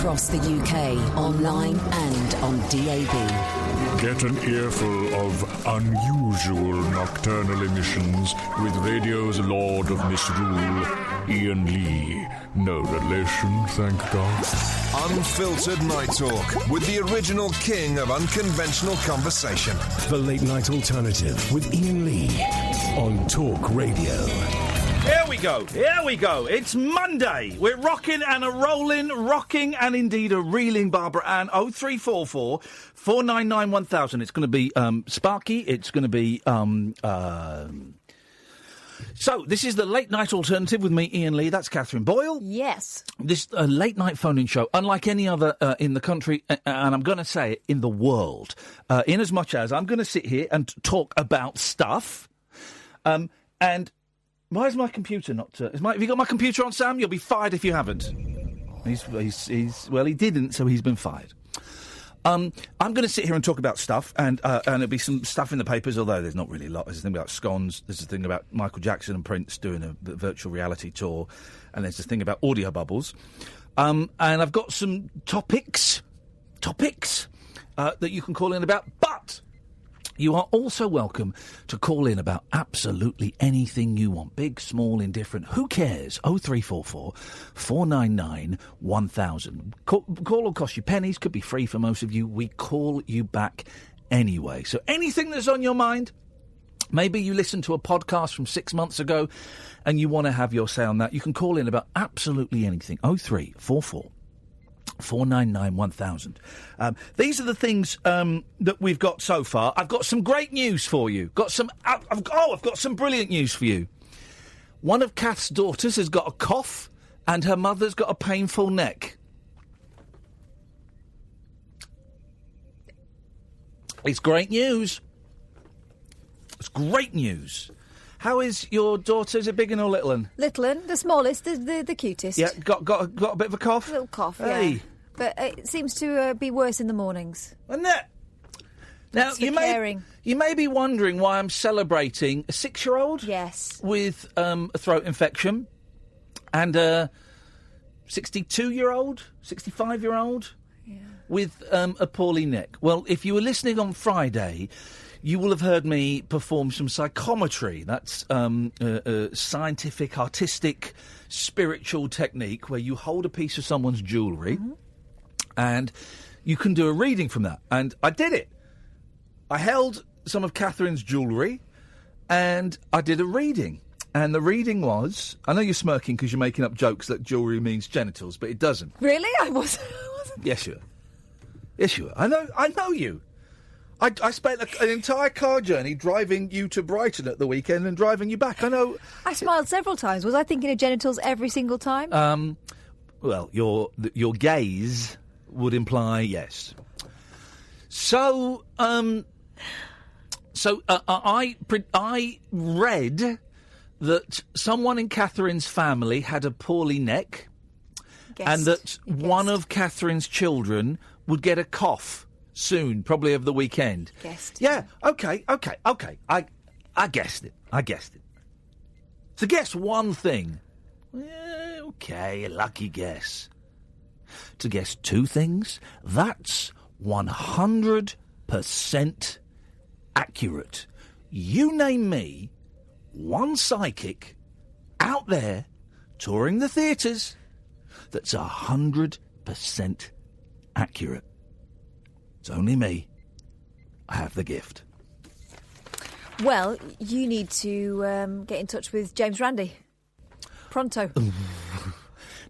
across the UK, online and on DAB. Get an earful of unusual nocturnal emissions with radio's Lord of Misrule, Iain Lee. No relation, thank God. Unfiltered Night Talk with the original king of unconventional conversation. The Late Night Alternative with Iain Lee on Talk Radio. Here we go. It's Monday. We're rocking and rocking and indeed a reeling, Barbara Ann. 0344 499 1000. It's going to be sparky. It's going to be... So, this is the Late Night Alternative with me, Iain Lee. That's Catherine Boyle. Yes. This late night phone-in show, unlike any other in the country, and I'm going to say it, in the world, in as much as I'm going to sit here and talk about stuff, and... Why is my computer not... have you got my computer on, Sam? You'll be fired if you haven't. Well, he didn't, so he's been fired. I'm going to sit here and talk about stuff, and there'll be some stuff in the papers, although there's not really a lot. There's a thing about scones, there's a thing about Michael Jackson and Prince doing a virtual reality tour, and there's a thing about audio bubbles. And I've got some topics that you can call in about, but... You are also welcome to call in about absolutely anything you want. Big, small, indifferent. Who cares? 0344 499 1000. Call will cost you pennies. Could be free for most of you. We call you back anyway. So anything that's on your mind, maybe you listened to a podcast from 6 months ago and you want to have your say on that, you can call in about absolutely anything. 0344 499 1000. These are the things that we've got so far. I've got some great news for you. I've got some brilliant news for you. One of Kath's daughters has got a cough and her mother's got a painful neck. It's great news. It's great news. How is your daughter? Is it big 'un or little 'un? Little 'un, the smallest, the cutest. Yeah, got a bit of a cough? A little cough, hey. Yeah. But it seems to be worse in the mornings. Isn't it? Now, you may be wondering why I'm celebrating a 6-year-old. Yes. With a throat infection and a 62-year-old, 65-year-old with a poorly neck. Well, if you were listening on Friday... You will have heard me perform some psychometry. That's a scientific, artistic, spiritual technique where you hold a piece of someone's jewellery and you can do a reading from that. And I did it. I held some of Catherine's jewellery and I did a reading. And the reading was... I know you're smirking because you're making up jokes that jewellery means genitals, but it doesn't. Really? I wasn't. Yes, you are. Yes, you are. I know you. I spent an entire car journey driving you to Brighton at the weekend and driving you back. I know. I smiled several times. Was I thinking of genitals every single time? Well, your gaze would imply yes. So, I read that someone in Catherine's family had a poorly neck, and that one of Catherine's children would get a cough. Soon, probably over the weekend. Guessed. Yeah, okay. I guessed it. To guess one thing, okay, a lucky guess. To guess two things, that's 100% accurate. You name me one psychic out there touring the theatres that's 100% accurate. It's only me. I have the gift. Well, you need to get in touch with James Randi. Pronto.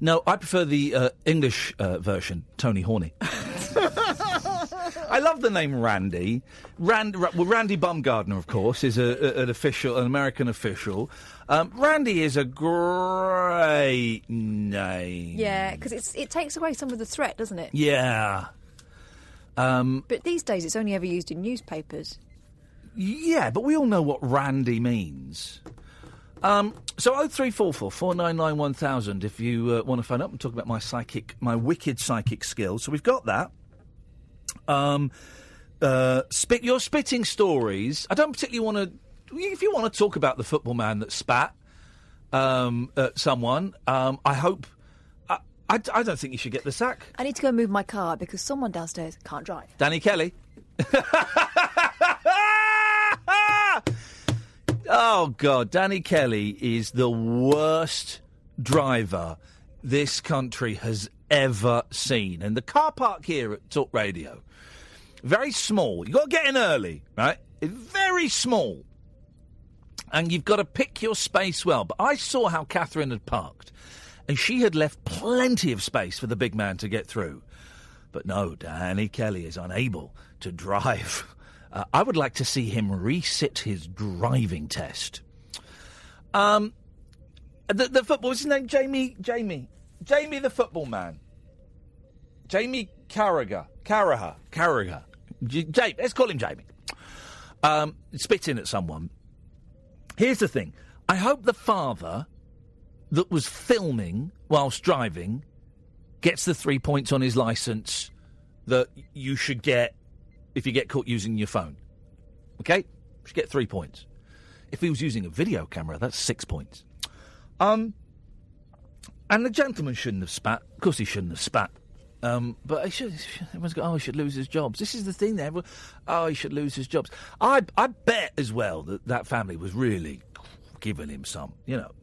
No, I prefer the English version, Tony Horney. I love the name Randy. Randy Bumgardner, of course, is an American official. Randy is a great name. Yeah, because it takes away some of the threat, doesn't it? Yeah. But these days it's only ever used in newspapers. Yeah, but we all know what Randy means. So 0344 499 1000 if you want to phone up and talk about my wicked psychic skills. So we've got that. Your spitting stories. I don't particularly want to... If you want to talk about the football man that spat at someone, I hope... I don't think you should get the sack. I need to go and move my car because someone downstairs can't drive. Danny Kelly. Oh, God. Danny Kelly is the worst driver this country has ever seen. And the car park here at Talk Radio, very small. You've got to get in early, right? It's very small. And you've got to pick your space well. But I saw how Catherine had parked, and she had left plenty of space for the big man to get through. But no, Danny Kelly is unable to drive. I would like to see him resit his driving test. The football, what's his name? Jamie the football man. Jamie Carragher. Let's call him Jamie. Spitting at someone. Here's the thing. I hope the father that was filming whilst driving gets the 3 points on his licence that you should get if you get caught using your phone. OK? You should get 3 points. If he was using a video camera, that's 6 points. And the gentleman shouldn't have spat. Of course he shouldn't have spat. But everyone's got, he should lose his jobs. This is the thing there. He should lose his jobs. I bet as well that family was really giving him some,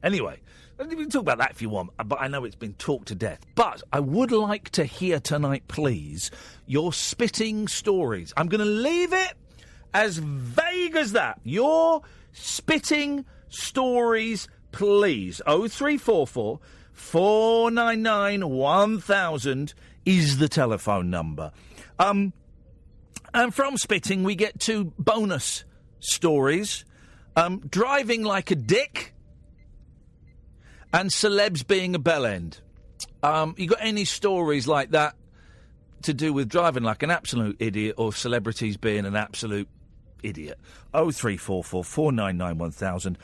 Anyway, we can talk about that if you want, but I know it's been talked to death. But I would like to hear tonight, please, your spitting stories. I'm going to leave it as vague as that. Your spitting stories, please. 0344 499 1000 is the telephone number. And from spitting, we get 2 bonus stories. Driving like a dick and celebs being a bellend. You got any stories like that to do with driving like an absolute idiot or celebrities being an absolute idiot? 0344 499 1000.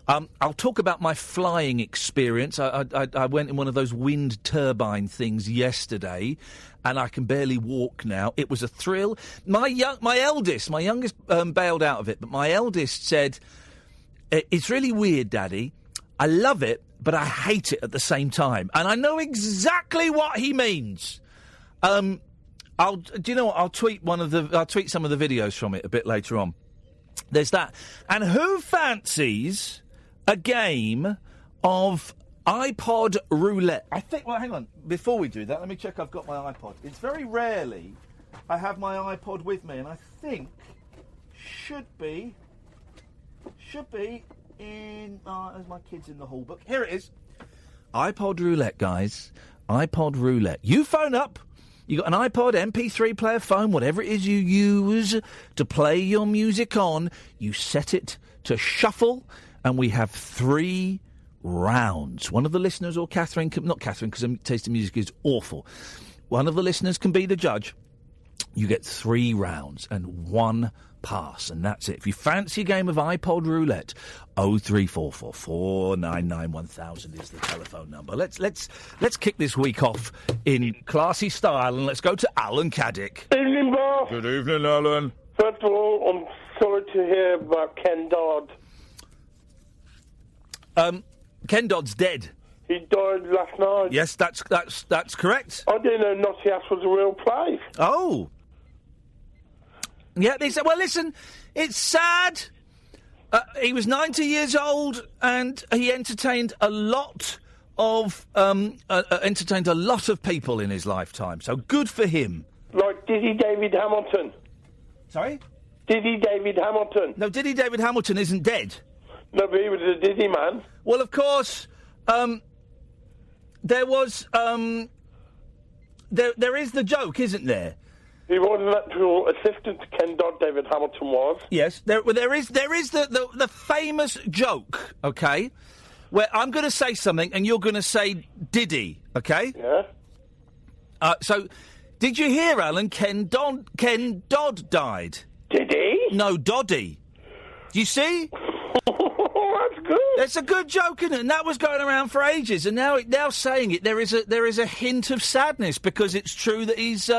I'll talk about my flying experience. I went in one of those wind turbine things yesterday, and I can barely walk now. It was a thrill. My youngest bailed out of it, but my eldest said, "It's really weird, Daddy. I love it, but I hate it at the same time." And I know exactly what he means. Do you know what? I'll tweet some of the videos from it a bit later on. There's that. And who fancies a game of iPod roulette? I think, hang on. Before we do that, let me check I've got my iPod. It's very rarely I have my iPod with me, and I think should be in... there's my kids in the hall book. Here it is. iPod roulette, guys. iPod roulette. You phone up. You got an iPod, MP3 player, phone, whatever it is you use to play your music on. You set it to shuffle, and we have 3 rounds. One of the listeners, or Catherine, not Catherine, because her taste in music is awful. One of the listeners can be the judge. You get 3 rounds and 1 pass, and that's it. If you fancy a game of iPod roulette, 0344 499 1000 is the telephone number. Let's kick this week off in classy style, and let's go to Alan Caddick. Evening, boss. Good evening, Alan. First of all, I'm sorry to hear about Ken Dodd. Ken Dodd's dead. He died last night. Yes, that's correct. I didn't know Nottingham was a real place. Oh. Yeah, well, listen, it's sad. He was 90 years old, and he entertained a lot of people in his lifetime. So good for him. Like Diddy David Hamilton. Sorry? Diddy David Hamilton. No, Diddy David Hamilton isn't dead. No, but he was a Diddy man. Well, of course, there was there is the joke, isn't there? He was an actual assistant to Ken Dodd, David Hamilton was. Yes, there is the famous joke, okay, where I'm going to say something and you're going to say Diddy, okay? Yeah. So, did you hear, Alan? Ken Dodd died. Did he? No, Doddy. Do you see? That's good. It's a good joke, isn't it? And that was going around for ages, and now saying it, there is a hint of sadness because it's true that he's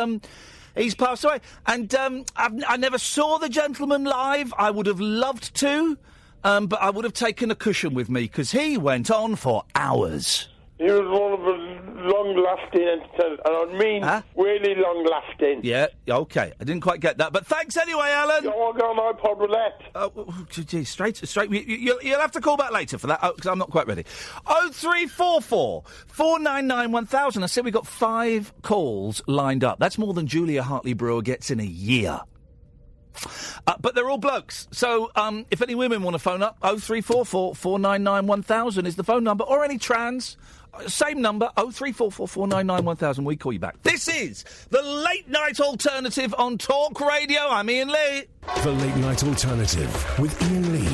passed away. And I never saw the gentleman live. I would have loved to, but I would have taken a cushion with me because he went on for hours. He was one of the long-lasting entertainers, and I mean really long-lasting. Yeah, OK. I didn't quite get that, but thanks anyway, Alan. Go on iPod roulette. Oh, geez, straight. You'll have to call back later for that, because I'm not quite ready. 0344 499 1000. I said we got 5 calls lined up. That's more than Julia Hartley-Brewer gets in a year. But they're all blokes. So if any women want to phone up, 0344 499 1000 is the phone number, or any trans. Same number, 0344 499 1000. We call you back. This is the Late Night Alternative on Talk Radio. I'm Iain Lee. The Late Night Alternative with Iain Lee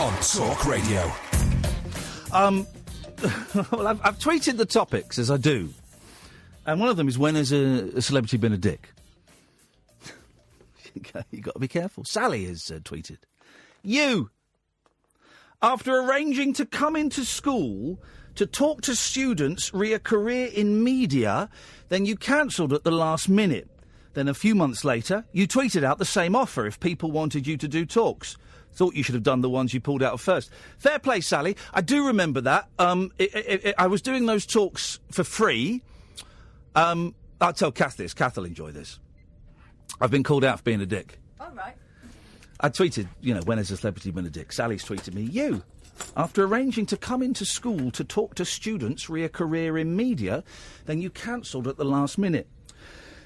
On Talk Radio. Well, I've tweeted the topics, as I do. And one of them is, when has a celebrity been a dick? You've got to be careful. Sally has tweeted. You, after arranging to come into school to talk to students re a career in media, then you cancelled at the last minute. Then a few months later, you tweeted out the same offer if people wanted you to do talks. Thought you should have done the ones you pulled out of first. Fair play, Sally. I do remember that. I was doing those talks for free. I'll tell Kath this. Kath will enjoy this. I've been called out for being a dick. All right. I tweeted, when has a celebrity been a dick? Sally's tweeted me, you, after arranging to come into school to talk to students re a career in media, then you cancelled at the last minute.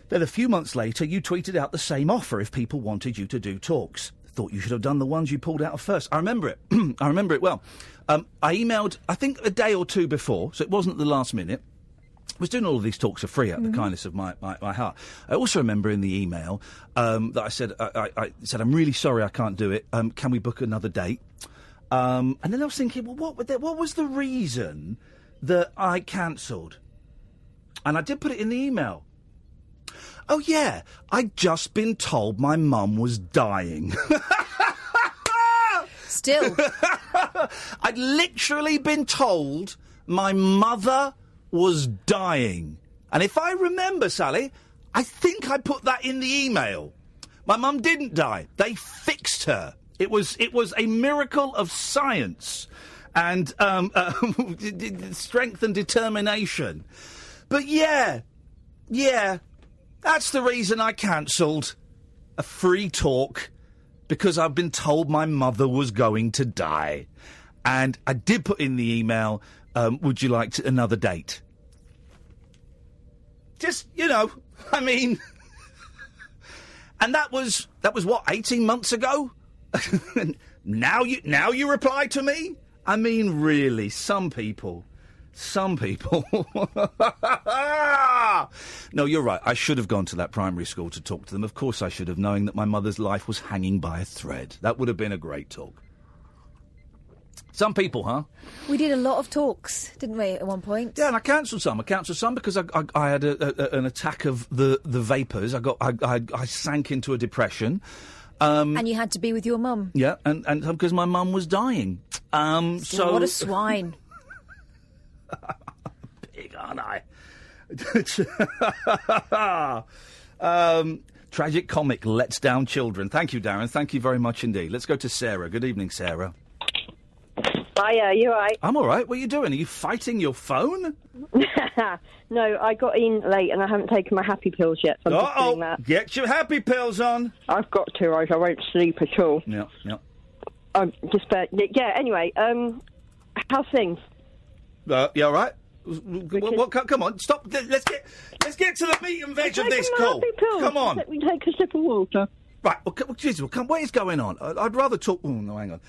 Then a few months later, you tweeted out the same offer if people wanted you to do talks. Thought you should have done the ones you pulled out of first. I remember it. I remember it well. I emailed, I think, a day or two before, so it wasn't at the last minute. I was doing all of these talks for free out of the kindness of my heart. I also remember in the email that I said, I said, I'm really sorry I can't do it. Can we book another date? And then I was thinking, well, what was the reason that I cancelled? And I did put it in the email. Oh, yeah, I'd just been told my mum was dying. Still. I'd literally been told my mother was dying. And if I remember, Sally, I think I put that in the email. My mum didn't die. They fixed her. It was a miracle of science and strength and determination. But yeah, that's the reason I cancelled a free talk, because I've been told my mother was going to die. And I did put in the email, would you like another date? Just, I mean... And that was what, 18 months ago? Now you reply to me? I mean, really, some people. No, you're right. I should have gone to that primary school to talk to them. Of course I should have, knowing that my mother's life was hanging by a thread. That would have been a great talk. Some people, huh? We did a lot of talks, didn't we, at one point? Yeah, and I cancelled some. Because I had an attack of the vapours. I sank into a depression. And you had to be with your mum. Yeah, and because my mum was dying. So what a swine. Big, aren't I? Tragic comic lets down children. Thank you, Darren. Thank you very much indeed. Let's go to Sarah. Good evening, Sarah. Hiya, you all right? I'm all right. What are you doing? Are you fighting your phone? No, I got in late and I haven't taken my happy pills yet, so I'm just doing that. Get your happy pills on. I've got to, or I won't sleep at all. Yeah. Anyway, how's things? You all right? Come on, stop. Let's get to the meat and veg of this call. Come on. Let me take a sip of water. Right, what is going on? I'd rather talk... Oh, no, hang on.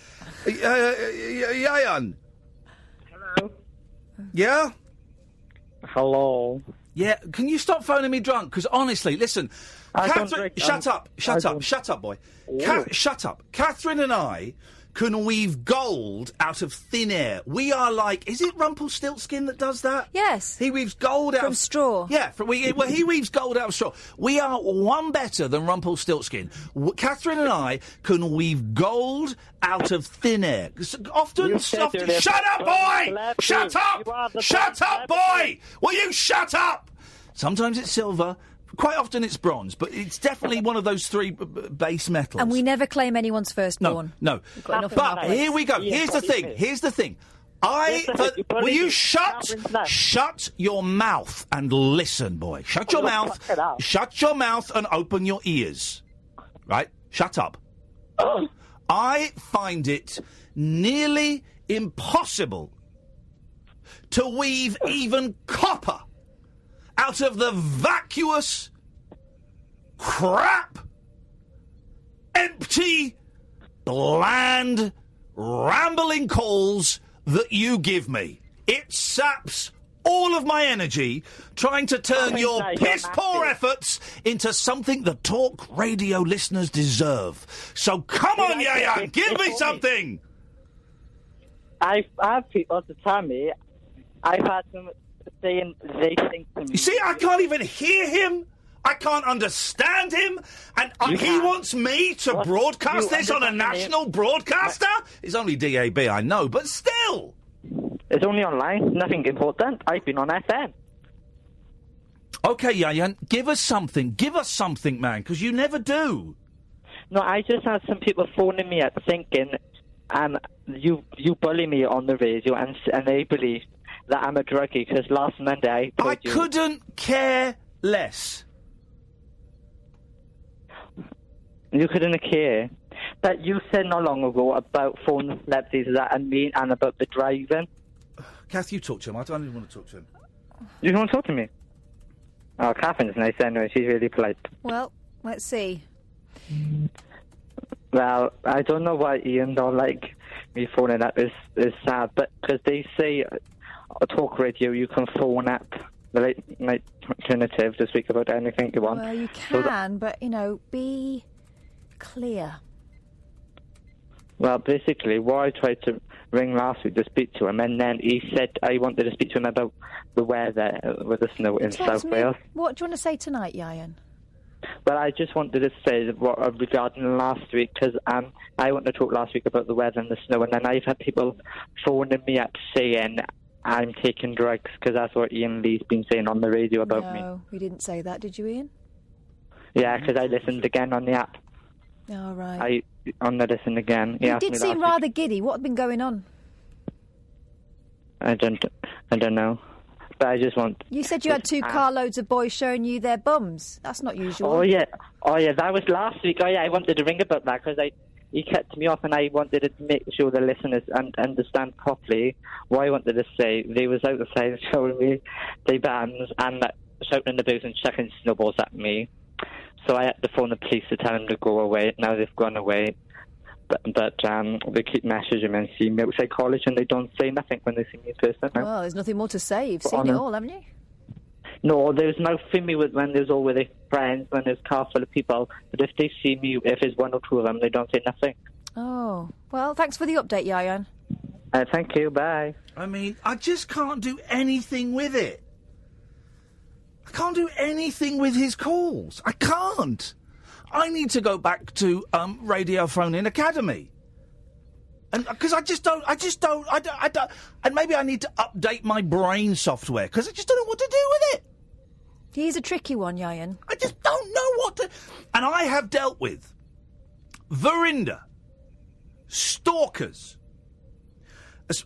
Iain. Hello. Yeah? Hello. Yeah, can you stop phoning me drunk? Because honestly, listen... Catherine, shut up, boy. Shut up. Catherine and I can weave gold out of thin air. We are like... Is it Rumpelstiltskin that does that? Yes. He weaves gold out... From straw. Yeah, he weaves gold out of straw. We are one better than Rumpelstiltskin. Catherine and I can weave gold out of thin air. Often... Shut up, boy! Shut up, boy! Will you shut up? Sometimes it's silver... Quite often it's bronze, but it's definitely one of those three base metals. And we never claim anyone's firstborn. No. But here we go. Here's the thing. Will you shut your mouth and listen, boy? Shut your mouth. Shut your mouth and open your ears. Right? Shut up. I find it nearly impossible to weave even copper out of the vacuous, crap, empty, bland, rambling calls that you give me. It saps all of my energy trying to turn your piss-poor efforts into something the talk radio listeners deserve. So come on, Yian, give me something! I have people to tell me. I've had them saying they think to me. You see, I can't even hear him. I can't understand him. And he wants me to broadcast this on a national broadcaster? It's only DAB, I know, but still. It's only online. Nothing important. I've been on FM. OK, Yian, give us something. Give us something, man, because you never do. No, I just had some people phoning me up thinking, you bully me on the radio, and they believe that I'm a druggie, because last Monday I couldn't care less. You couldn't care. But you said not long ago about phone celebrities and me, and about the driving. Kath, you talk to him. I don't even want to talk to him. You don't want to talk to me? Oh, Catherine's nice anyway. She's really polite. Well, let's see. Well, I don't know why Iain don't like me phoning up. Is sad, but because they say talk radio, you can phone up the late night alternative to speak about anything you want. Well, you can, but, be clear. Well, basically, what I tried to ring last week to speak to him, and then he said I wanted to speak to him about the weather with the snow in South Wales. What do you want to say tonight, Yian? Well, I just wanted to say regarding last week, because I wanted to talk last week about the weather and the snow, and then I've had people phoning me up saying I'm taking drugs, because that's what Iain Lee's been saying on the radio about me. No, we didn't say that, did you, Iain? Yeah, because I listened again on the app. Oh, right. On the listen again. You did seem rather giddy. What had been going on? I don't know. But I just want... You said you had 2 carloads of boys showing you their bums. That's not usual. Oh, yeah, that was last week. Oh, yeah, I wanted to ring about that, because he cut me off, and I wanted to make sure the listeners understand properly what I wanted to say. They was outside showing me their bums and shouting in the booth and chucking snowballs at me. So I had to phone the police to tell them to go away. Now they've gone away. But they keep messaging me and see me outside college, and they don't say nothing when they see me in person. No? Well, there's nothing more to say. You've seen it all, haven't you? No, there's mouthing me when there's all with their friends, when there's a car full of people. But if they see me, if there's 1 or 2 of them, they don't say nothing. Oh, well, thanks for the update, Yian. Thank you, bye. I mean, I just can't do anything with it. I can't do anything with his calls. I can't. I need to go back to Radio Phone-In Academy. And because I don't, and maybe I need to update my brain software, because I just don't know what to do with it. He's a tricky one, Yian. I just don't know what to... And I have dealt with Verinder, stalkers,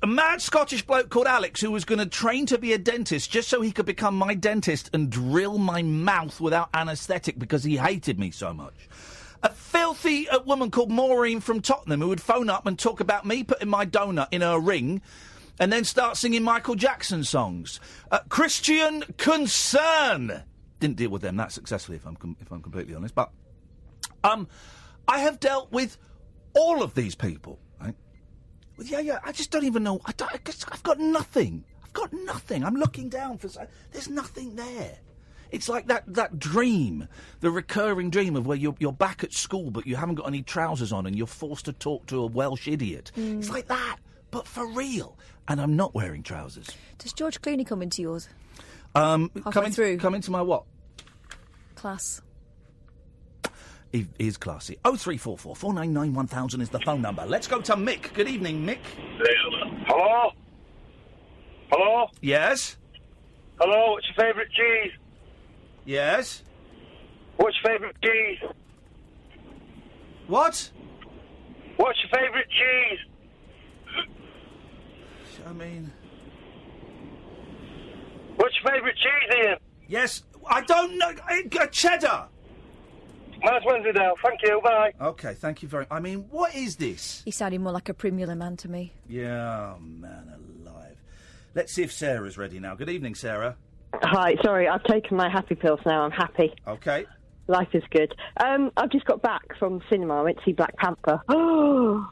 a mad Scottish bloke called Alex who was going to train to be a dentist just so he could become my dentist and drill my mouth without anaesthetic because he hated me so much. A filthy woman called Maureen from Tottenham who would phone up and talk about me putting my donut in her ring and then start singing Michael Jackson songs. Christian Concern. Didn't deal with them that successfully, if I'm completely honest. But I have dealt with all of these people, right? Yeah, I just don't even know. I've got nothing. I'm looking down for... There's nothing there. It's like that dream, the recurring dream of where you're back at school but you haven't got any trousers on and you're forced to talk to a Welsh idiot. It's like that, but for real. And I'm not wearing trousers. Does George Clooney come into yours? Through. Come into my what? Class. He is classy. 0344 499 1000 is the phone number. Let's go to Mick. Good evening, Mick. Hello? Hello? Yes? Hello, what's your favourite cheese? Yes? What's your favourite cheese? What? What's your favourite cheese? I mean... What's your favourite cheese, Ian? Yes, I don't know. Cheddar. Nice Wednesday, thank you, bye. Okay, thank you very... I mean, what is this? He sounded more like a Primula man to me. Yeah, oh, man alive. Let's see if Sarah's ready now. Good evening, Sarah. Hi, sorry, I've taken my happy pills now. I'm happy. Okay. Life is good. I've just got back from the cinema. I went to see Black Panther. Oh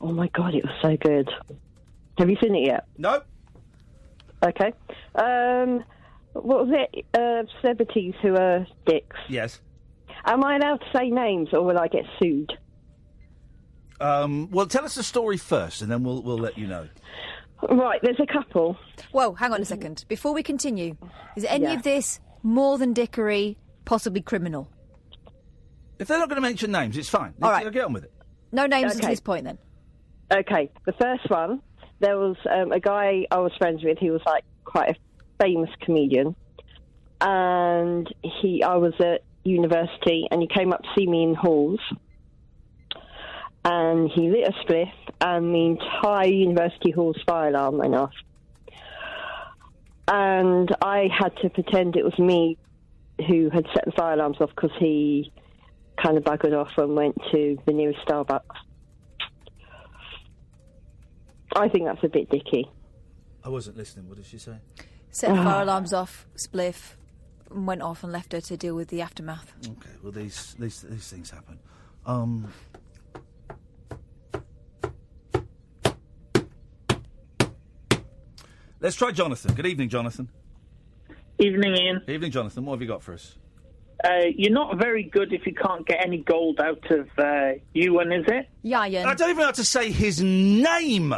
my God, it was so good. Have you seen it yet? No. Okay. What was it? Celebrities who are dicks. Yes. Am I allowed to say names, or will I get sued? Well, tell us the story first, and then we'll let you know. Right, there's a couple. Whoa, hang on a second. Before we continue, is any of this more than dickery, possibly criminal? If they're not going to mention names, it's fine. All right. Get on with it. No names at this point, then. Okay, the first one, there was a guy I was friends with. He was like quite a famous comedian, and I was at university, and he came up to see me in halls, and he lit a spliff, and the entire university hall's fire alarm went off, and I had to pretend it was me who had set the fire alarms off, because he kind of buggered off and went to the nearest Starbucks. I think that's a bit dicky. I wasn't listening. What did she say? Set the fire alarms off, spliff, and went off and left her to deal with the aftermath. Okay, well, these things happen. Let's try Jonathan. Good evening, Jonathan. Evening, Ian. Evening, Jonathan. What have you got for us? You're not very good if you can't get any gold out of Yian, is it? Iain. I don't even know how to say his name.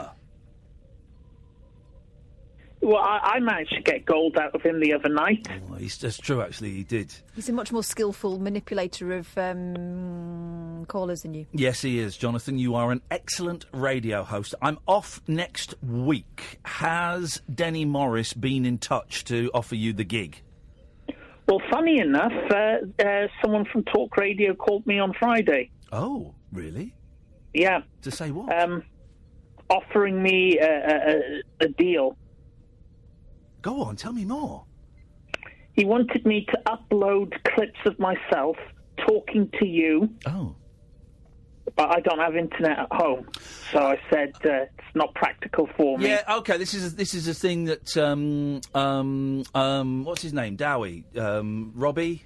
Well, I managed to get gold out of him the other night. Oh, that's true, actually, he did. He's a much more skillful manipulator of callers than you. Yes, he is. Jonathan, you are an excellent radio host. I'm off next week. Has Denny Morris been in touch to offer you the gig? Well, funny enough, someone from Talk Radio called me on Friday. Oh, really? Yeah. To say what? Offering me a deal. Go on, tell me more. He wanted me to upload clips of myself talking to you. Oh. But I don't have internet at home, so I said it's not practical for me. Yeah, okay. This is a thing that what's his name? Dowie, Robbie,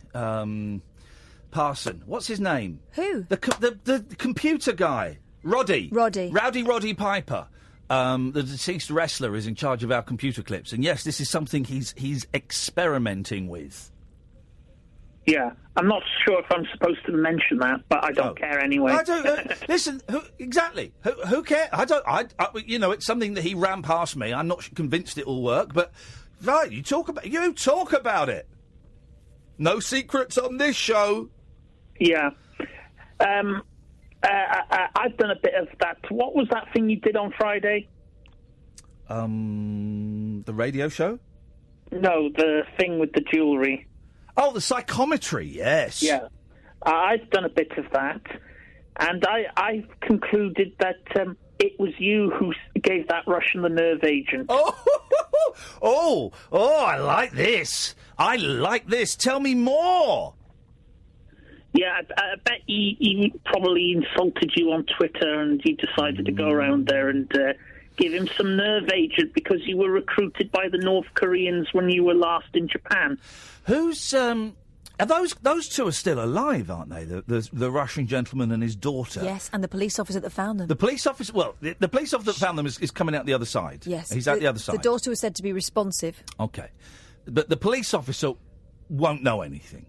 Parson. What's his name? Who? The computer guy, Roddy. Rowdy Piper. The deceased wrestler is in charge of our computer clips, and yes, this is something he's experimenting with. Yeah, I'm not sure if I'm supposed to mention that, but I don't care anyway. I don't listen. Exactly. Who cares? I it's something that he ran past me. I'm not convinced it will work, but right, you talk about it. No secrets on this show. Yeah. I've done a bit of that. What was that thing you did on Friday? The radio show? No, the thing with the jewellery. Oh, the psychometry, yes. Yeah. I've done a bit of that, and I've concluded that it was you who gave that Russian the nerve agent. Oh, I like this. Tell me more. Yeah, I bet he probably insulted you on Twitter, and you decided to go around there and give him some nerve agent because you were recruited by the North Koreans when you were last in Japan. Who's are those two are still alive, aren't they? The Russian gentleman and his daughter. Yes, and the police officer that found them. The police officer. Well, the police officer that found them is coming out the other side. Yes, he's out the other side. The daughter was said to be responsive. Okay, but the police officer won't know anything.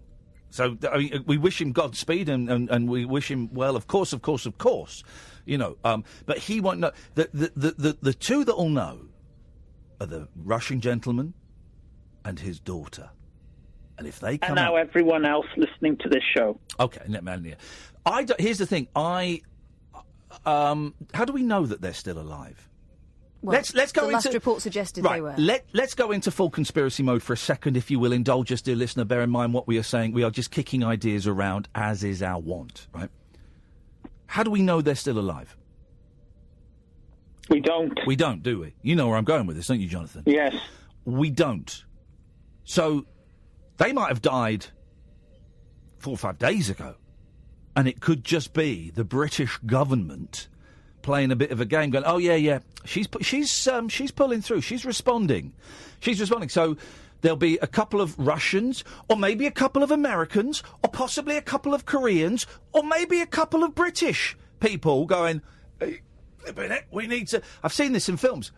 So I mean, we wish him Godspeed, and we wish him well. Of course. You know, but he won't know. The two that will know are the Russian gentleman and his daughter. And if they come and now out, everyone else listening to this show. Okay, here's the thing. How do we know that they're still alive? Well, let's go the into last report suggested right, they were. Let's go into full conspiracy mode for a second, if you will. Indulge us, dear listener. Bear in mind what we are saying. We are just kicking ideas around, as is our wont, right? How do we know they're still alive? We don't. We don't, do we? You know where I'm going with this, don't you, Jonathan? Yes. We don't. So, they might have died 4 or 5 days ago, and it could just be the British government playing a bit of a game, going, "Oh yeah, she's pulling through, she's responding." So there'll be a couple of Russians, or maybe a couple of Americans, or possibly a couple of Koreans, or maybe a couple of British people going, "Hey, we need to." I've seen this in films.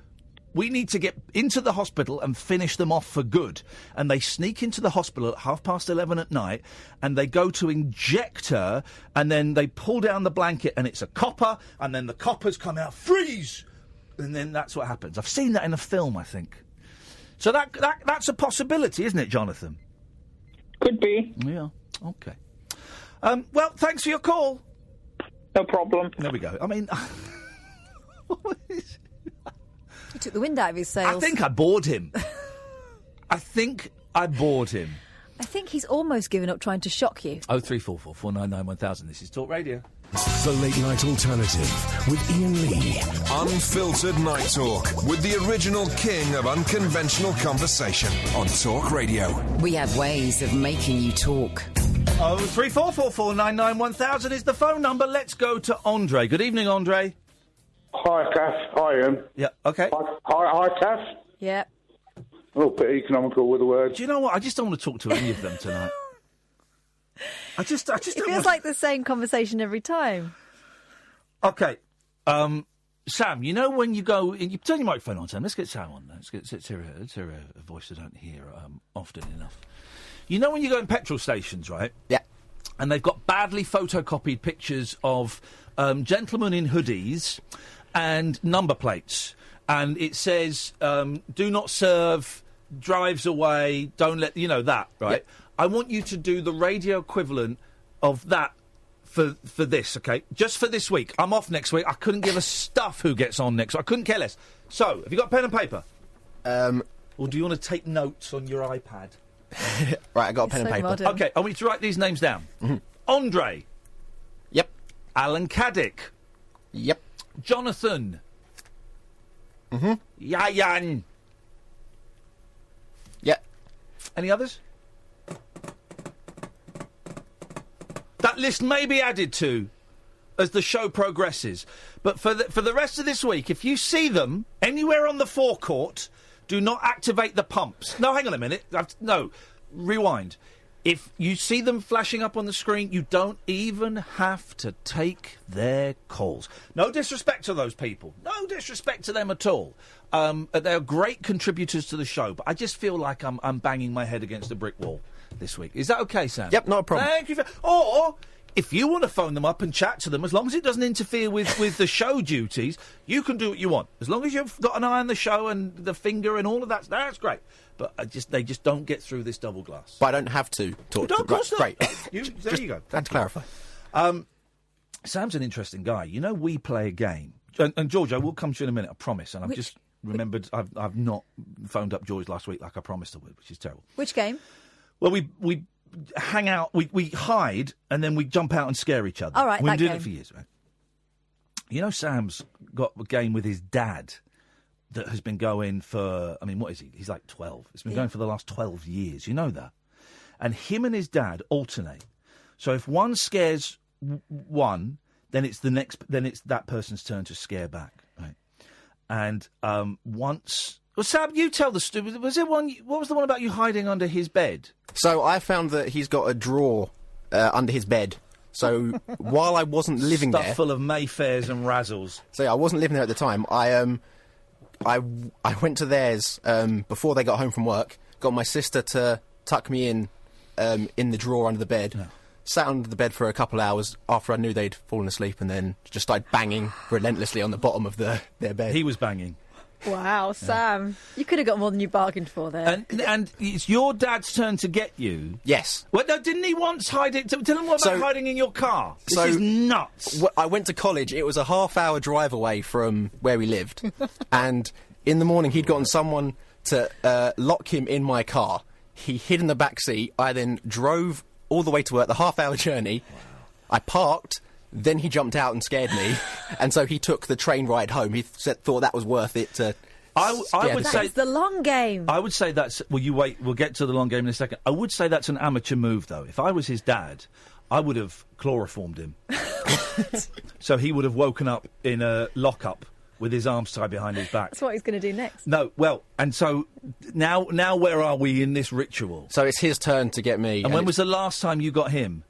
We need to get into the hospital and finish them off for good. And they sneak into the hospital at 11:30 at night, and they go to inject her, and then they pull down the blanket, and it's a copper, and then the coppers come out, freeze! And then that's what happens. I've seen that in a film, I think. So that's a possibility, isn't it, Jonathan? Could be. Yeah, OK. Well, thanks for your call. No problem. There we go. I mean... He took the wind out of his sails. I think I bored him. I think he's almost given up trying to shock you. 0344 499 1000. This is Talk Radio. The Late Night Alternative with Iain Lee. Unfiltered Night Talk with the original king of unconventional conversation on Talk Radio. We have ways of making you talk. 0344 499 1000 is the phone number. Let's go to Andre. Good evening, Andre. Hi, Kath. Hi, Ian. Yeah, OK. Hi, Kath. Yeah. A little bit economical with the words. Do you know what? I just don't want to talk to any of them tonight. I just It feels like the same conversation every time. OK. Sam, you know when you go... You turn your microphone on, Sam. Let's get Sam on. Let's hear a voice I don't hear often enough. You know when you go in petrol stations, right? Yeah. And they've got badly photocopied pictures of gentlemen in hoodies and number plates. And it says, do not serve, drives away, don't let... You know, that, right? Yeah. I want you to do the radio equivalent of that for this, OK? Just for this week. I'm off next week. I couldn't give a stuff who gets on next week. I couldn't care less. So, have you got pen and paper? Or do you want to take notes on your iPad? Right, I got a pen and paper. Modern. OK, I want you to write these names down. Mm-hmm. Andre. Yep. Alan Caddick. Yep. Jonathan. Mm-hmm. Yian. Yep. Any others? That list may be added to as the show progresses. But for the rest of this week, if you see them anywhere on the forecourt, do not activate the pumps. No, hang on a minute. No, rewind. If you see them flashing up on the screen, you don't even have to take their calls. No disrespect to those people. No disrespect to them at all. They're great contributors to the show, but I just feel like I'm banging my head against a brick wall this week. Is that okay, Sam? Yep, not a problem. Thank you. Or if you want to phone them up and chat to them, as long as it doesn't interfere with the show duties, you can do what you want. As long as you've got an eye on the show and the finger and all of that, that's great. But they just don't get through this double glass. But I don't have to talk to them. Of course not. Great. There you go. Had to clarify. Sam's an interesting guy. You know, we play a game. And George, I will come to you in a minute, I promise. And I've just remembered I've not phoned up George last week like I promised I would, which is terrible. Which game? Well, we hang out, we hide, and then we jump out and scare each other. All right, We've that been doing game. it for years, right? You know, Sam's got a game with his dad that has been going for, I mean, what is he? He's like 12. It's been going for the last 12 years. You know that? And him and his dad alternate. So if one scares one, then it's that person's turn to scare back, right? And once... Well, Sam, you tell the story. Was it one... What was the one about you hiding under his bed? So I found that he's got a drawer under his bed. So while I wasn't living there... Stuff full of Mayfairs and Razzles. So yeah, I wasn't living there at the time. I went to theirs before they got home from work, got my sister to tuck me in the drawer under the bed, sat under the bed for a couple hours after I knew they'd fallen asleep, and then just started banging relentlessly on the bottom of their bed. He was banging. Wow, Sam. You could have got more than you bargained for there. And it's your dad's turn to get you. Yes. Well, no, didn't he once hide it? Tell him what about hiding in your car. This is nuts. I went to college. It was a half-hour drive away from where we lived. And in the morning, he'd gotten someone to lock him in my car. He hid in the back seat. I then drove all the way to work, the half-hour journey. I parked, Then he jumped out and scared me, and so he took the train ride home. He thought that was worth it to... I would say that's the long game. I would say that's... Well, you wait. We'll get to the long game in a second. I would say that's an amateur move, though. If I was his dad, I would have chloroformed him. So he would have woken up in a lockup with his arms tied behind his back. That's what he's going to do next. No, well, and so now where are we in this ritual? So it's his turn to get me. And when was the last time you got him?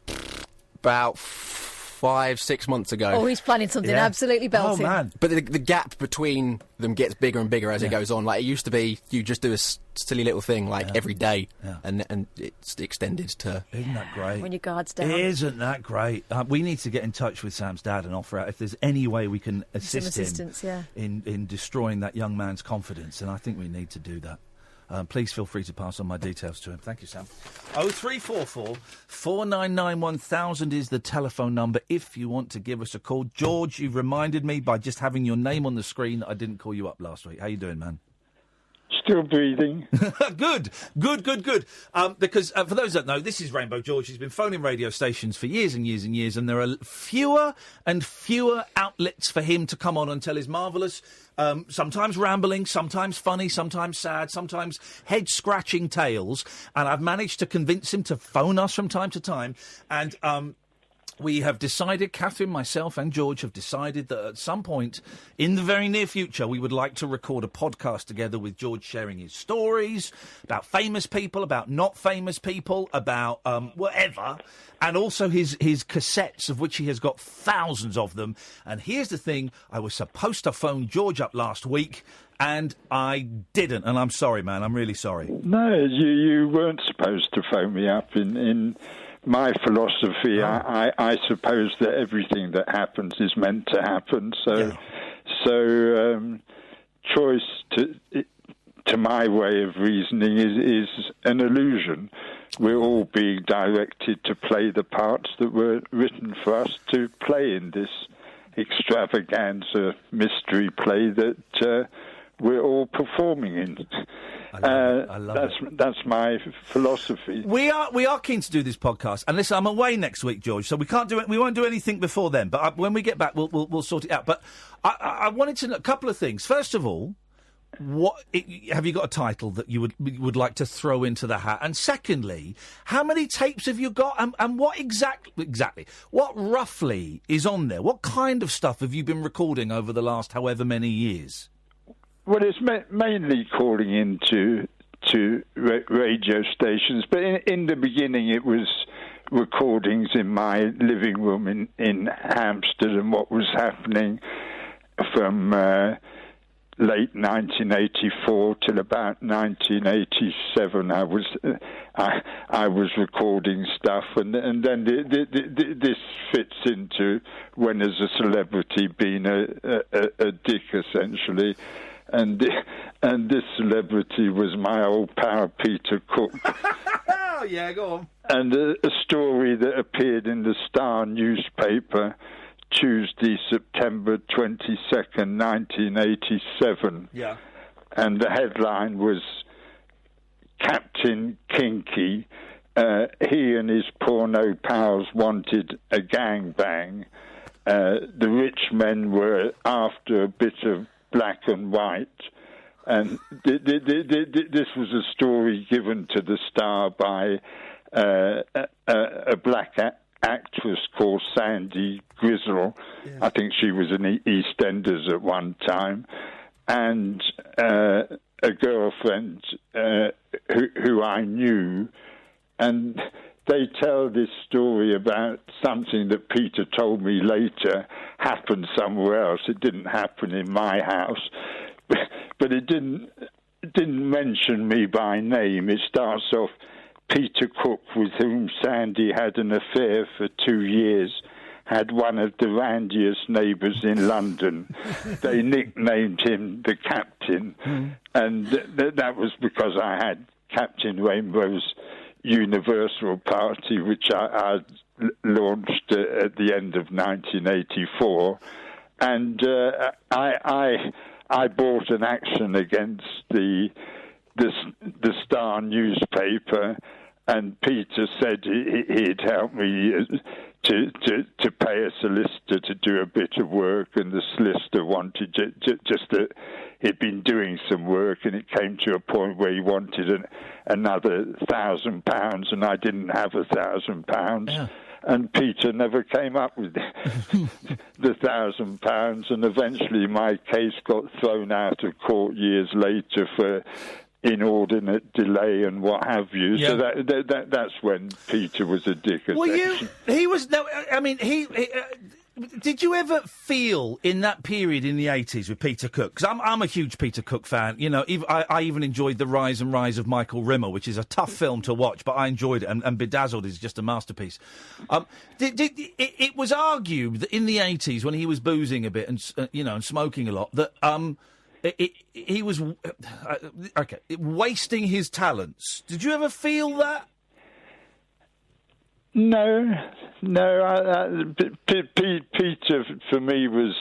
About 5-6 months ago. Oh, he's planning something absolutely belting. Oh, man. But the gap between them gets bigger and bigger as it goes on. Like, it used to be, you just do a silly little thing, like, every day, and it's extended to... Isn't that great? When your guard's down. Isn't that great? We need to get in touch with Sam's dad and offer out if there's any way we can assist him in destroying that young man's confidence, and I think we need to do that. Please feel free to pass on my details to him. Thank you, Sam. 0344 499 1000 is the telephone number if you want to give us a call. George, you've reminded me by just having your name on the screen that I didn't call you up last week. How you doing, man? Still breathing. Good. Because for those that know, this is Rainbow George. He's been phoning radio stations for years and years and years, and there are fewer and fewer outlets for him to come on and tell his marvellous, sometimes rambling, sometimes funny, sometimes sad, sometimes head-scratching tales. And I've managed to convince him to phone us from time to time. And we have decided, Catherine, myself and George have decided that at some point in the very near future we would like to record a podcast together with George sharing his stories about famous people, about not famous people, about whatever, and also his cassettes, of which he has got thousands of them. And here's the thing, I was supposed to phone George up last week, and I didn't, and I'm sorry, man, I'm really sorry. No, you weren't supposed to phone me up. In my philosophy, I suppose that everything that happens is meant to happen. So choice to my way of reasoning is an illusion. We're all being directed to play the parts that were written for us to play in this extravaganza mystery play that we're all performing in. I love that's my philosophy. We are keen to do this podcast, and listen, I'm away next week, George, so we can't do it. We won't do anything before then. But when we get back, we'll sort it out. But I wanted to know a couple of things. First of all, have you got a title that you would like to throw into the hat? And secondly, how many tapes have you got? And what exactly? What roughly is on there? What kind of stuff have you been recording over the last however many years? Well, it's mainly calling into radio stations, but in the beginning it was recordings in my living room in Hampstead and what was happening from late 1984 till about 1987. I was recording stuff, and then this fits into when, as a celebrity, being a dick essentially. And this celebrity was my old pal Peter Cook. Oh, yeah, go on. And a story that appeared in the Star newspaper Tuesday, September 22nd, 1987. Yeah. And the headline was Captain Kinky. He and his porno pals wanted a gangbang. The rich men were after a bit of black and white, and this was a story given to the Star by a black actress called Sandy Grizzle. Yeah. I think she was in EastEnders at one time, and a girlfriend who I knew, and they tell this story about something that Peter told me later happened somewhere else. It didn't happen in my house, but it didn't mention me by name. It starts off, Peter Cook, with whom Sandy had an affair for 2 years, had one of the randiest neighbours in London. They nicknamed him the Captain, and that was because I had Captain Rainbow's Universal Party, which I launched at the end of 1984, and I brought an action against the Star newspaper, and Peter said he'd help me to pay a solicitor to do a bit of work, and the solicitor wanted just that he'd been doing some work, and it came to a point where he wanted another £1,000, and I didn't have £1,000. Yeah. And Peter never came up with the £1,000, and eventually my case got thrown out of court years later for inordinate delay and what have you. Yeah. So that's when Peter was a dick. He was. No, I mean, did you ever feel in that period in the 80s with Peter Cook? Because I'm a huge Peter Cook fan. You know, I even enjoyed The Rise and Rise of Michael Rimmer, which is a tough film to watch, but I enjoyed it. And Bedazzled is just a masterpiece. It was argued that in the 80s, when he was boozing a bit and smoking a lot, that he was wasting his talents. Did you ever feel that? No. Peter, for me, was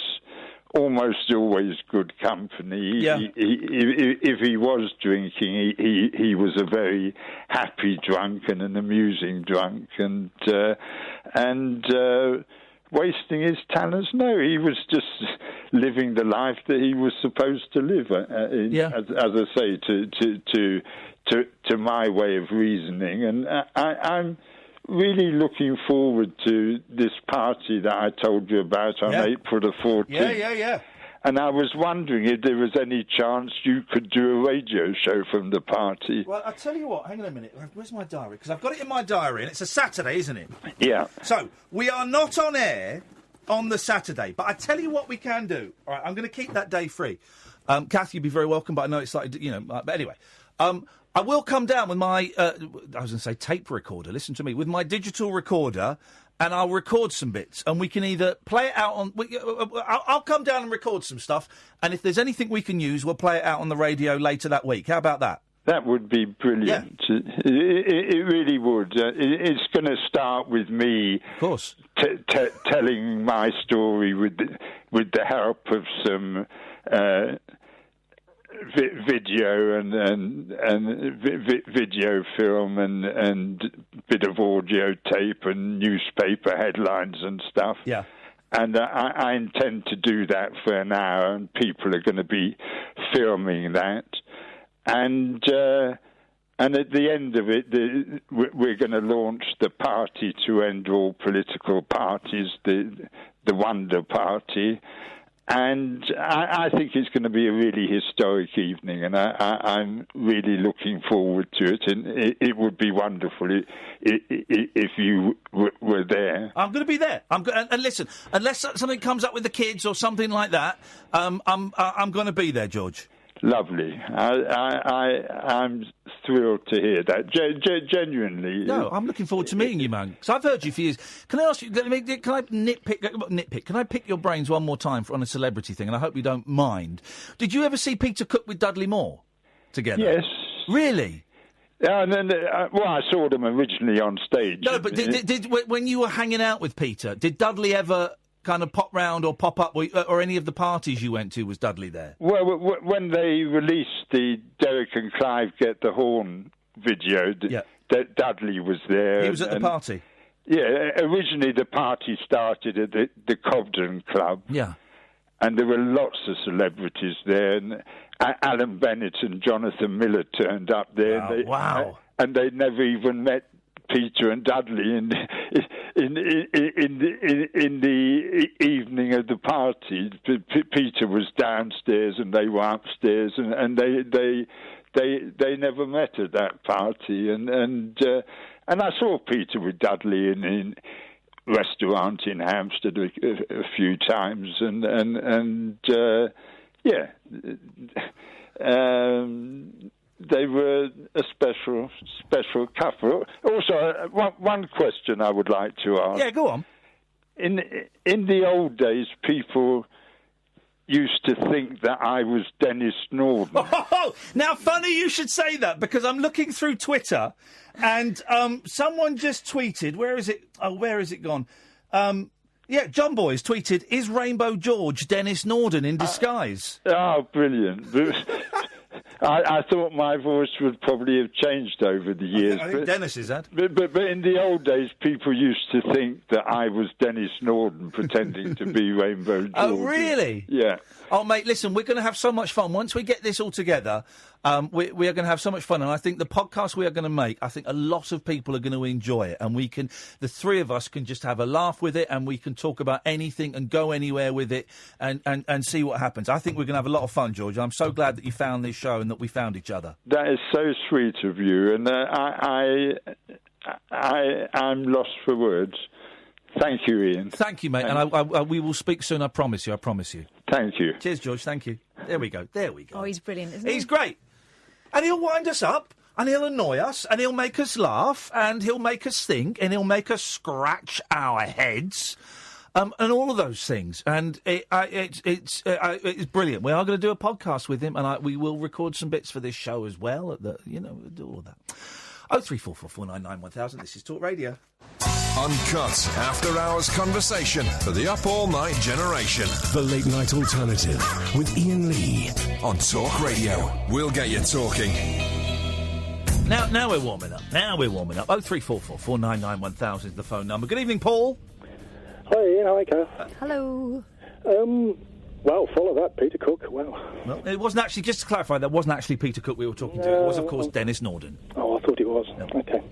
almost always good company. Yeah. If he was drinking, he was a very happy drunk and an amusing drunk, and wasting his talents. No, he was just living the life that he was supposed to live. As I say, to my way of reasoning, and I'm really looking forward to this party that I told you about on April the 14th. Yeah. And I was wondering if there was any chance you could do a radio show from the party. Well, I'll tell you what, hang on a minute. Where's my diary? Because I've got it in my diary, and it's a Saturday, isn't it? Yeah. So, we are not on air on the Saturday, but I tell you what we can do. All right, I'm going to keep that day free. Kath, you'd be very welcome, but I know it's like, but anyway. I will come down with my, I was going to say tape recorder, listen to me, with my digital recorder, and I'll record some bits, and we can either play it out on... I'll come down and record some stuff, and if there's anything we can use, we'll play it out on the radio later that week. How about that? That would be brilliant. Yeah. It really would. It's going to start with me, of course, telling my story with the help of some... video and video film and bit of audio tape and newspaper headlines and stuff. Yeah. And I intend to do that for an hour, and people are going to be filming that. And at the end of it, we're going to launch the party to end all political parties, the Wonder Party. And I think it's going to be a really historic evening, and I'm really looking forward to it. And it would be wonderful if you were there. I'm going to be there. And listen, unless something comes up with the kids or something like that, I'm going to be there, George. Lovely. I'm thrilled to hear that. Genuinely. No, I'm looking forward to meeting you, man. Because I've heard you for years. Can I ask you? Can I nitpick? Can I pick your brains one more time on a celebrity thing? And I hope you don't mind. Did you ever see Peter Cook with Dudley Moore together? Yes. Really? And then, I saw them originally on stage. No, but did when you were hanging out with Peter, did Dudley ever kind of pop round or pop up, or any of the parties you went to, was Dudley there? Well, when they released the Derek and Clive Get the Horn video, Dudley was there. He was at the party? Yeah, originally the party started at the Cobden Club. Yeah. And there were lots of celebrities there, and Alan Bennett and Jonathan Miller turned up there. Wow. And they never even met Peter and Dudley in the evening of the party. Peter was downstairs and they were upstairs, and they never met at that party. And I saw Peter with Dudley in restaurant in Hampstead a few times, they were a special couple. Also, one question I would like to ask. Yeah, go on. In the old days, people used to think that I was Dennis Norden. Oh, now, funny you should say that, because I'm looking through Twitter, and someone just tweeted. Where is it? Oh, where is it gone? John Boys tweeted, "Is Rainbow George Dennis Norden in disguise?" Oh, brilliant. I thought my voice would probably have changed over the years. I think Dennis's had. But in the old days, people used to think that I was Dennis Norden pretending to be Rainbow George. Oh, really? Yeah. Oh, mate, listen, we're going to have so much fun. Once we get this all together, we are going to have so much fun. And I think the podcast we are going to make, I think a lot of people are going to enjoy it. And the three of us can just have a laugh with it, and we can talk about anything and go anywhere with it and see what happens. I think we're going to have a lot of fun, George. I'm so glad that you found this show and that we found each other. That is so sweet of you. And I'm lost for words. Thank you, Ian. Thank you, mate. And we will speak soon, I promise you. Thank you. Cheers, George. Thank you. There we go. Oh, he's brilliant, isn't he? He's great. And he'll wind us up, and he'll annoy us, and he'll make us laugh, and he'll make us think, and he'll make us scratch our heads, and all of those things. And it's brilliant. We are going to do a podcast with him, and we will record some bits for this show as well. Do all of that. 03444991000. This is Talk Radio. Uncut after-hours conversation for the up-all-night generation. The Late Night Alternative with Iain Lee on Talk Radio. We'll get you talking. Now we're warming up. 03444991000 is the phone number. Good evening, Paul. Hi, Ian. Hi, Kath. Hello. Well, follow that, Peter Cook. Wow. Well, it wasn't actually, just to clarify, that wasn't actually Peter Cook we were talking to. It was, of course, Dennis Norden. Oh, I thought it was. No. Okay.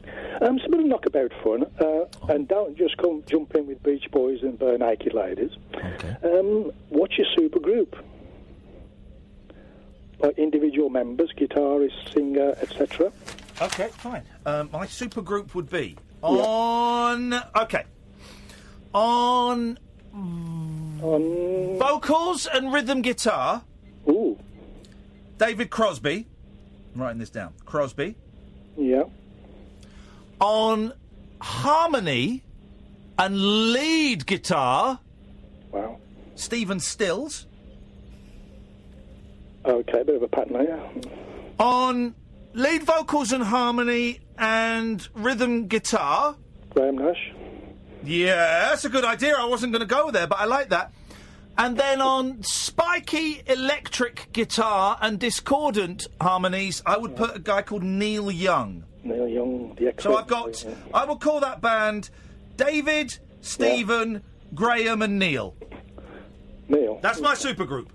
Some bit of knockabout fun. And don't just jump in with Beach Boys and Bare Naked Ladies. Okay. What's your super group? Like individual members, guitarist, singer, etc. Okay, fine. My super group would be on vocals and rhythm guitar. Ooh. David Crosby. I'm writing this down. Crosby. Yeah. On harmony and lead guitar. Wow. Stephen Stills. Okay, a bit of a pattern there. On lead vocals and harmony and rhythm guitar. Graham Nash. Yeah, that's a good idea. I wasn't going to go there, but I like that. And then on spiky electric guitar and discordant harmonies, I would put a guy called Neil Young. Neil Young, the expert. So I will call that band David, Stephen, Graham and Neil. Neil. That's my supergroup.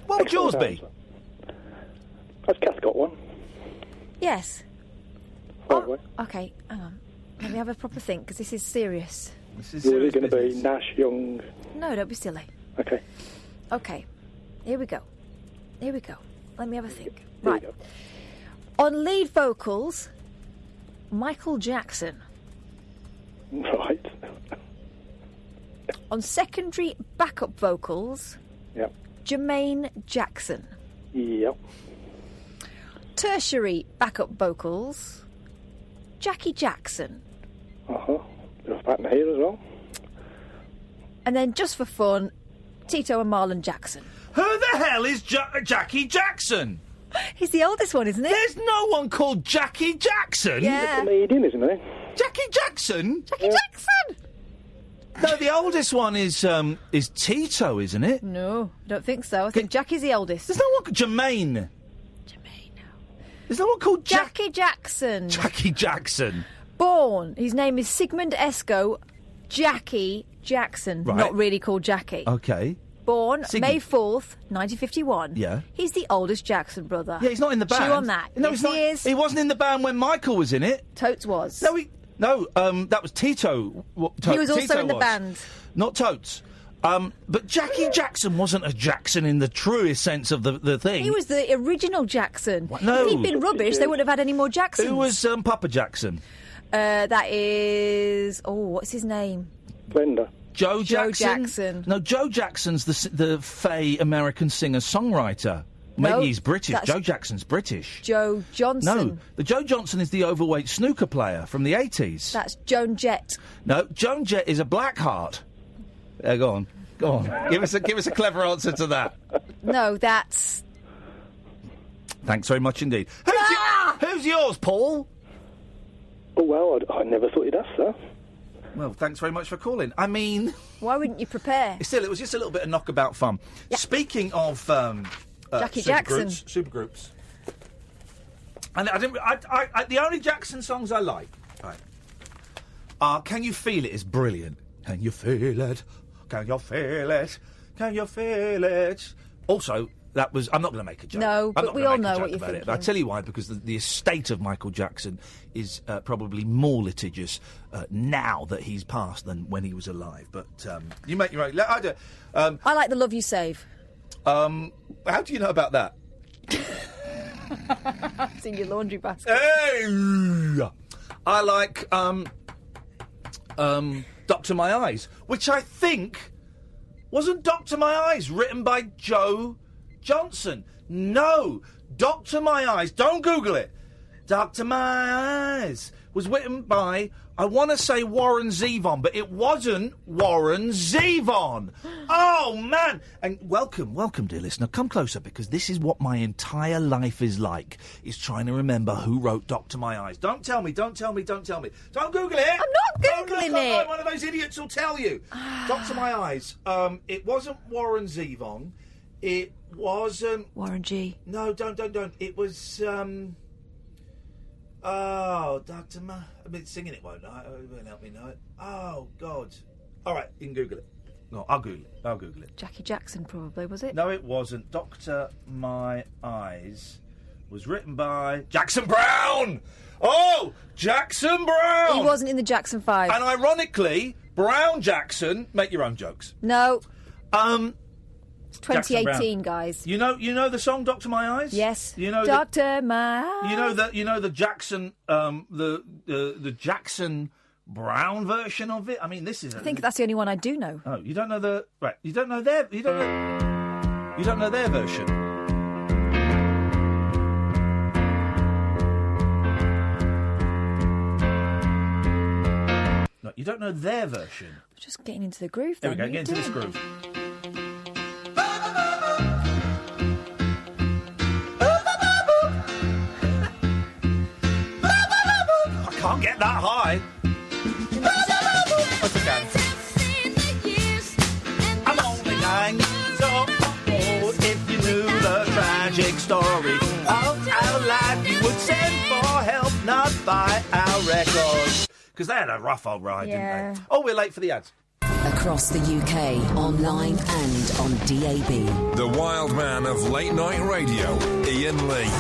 What would yours be? Has Kath got one? Yes. Oh, okay, hang on. Let me have a proper think, because this is serious. Is it going to be Nash, Young? No, don't be silly. Okay. Okay, here we go. Let me have a think. Right. On lead vocals, Michael Jackson. Right. On secondary backup vocals, Jermaine Jackson. Yep. Tertiary backup vocals, Jackie Jackson. Uh-huh. There's a pattern here as well. And then, just for fun, Tito and Marlon Jackson. Who the hell is Jackie Jackson? He's the oldest one, isn't he? There's no one called Jackie Jackson. Yeah. He's a comedian, isn't he? Jackie Jackson? Jackie Jackson! No, the oldest one is Tito, isn't it? No, I don't think so. I think Jackie's the oldest. There's no one called Jermaine. There's no one called Jackie Jackson. Jackie Jackson. Born, his name is Sigmund Esco Jackie Jackson. Right. Not really called Jackie. Okay. Born May 4th, 1951. Yeah. He's the oldest Jackson brother. Yeah, he's not in the band. Chew on that. No, yes, he's not. He is. He wasn't in the band when Michael was in it. Totes was. No, that was Tito. He was also Tito in the band. Not Totes. But Jackie Jackson wasn't a Jackson in the truest sense of the thing. He was the original Jackson. No. If he'd been rubbish, they wouldn't have had any more Jacksons. Who was Papa Jackson? That is... Oh, what's his name? Glenda. Joe Jackson? Jackson. No, Joe Jackson's the fey American singer-songwriter. Maybe he's British. Joe Jackson's British. Joe Johnson. No, the Joe Johnson is the overweight snooker player from the 80s. That's Joan Jett. No, Joan Jett is a Blackheart. Go on. Give us a clever answer to that. No, that's... Thanks very much indeed. Who's yours, Paul? Oh, well, I never thought you'd ask that. Well, thanks very much for calling. I mean... Why wouldn't you prepare? Still, it was just a little bit of knockabout fun. Yeah. Speaking of... Jackie Jackson. Supergroups. And I didn't. The only Jackson songs I like, right, are "Can You Feel It" is brilliant. Can you feel it? Can you feel it? Can you feel it? Also, that was. I'm not going to make a joke. No, I'm but not we gonna all make a know joke what you're about it. thinking. I tell you why, because the estate of Michael Jackson is probably more litigious now that he's passed than when he was alive. But you make your own. I do. I like the Love You Save. How do you know about that? It's in your laundry basket. Hey! I like Doctor My Eyes, which I think wasn't Doctor My Eyes written by Joe Johnson. No, Doctor My Eyes. Don't Google it. Doctor My Eyes was written by, I want to say Warren Zevon, but it wasn't Warren Zevon. Oh, man. And welcome, dear listener. Come closer, because this is what my entire life is like, is trying to remember who wrote Doctor My Eyes. Don't tell me. Don't Google it. I'm not Googling it. One of those idiots will tell you. Doctor My Eyes. It wasn't Warren Zevon. It wasn't... Warren G. No, don't. It was... Oh, Dr. I've been singing it, won't I? It won't help me know it. Oh, God. All right, you can Google it. No, I'll Google it. Jackie Jackson, probably, was it? No, it wasn't. Doctor My Eyes was written by Jackson Brown! Oh, Jackson Brown! He wasn't in the Jackson 5. And ironically, Brown Jackson... Make your own jokes. No. 2018, Jackson guys. You know the song "Doctor My Eyes"? Yes. You know Doctor My Eyes. You know the Jackson the Jackson Brown version of it. I mean, this is. I think that's the only one I do know. Oh, you don't know the right? You don't know their version. No, you don't know their version. Just getting into the groove. There we then. go. Get into this groove. Can't get that high. What's it going? I'm only 9 years old. If you knew the tragic story of our life, you would send for help, not buy our records. Because they had a rough old ride, didn't they? Oh, we're late for the ads. Across the UK, online and on DAB. The wild man of late night radio, Iain Lee.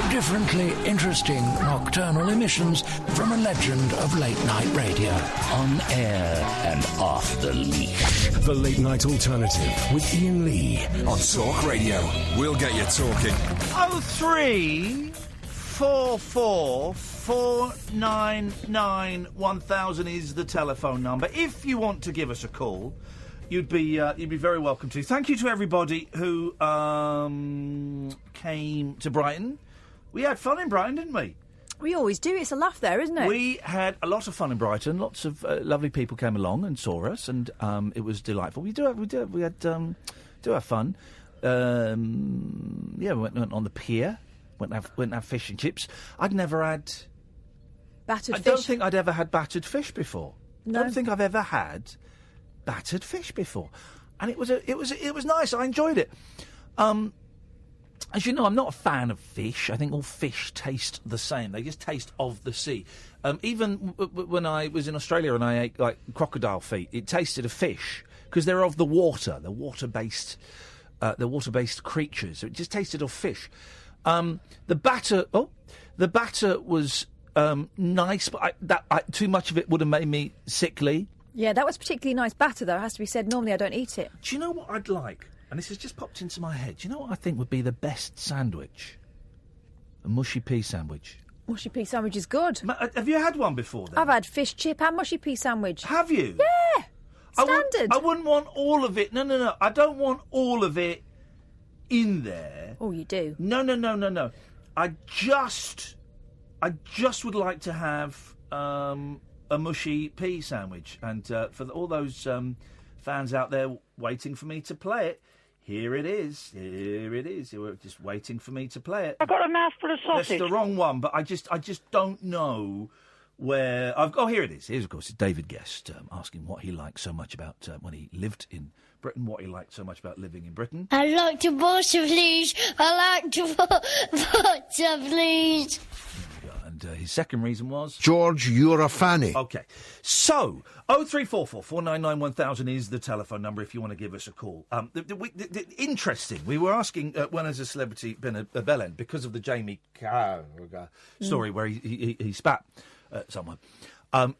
Differently interesting nocturnal emissions from a legend of late night radio. On air and off the leash. The Late Night Alternative with Iain Lee. On Talk Radio. We'll get you talking. 03444 499 1000 is the telephone number. If you want to give us a call, you'd be very welcome to. Thank you to everybody who came to Brighton. We had fun in Brighton, didn't we? We always do. It's a laugh there, isn't it? We had a lot of fun in Brighton. Lots of lovely people came along and saw us, and it was delightful. We had fun. We went on the pier. Went and have fish and chips. I'd never had battered fish. I don't think I'd ever had battered fish before. No. I don't think I've ever had battered fish before, and it was nice. I enjoyed it. As you know, I'm not a fan of fish. I think all fish taste the same. They just taste of the sea. Even when I was in Australia and I ate like crocodile feet, it tasted of fish because they're of the water. They're water-based creatures. So it just tasted of fish. The batter was nice, but too much of it would have made me sickly. Yeah, that was particularly nice batter, though. It has to be said. Normally, I don't eat it. Do you know what I'd like? And this has just popped into my head. Do you know what I think would be the best sandwich? A mushy pea sandwich. Mushy pea sandwich is good. Have you had one before, then? I've had fish chip and mushy pea sandwich. Have you? Yeah. Standard. I wouldn't want all of it. No. I don't want all of it in there. Oh, you do? No. I just would like to have a mushy pea sandwich. And for all those fans out there waiting for me to play it, here it is. You were just waiting for me to play it. I've got a mouthful of sausage. That's the wrong one, but I just don't know where here it is. Here's, of course, David Guest asking what he liked so much about when he lived in Britain, what he liked so much about living in Britain. I like to water, please. I like to water, please. And his second reason was... George, you're a fanny. OK. So, 0344 499 1000 is the telephone number if you want to give us a call. Interesting. We were asking when has a celebrity been a bellend because of the Jamie Carragher story where he spat at someone. And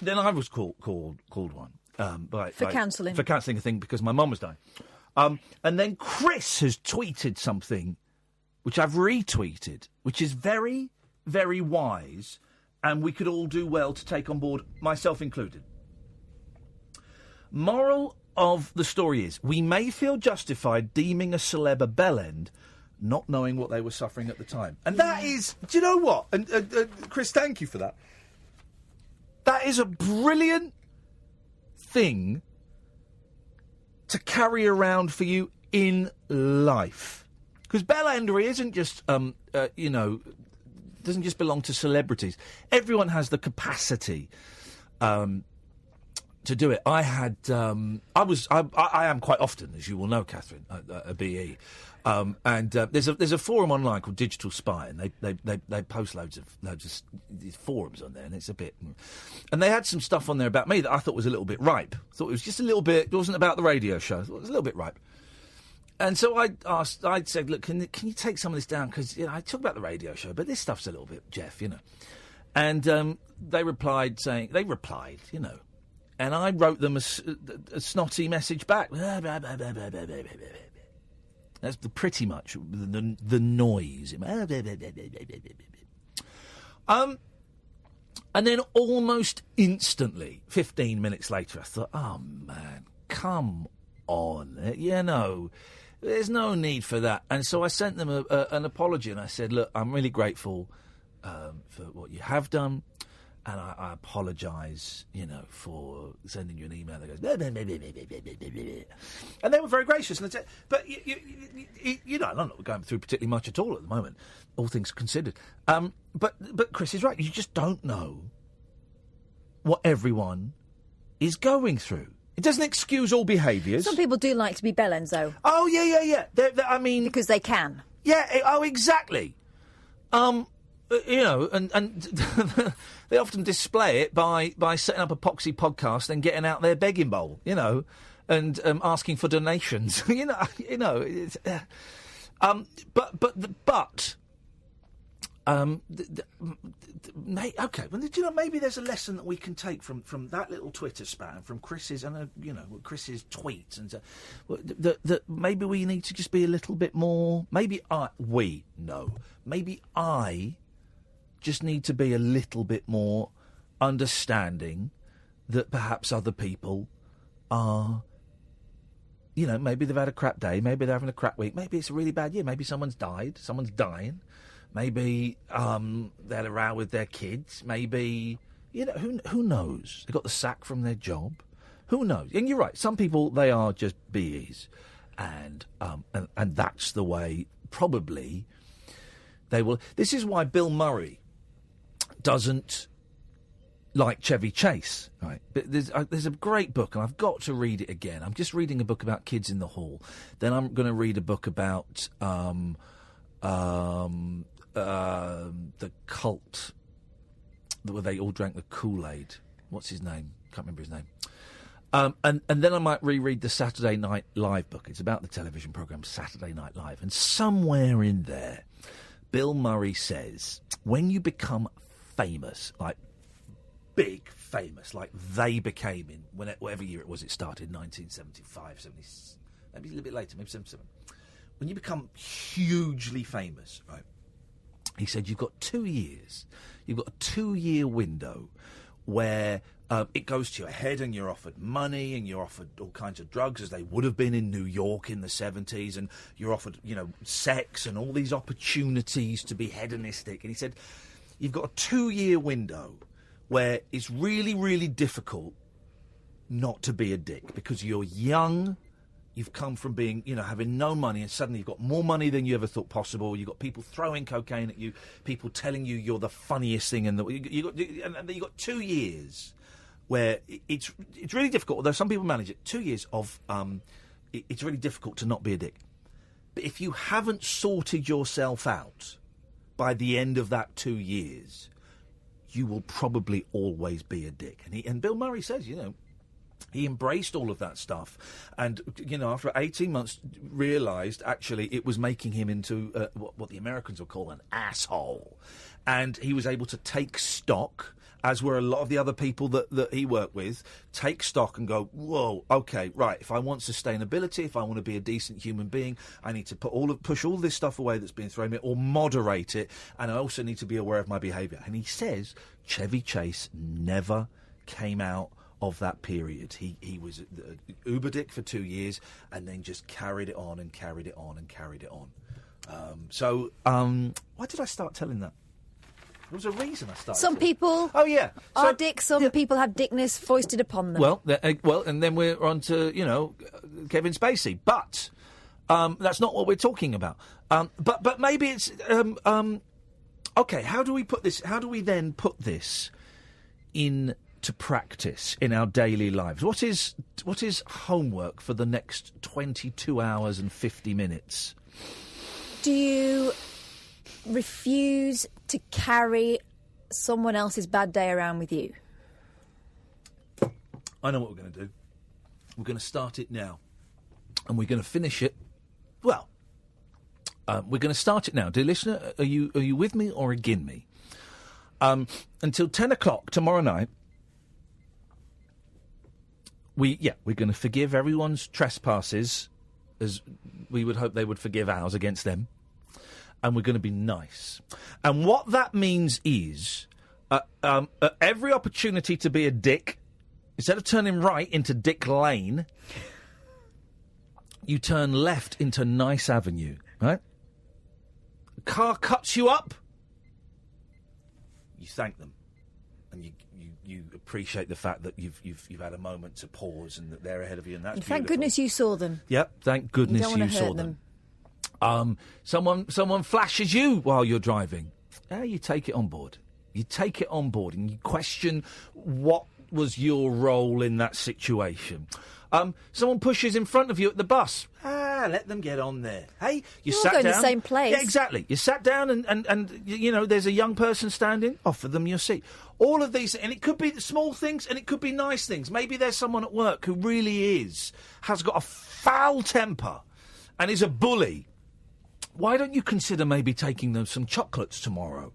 then I was called one. For counselling. For counselling a thing because my mum was dying. And then Chris has tweeted something which I've retweeted, which is very, very wise, and we could all do well to take on board, myself included. Moral of the story is, we may feel justified deeming a celeb a bellend, not knowing what they were suffering at the time. And that is, do you know what? And Chris, thank you for that. That is a brilliant thing to carry around for you in life. Because bellendery isn't just, doesn't just belong to celebrities. Everyone has the capacity to do it. I am quite often, as you will know, Catherine, a BE. And there's a forum online called Digital Spy, and they post loads of these forums on there, and it's a bit. And they had some stuff on there about me that I thought was a little bit ripe. I thought it was just a little bit. It wasn't about the radio show. I thought it was a little bit ripe. And so I said, look, can you take some of this down? Because I talk about the radio show, but this stuff's a little bit Jeff, And they replied, and I wrote them a snotty message back. That's pretty much the noise. And then almost instantly, 15 minutes later, I thought, oh, man, come on. There's no need for that. And so I sent them an apology, and I said, look, I'm really grateful for what you have done, and I apologise, for sending you an email that goes... And they were very gracious. And they said, but, I'm not going through particularly much at all at the moment, all things considered. But Chris is right. You just don't know what everyone is going through. It doesn't excuse all behaviours. Some people do like to be bellends, though. Oh, yeah. Because they can. Yeah, exactly. And they often display it by setting up a poxy podcast and getting out their begging bowl, and asking for donations. It's, okay. Well, maybe there's a lesson that we can take from that little Twitter span, from Chris's Chris's tweets, and that maybe we need to just be a little bit more. Maybe I just need to be a little bit more understanding that perhaps other people are. Maybe they've had a crap day. Maybe they're having a crap week. Maybe it's a really bad year. Maybe someone's died. Someone's dying. Maybe they had a row with their kids. Maybe, who knows? They got the sack from their job. Who knows? And you're right. Some people, they are just BEs. And that's the way, probably, they will. This is why Bill Murray doesn't like Chevy Chase, right? But there's a great book, and I've got to read it again. I'm just reading a book about kids in the hall. Then I'm going to read a book about the cult where they all drank the Kool-Aid. What's his name? Can't remember his name. And then I might reread the Saturday Night Live book. It's about the television programme Saturday Night Live. And somewhere in there, Bill Murray says, when you become famous, like big famous, like they became in whatever year it was it started, 1975, 70, maybe a little bit later, maybe 77. When you become hugely famous, right, he said you've got 2 years. You've got a 2-year window where it goes to your head and you're offered money and you're offered all kinds of drugs, as they would have been in New York in the 70s, and you're offered, sex and all these opportunities to be hedonistic. And he said you've got a 2-year window where it's really, really difficult not to be a dick because you're young, You've come from being, having no money, and suddenly you've got more money than you ever thought possible. You've got people throwing cocaine at you, people telling you you're the funniest thing in the... And then you've got 2 years where it's really difficult, although some people manage it. 2 years of... it's really difficult to not be a dick. But if you haven't sorted yourself out by the end of that 2 years, you will probably always be a dick. And Bill Murray says, he embraced all of that stuff and, after 18 months realised, actually, it was making him into what the Americans will call an asshole. And he was able to take stock, as were a lot of the other people that he worked with, take stock and go, whoa, OK, right, if I want sustainability, if I want to be a decent human being, I need to push all this stuff away that's been thrown at me, or moderate it, and I also need to be aware of my behaviour. And he says Chevy Chase never came out of that period. He was uber dick for 2 years and then just carried it on and carried it on and carried it on. Why did I start telling that? There was a reason I started. Some people are dicks, some people have dickness foisted upon them. Well, and then we're on to, Kevin Spacey. But that's not what we're talking about. But maybe it's... OK, how do we put this... How do we then put this into practice in our daily lives? What is homework for the next 22 hours and 50 minutes? Do you refuse to carry someone else's bad day around with you? I know what we're going to do. We're going to start it now. And we're going to finish it... Well, we're going to start it now. Dear listener, are you with me or agin me? Until 10 o'clock tomorrow night, we're going to forgive everyone's trespasses as we would hope they would forgive ours against them. And we're going to be nice. And what that means is every opportunity to be a dick, instead of turning right into Dick Lane, you turn left into Nice Avenue, right? A car cuts you up, you thank them. And you appreciate the fact that you've had a moment to pause and that they're ahead of you, and that's beautiful. Thank goodness you saw them. Yep, thank goodness you, you saw them. Someone flashes you while you're driving. You take it on board. You take it on board and you question what was your role in that situation. Someone pushes in front of you at the bus. Let them get on there. Hey, you You're sat going down. the same place. Yeah, exactly. You sat down and there's a young person standing. Offer them your seat. All of these, and it could be small things and it could be nice things. Maybe there's someone at work who really has got a foul temper and is a bully. Why don't you consider maybe taking them some chocolates tomorrow,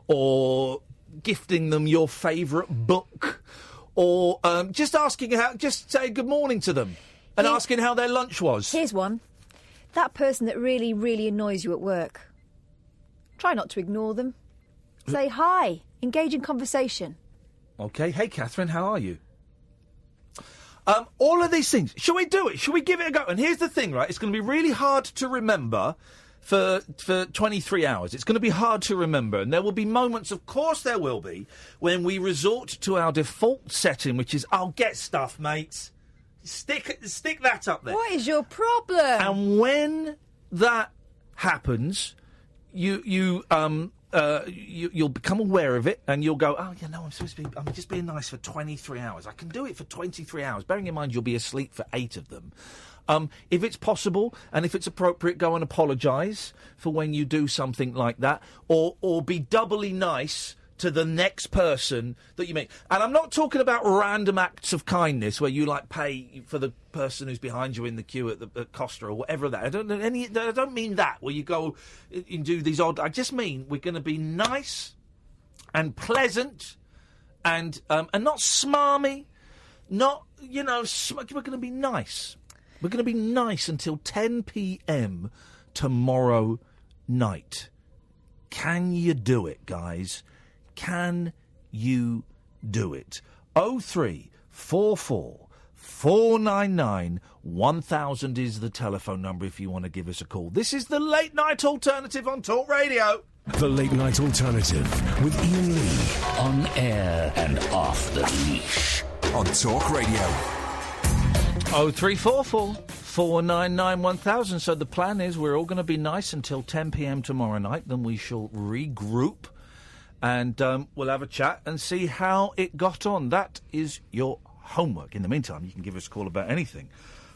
or gifting them your favourite book, or just say good morning to them and asking how their lunch was. Here's one. That person that really, really annoys you at work. Try not to ignore them. Say hi. Engage in conversation. OK. Hey, Catherine, how are you? All of these things. Shall we do it? Shall we give it a go? And here's the thing, right? It's going to be really hard to remember for 23 hours. It's going to be hard to remember. And there will be moments, of course there will be, when we resort to our default setting, which is, get stuff, mates. Stick that up there. What is your problem? And when that happens, you'll become aware of it, and you'll go, I'm just being nice for 23 hours. I can do it for 23 hours. Bearing in mind you'll be asleep for 8 of them. If it's possible and if it's appropriate, go and apologise for when you do something like that, or be doubly nice to the next person that you meet. And I'm not talking about random acts of kindness where you pay for the person who's behind you in the queue at Costa or whatever that. I don't mean that where you go and do these odd. I just mean we're going to be nice and pleasant and not smarmy. Not we're going to be nice. We're going to be nice until 10 p.m. tomorrow night. Can you do it, guys? Can you do it? 0344 499 1000 is the telephone number if you want to give us a call. This is the Late Night Alternative on Talk Radio. The Late Night Alternative with Iain Lee. On air and off the leash. On Talk Radio. 0344 499 1000. So the plan is we're all going to be nice until 10 p.m. tomorrow night. Then we shall regroup and we'll have a chat and see how it got on. That is your homework. In the meantime, you can give us a call about anything.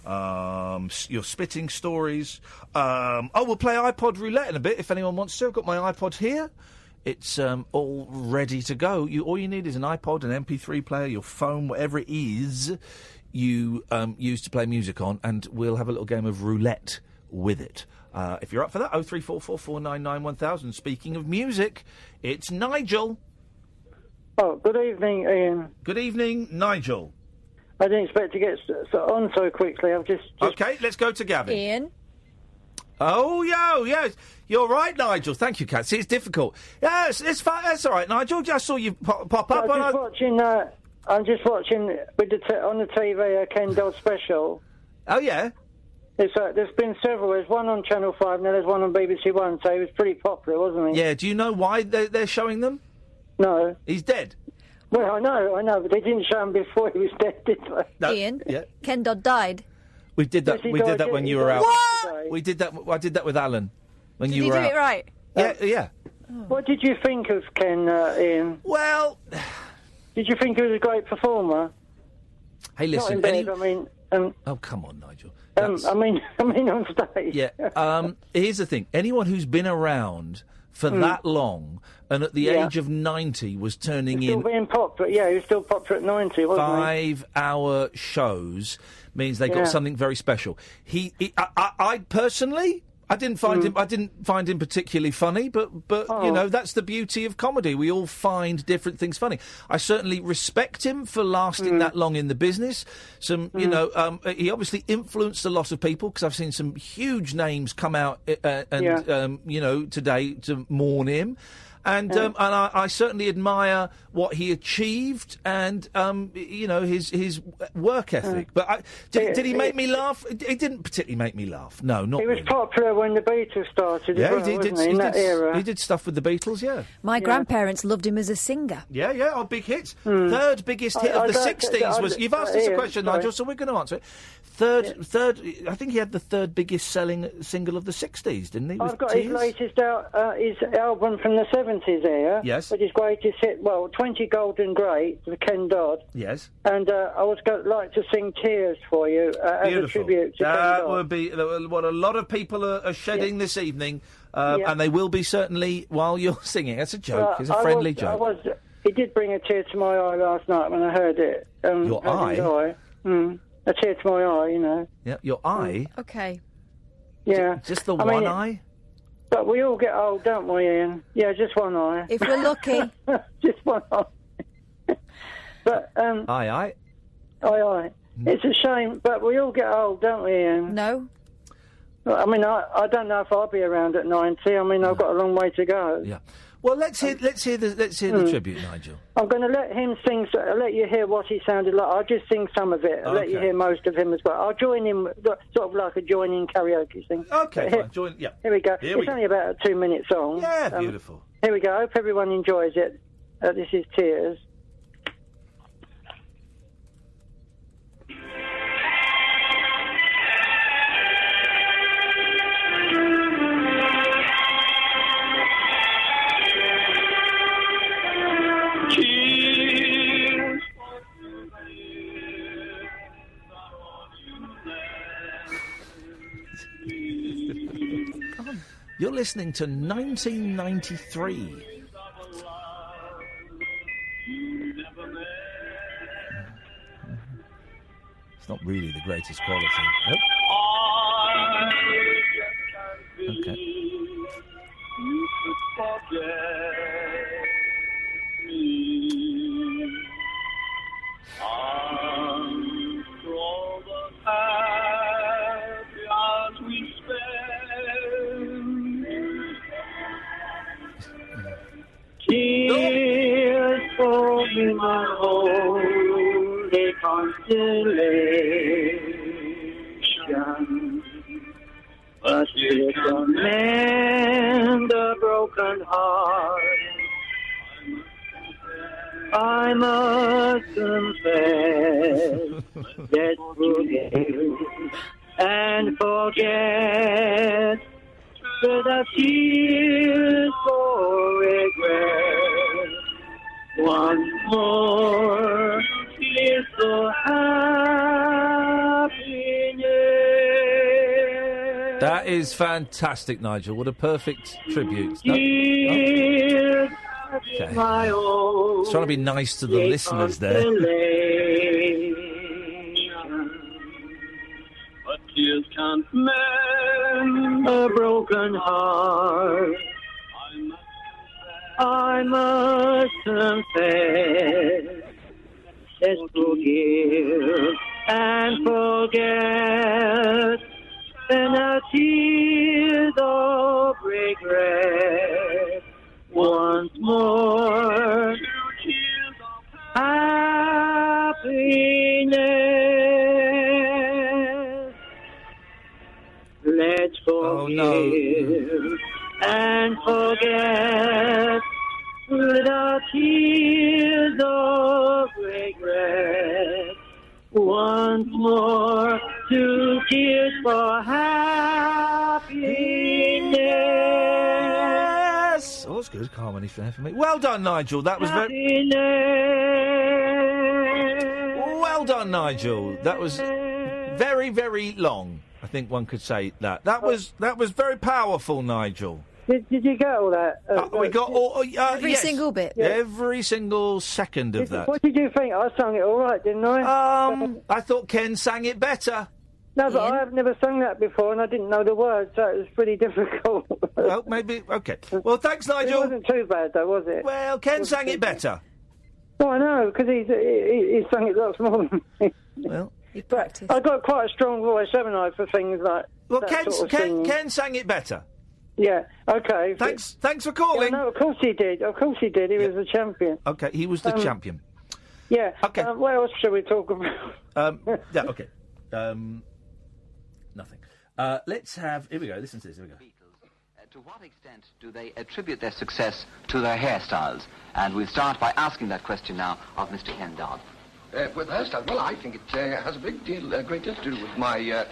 Your spitting stories. We'll play iPod roulette in a bit if anyone wants to. I've got my iPod here. It's all ready to go. All you need is an iPod, an MP3 player, your phone, whatever it is you use to play music on, and we'll have a little game of roulette with it. If you're up for that, 0344 499 1000. Speaking of music, it's Nigel. Oh, good evening, Ian. Good evening, Nigel. I didn't expect to get on so quickly. I've just... OK, let's go to Gavin. Ian. Oh, yes. You're right, Nigel. Thank you, Kat. See, it's difficult. Yes, it's fine. That's all right, Nigel. Just saw you pop up. I'm just watching with on the TV a Ken Dodd special. Oh, yeah? There's been several. There's one on Channel 5, now there's one on BBC One, so he was pretty popular, wasn't he? Yeah, do you know why they're showing them? No. He's dead? Well, I know, but they didn't show him before he was dead, did they? No. Ian, yeah. Ken Dodd died. We did that. Yes, We did that when you were out. What? We did that. I did that with Alan when Did you he were do out. it right? Yeah. What did you think of Ken, Ian? Well, did you think he was a great performer? Hey, listen. Not in bed, oh, come on, Nigel. I mean on stage. Yeah. Here's the thing. Anyone who's been around for that long and at the age of 90 was turning still in being popular. Yeah, he was still popular at 90, wasn't he? 5-hour shows means they got something very special. I personally, I didn't find him. I didn't find him particularly funny, but you know, that's the beauty of comedy. We all find different things funny. I certainly respect him for lasting that long in the business. You know, he obviously influenced a lot of people because I've seen some huge names come out you know, today to mourn him. And I certainly admire what he achieved and, you know, his work ethic. But did he make me laugh? He didn't particularly make me laugh. No, not He was really. popular when the Beatles started as well, wasn't he, in that era? He did stuff with the Beatles, yeah. My grandparents loved him as a singer. Yeah, our big hits. Third biggest hit of the 60s was... You've asked us a question, Nigel, so we're going to answer it. Third, I think he had the third biggest selling single of the 60s, didn't he? I've got his latest his album from the 70s here. Yes. Which is greatest hit, 20 Golden Great, for Ken Dodd. Yes. And I would like to sing Tears for you as a tribute to Ken Dodd. That would be what a lot of people are shedding this evening, and they will be certainly while you're singing. That's a joke. It's a friendly joke. It did bring a tear to my eye last night when I heard it. Your eye? A tear to my eye, you know. Yeah, your eye? Okay. Yeah. Just the one eye? But we all get old, don't we, Ian? Yeah, just one eye. If we're lucky. Just one eye. But, Aye. It's a shame, but we all get old, don't we, Ian? No. I mean, I don't know if I'll be around at 90. I mean, I've got a long way to go. Yeah. Well, let's hear the tribute, Nigel. I'm going to let him sing. I'll let you hear what he sounded like. I'll just sing some of it. I'll let you hear most of him as well. I'll join him, sort of like a joining karaoke thing. Okay, here, fine. Join. Yeah. Here we go. It's only about a 2-minute song. Yeah, beautiful. Here we go. I hope everyone enjoys it. This is Tears. You're listening to 1993. It's not really the greatest quality. Nope. Okay. Tears for me, my holy constellation, but you can mend a broken heart. I must confess that forgive and forget, without tears for regret. Once more, here's for happiness. That is fantastic, Nigel. What a perfect tribute. No? Okay. It's trying to be nice to the listeners there. But tears can't mend a broken heart. I must confess, let's forgive and forget, and our tears of regret. Once more, happiness. Let's forgive and forget, without tears of regret. Once more, 2 tears for happiness. Oh, that's good. Harmony fair for me. Well done, Nigel. That was Well done, Nigel. That was very, very long. I think one could say that. That was very powerful, Nigel. Did you get all that? We got all... Every yes. single bit. Yeah. Every single second of that. What did you think? I sung it all right, didn't I? I thought Ken sang it better. No, but I've never sung that before, and I didn't know the words, so it was pretty difficult. Well, maybe... OK. Well, thanks, Nigel. It wasn't too bad, though, was it? Well, Ken sang it better. Oh, I know, because he sung it lots more than me. Well... He practiced. I've got quite a strong voice, haven't I, for things like that sort of singing. Ken sang it better. Yeah, OK. Thanks for calling. Yeah, no, of course he did. Of course he did. He was the champion. OK, he was the champion. Yeah. OK. What else shall we talk about? Yeah, OK. Nothing. Let's have... Here we go. Listen to this. Here we go. To what extent do they attribute their success to their hairstyles? And we'll start by asking that question now of Mr. Ken Dodd. With hairstyle, well, I think it has a great deal to do with my,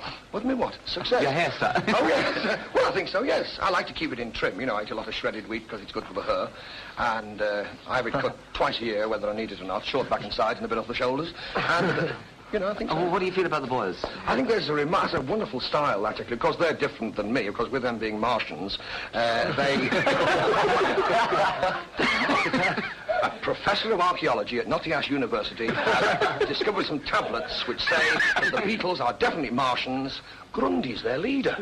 success. Your hairstyle. Oh, yes. Well, I think so, yes. I like to keep it in trim. You know, I eat a lot of shredded wheat because it's good for the hair. And I have it cut twice a year, whether I need it or not, short back and sides and a bit off the shoulders. And... I think so. Oh, what do you feel about the boys? I think there's a wonderful style, actually. Of course, they're different than me. Of course, with them being Martians, they... A professor of archaeology at Nottingham University discovered some tablets which say that the Beatles are definitely Martians. Grundy's their leader.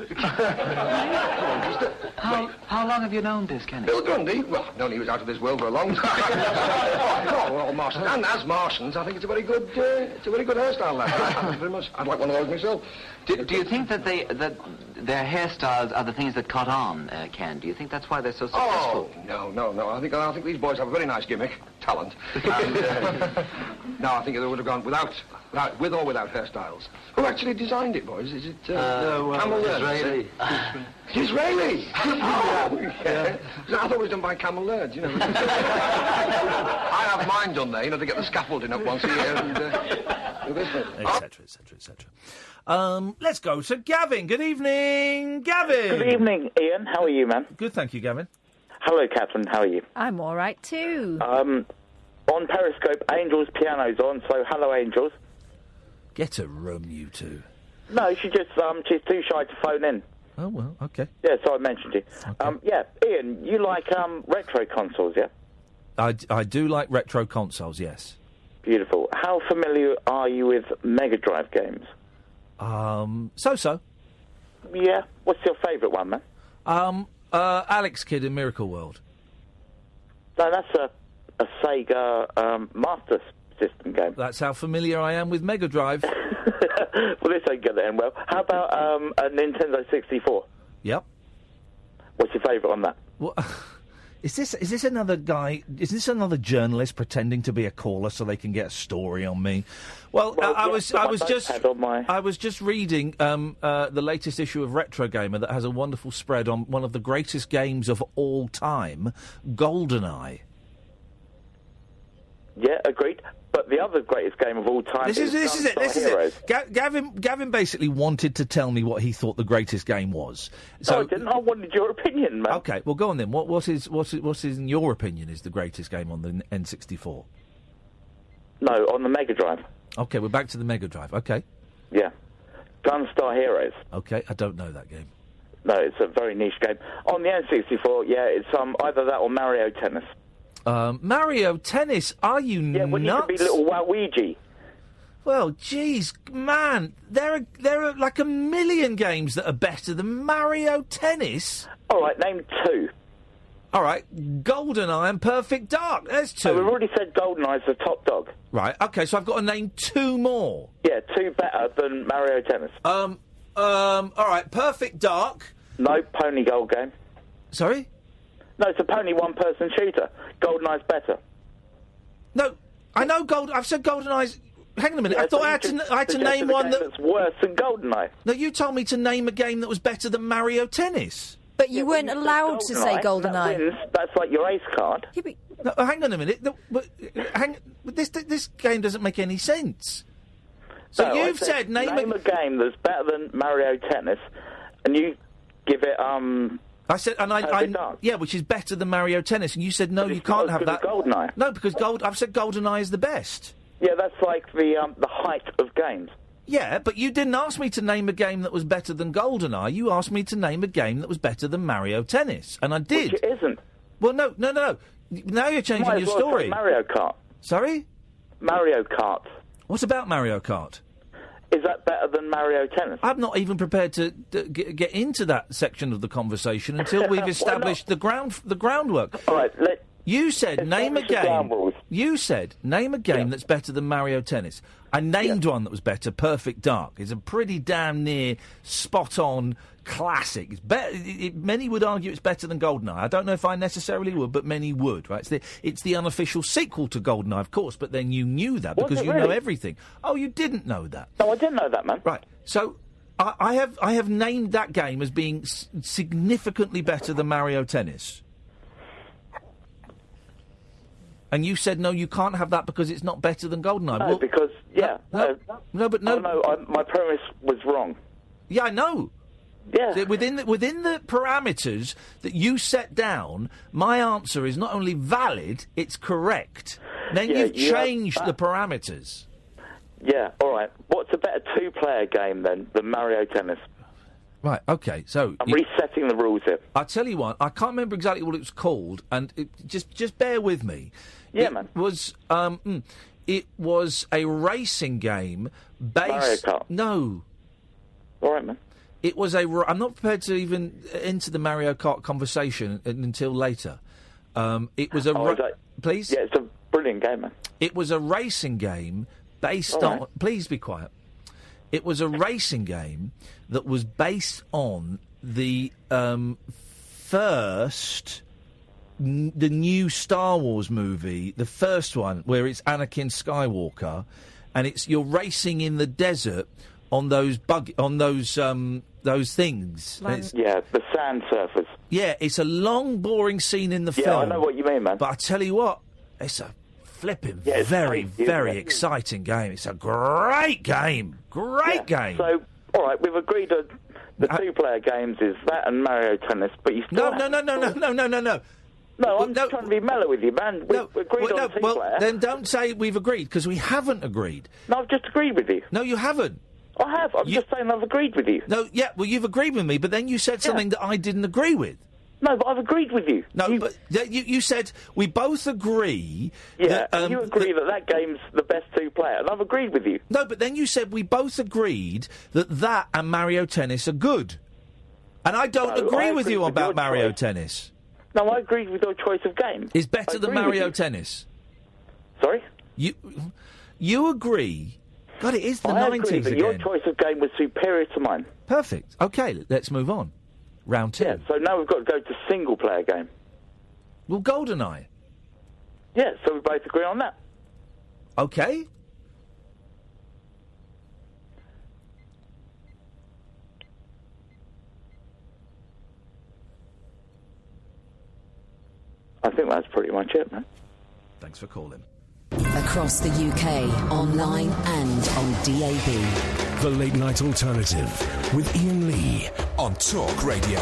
How long have you known this, Kenny? Bill Grundy? Well, I've known he was out of this world for a long time. We're all Martians. And as Martians, I think it's a very good hairstyle, that. Very much. I'd like one of those myself. Do you think that their hairstyles are the things that caught on, Ken? Do you think that's why they're so successful? Oh, no. I think these boys have a very nice gimmick, talent. And, no, I think they would have gone with or without hairstyles. Who actually designed it, boys? Is it Camel Israeli. Israeli? Oh, yeah. I thought it was done by Camel Laird, I have mine done there, to get the scaffolding up once a year and do this bit. etc. Let's go to Gavin. Good evening, Gavin. Good evening, Ian. How are you, man? Good, thank you, Gavin. Hello, Catherine. How are you? I'm all right, too. On Periscope, Angel's piano's on, so hello, Angels. Get a room, you two. No, she's too shy to phone in. Oh, well, OK. Yeah, so I mentioned you. Okay. Ian, you like retro consoles, yeah? I do like retro consoles, yes. Beautiful. How familiar are you with Mega Drive games? So-so. Yeah. What's your favourite one, man? Alex Kidd in Miracle World. No, that's a Sega Master System game. That's how familiar I am with Mega Drive. Well, this ain't going to end well. How about a Nintendo 64? Yep. What's your favourite on that? What? Is this another guy? Is this another journalist pretending to be a caller so they can get a story on me? Well, I was just reading the latest issue of Retro Gamer that has a wonderful spread on one of the greatest games of all time, GoldenEye. Yeah, agreed. But the other greatest game of all time This is it. Gavin basically wanted to tell me what he thought the greatest game was. So, no, I didn't. I wanted your opinion, man. Okay, well, go on then. What is, in your opinion, is the greatest game on the N64? No, on the Mega Drive. Okay, we're back to the Mega Drive. Okay. Yeah. Gunstar Heroes. Okay, I don't know that game. No, it's a very niche game. On the N64, yeah, it's either that or Mario Tennis. Mario Tennis, are you nuts? Yeah, when you could be little Waluigi. Well, geez, man, there are like a million games that are better than Mario Tennis. All right, name two. All right, GoldenEye and Perfect Dark. There's two. Oh, we've already said GoldenEye's the top dog. Right, okay, so I've got to name two more. Yeah, two better than Mario Tennis. All right, Perfect Dark. No, Pony Gold game. Sorry? No, it's a pony one-person shooter. GoldenEye's better. No, I know I've said GoldenEye's... Hang on a minute, I thought I had to name one that's worse than GoldenEye. No, you told me to name a game that was better than Mario Tennis. But you weren't allowed to say GoldenEye. That's like your ace card. Yeah, but... No, hang on a minute. This game doesn't make any sense. So no, you've said name a game that's better than Mario Tennis, and you give it I said, yeah, which is better than Mario Tennis, and you said no, you can't have that. GoldenEye. No, because I've said GoldenEye is the best. Yeah, that's like the height of games. Yeah, but you didn't ask me to name a game that was better than GoldenEye. You asked me to name a game that was better than Mario Tennis, and I did. Which it isn't. Well, no. Now you're changing your story. Mario Kart. Sorry? Mario Kart. What about Mario Kart? Is that better than Mario Tennis? I'm not even prepared to get into that section of the conversation until we've established the groundwork. All right, you said name a game. You said name a game that's better than Mario Tennis. I named one that was better. Perfect Dark. It's a pretty damn near spot on classic. It's better. Many would argue it's better than GoldenEye. I don't know if I necessarily would, but many would. Right? It's the unofficial sequel to GoldenEye, of course. But then you knew that because you know everything. Oh, you didn't know that? No, I didn't know that, man. Right. So I have named that game as being significantly better than Mario Tennis. And you said, no, you can't have that because it's not better than GoldenEye. No, because, yeah. No, my premise was wrong. Yeah, I know. Yeah. Within the parameters that you set down, my answer is not only valid, it's correct. Then you've changed the parameters. Yeah, all right. What's a better two-player game, then, than Mario Tennis? Right, OK, so... I'm resetting the rules here. I'll tell you what, I can't remember exactly what it was called, and just bear with me. Yeah, man. It was a racing game based... Mario Kart? No. All right, man. It was I'm not prepared to even enter the Mario Kart conversation until later. It was Please? Yeah, it's a brilliant game, man. It was a racing game based on... Right. Please be quiet. It was a racing game that was based on the the new Star Wars movie, the first one, where it's Anakin Skywalker, and you're racing in the desert on those things. Yeah, the sand surfers. Yeah, it's a long, boring scene in the film. Yeah, I know what you mean, man. But I tell you what, it's a flipping very exciting game. It's a great game. Great game. So, all right, we've agreed that the two-player games is that and Mario Tennis, but you still No. No, I'm just trying to be mellow with you, man. We agreed on two-player. Well, then don't say we've agreed, because we haven't agreed. No, I've just agreed with you. No, you haven't. I have. I'm just saying I've agreed with you. No, yeah, well, you've agreed with me, but then you said something that I didn't agree with. No, but I've agreed with you. No, but you said we both agree... Yeah, and you agree that game's the best two-player, and I've agreed with you. No, but then you said we both agreed that and Mario Tennis are good. And I don't agree with you about Mario Tennis. No, I agreed with your choice of game. It's better than Mario Tennis. Sorry? You agree... God, it is the 90s I agree that again. Your choice of game was superior to mine. Perfect. OK, let's move on. Round 2. Yeah, so now we've got to go to single-player game. Well, GoldenEye. Yeah, so we both agree on that. OK. I think that's pretty much it, man. Thanks for calling. Across the UK, online and on DAB. The Late Night Alternative with Iain Lee on Talk Radio.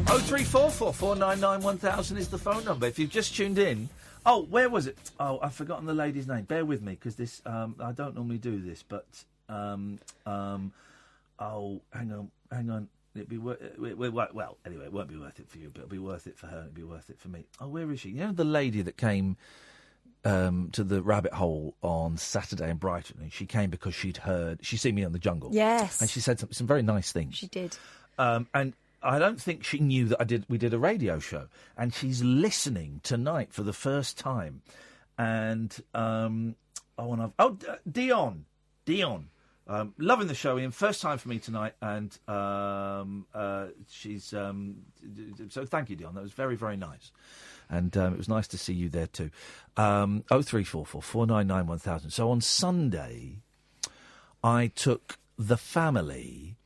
03444991000 is the phone number. If you've just tuned in. Oh, where was it? Oh, I've forgotten the lady's name. Bear with me, because this I don't normally do this, but oh, hang on. It'd be well, anyway, it won't be worth it for you, but it'll be worth it for her. It'll be worth it for me. Oh, where is she? You know, the lady that came to the rabbit hole on Saturday in Brighton, and she came because she'd seen me on The Jungle. Yes, and she said some very nice things. She did, and I don't think she knew that we did a radio show, and she's listening tonight for the first time. And Dion, loving the show, Ian. First time for me tonight, and she's so thank you, Dion. That was very, very nice, and it was nice to see you there too. 03444991000. So on Sunday, I took the family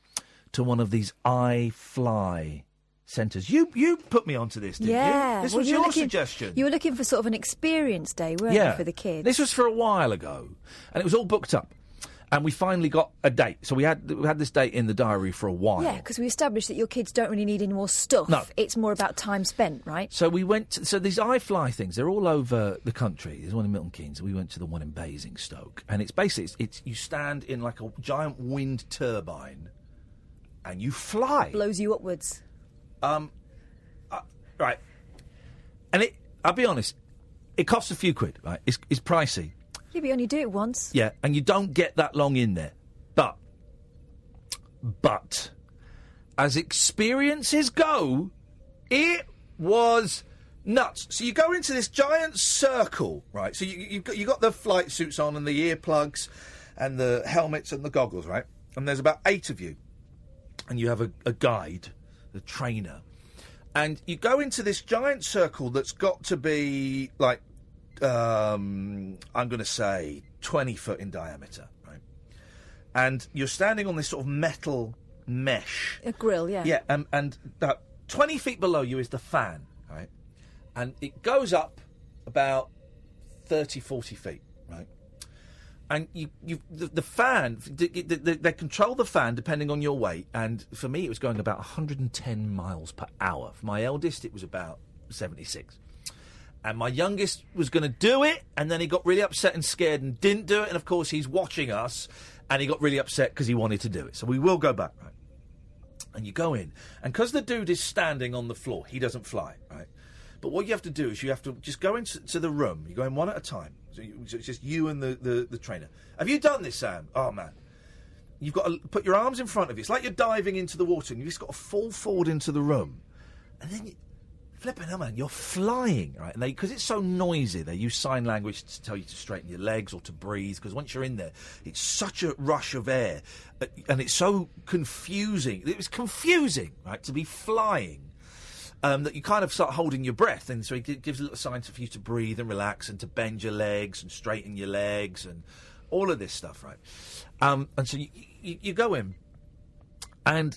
to one of these iFly centres. You put me onto this, didn't you? This was your suggestion. You were looking for sort of an experience day, weren't you, for the kids? This was for a while ago, and it was all booked up. And we finally got a date. So we had this date in the diary for a while. Yeah, because we established that your kids don't really need any more stuff. No. It's more about time spent, right? So we went... So these iFly things, they're all over the country. There's one in Milton Keynes. We went to the one in Basingstoke. And it's basically... It's you stand in like a giant wind turbine and you fly. Blows you upwards. Right. And I'll be honest, it costs a few quid, right? It's pricey. Yeah, but you only do it once. Yeah, and you don't get that long in there. But as experiences go, it was nuts. So you go into this giant circle, right? So you got the flight suits on and the earplugs and the helmets and the goggles, right? And there's about 8 of you. And you have a guide, the trainer. And you go into this giant circle that's got to be like, I'm going to say 20 foot in diameter, right? And you're standing on this sort of metal mesh. A grill, yeah. Yeah, and about 20 feet below you is the fan, right? And it goes up about 30, 40 feet, right? And the fan, they control the fan depending on your weight. And for me, it was going about 110 miles per hour. For my eldest, it was about 76. And my youngest was going to do it, and then he got really upset and scared and didn't do it. And, of course, he's watching us, and he got really upset because he wanted to do it. So we will go back, right? And you go in. And because the dude is standing on the floor, he doesn't fly, right? But what you have to do is you have to just go into the room. You go in one at a time. So it's just you and the trainer. Have you done this, Sam? Oh, man. You've got to put your arms in front of you. It's like you're diving into the water, and you've just got to fall forward into the room. And then flipping hell, man, you're flying, right? And because it's so noisy, they use sign language to tell you to straighten your legs or to breathe, because once you're in there, it's such a rush of air, and it's so confusing. It was confusing, right, to be flying, that you kind of start holding your breath, and so it gives a little sign for you to breathe and relax and to bend your legs and straighten your legs and all of this stuff, right? And so you go in, and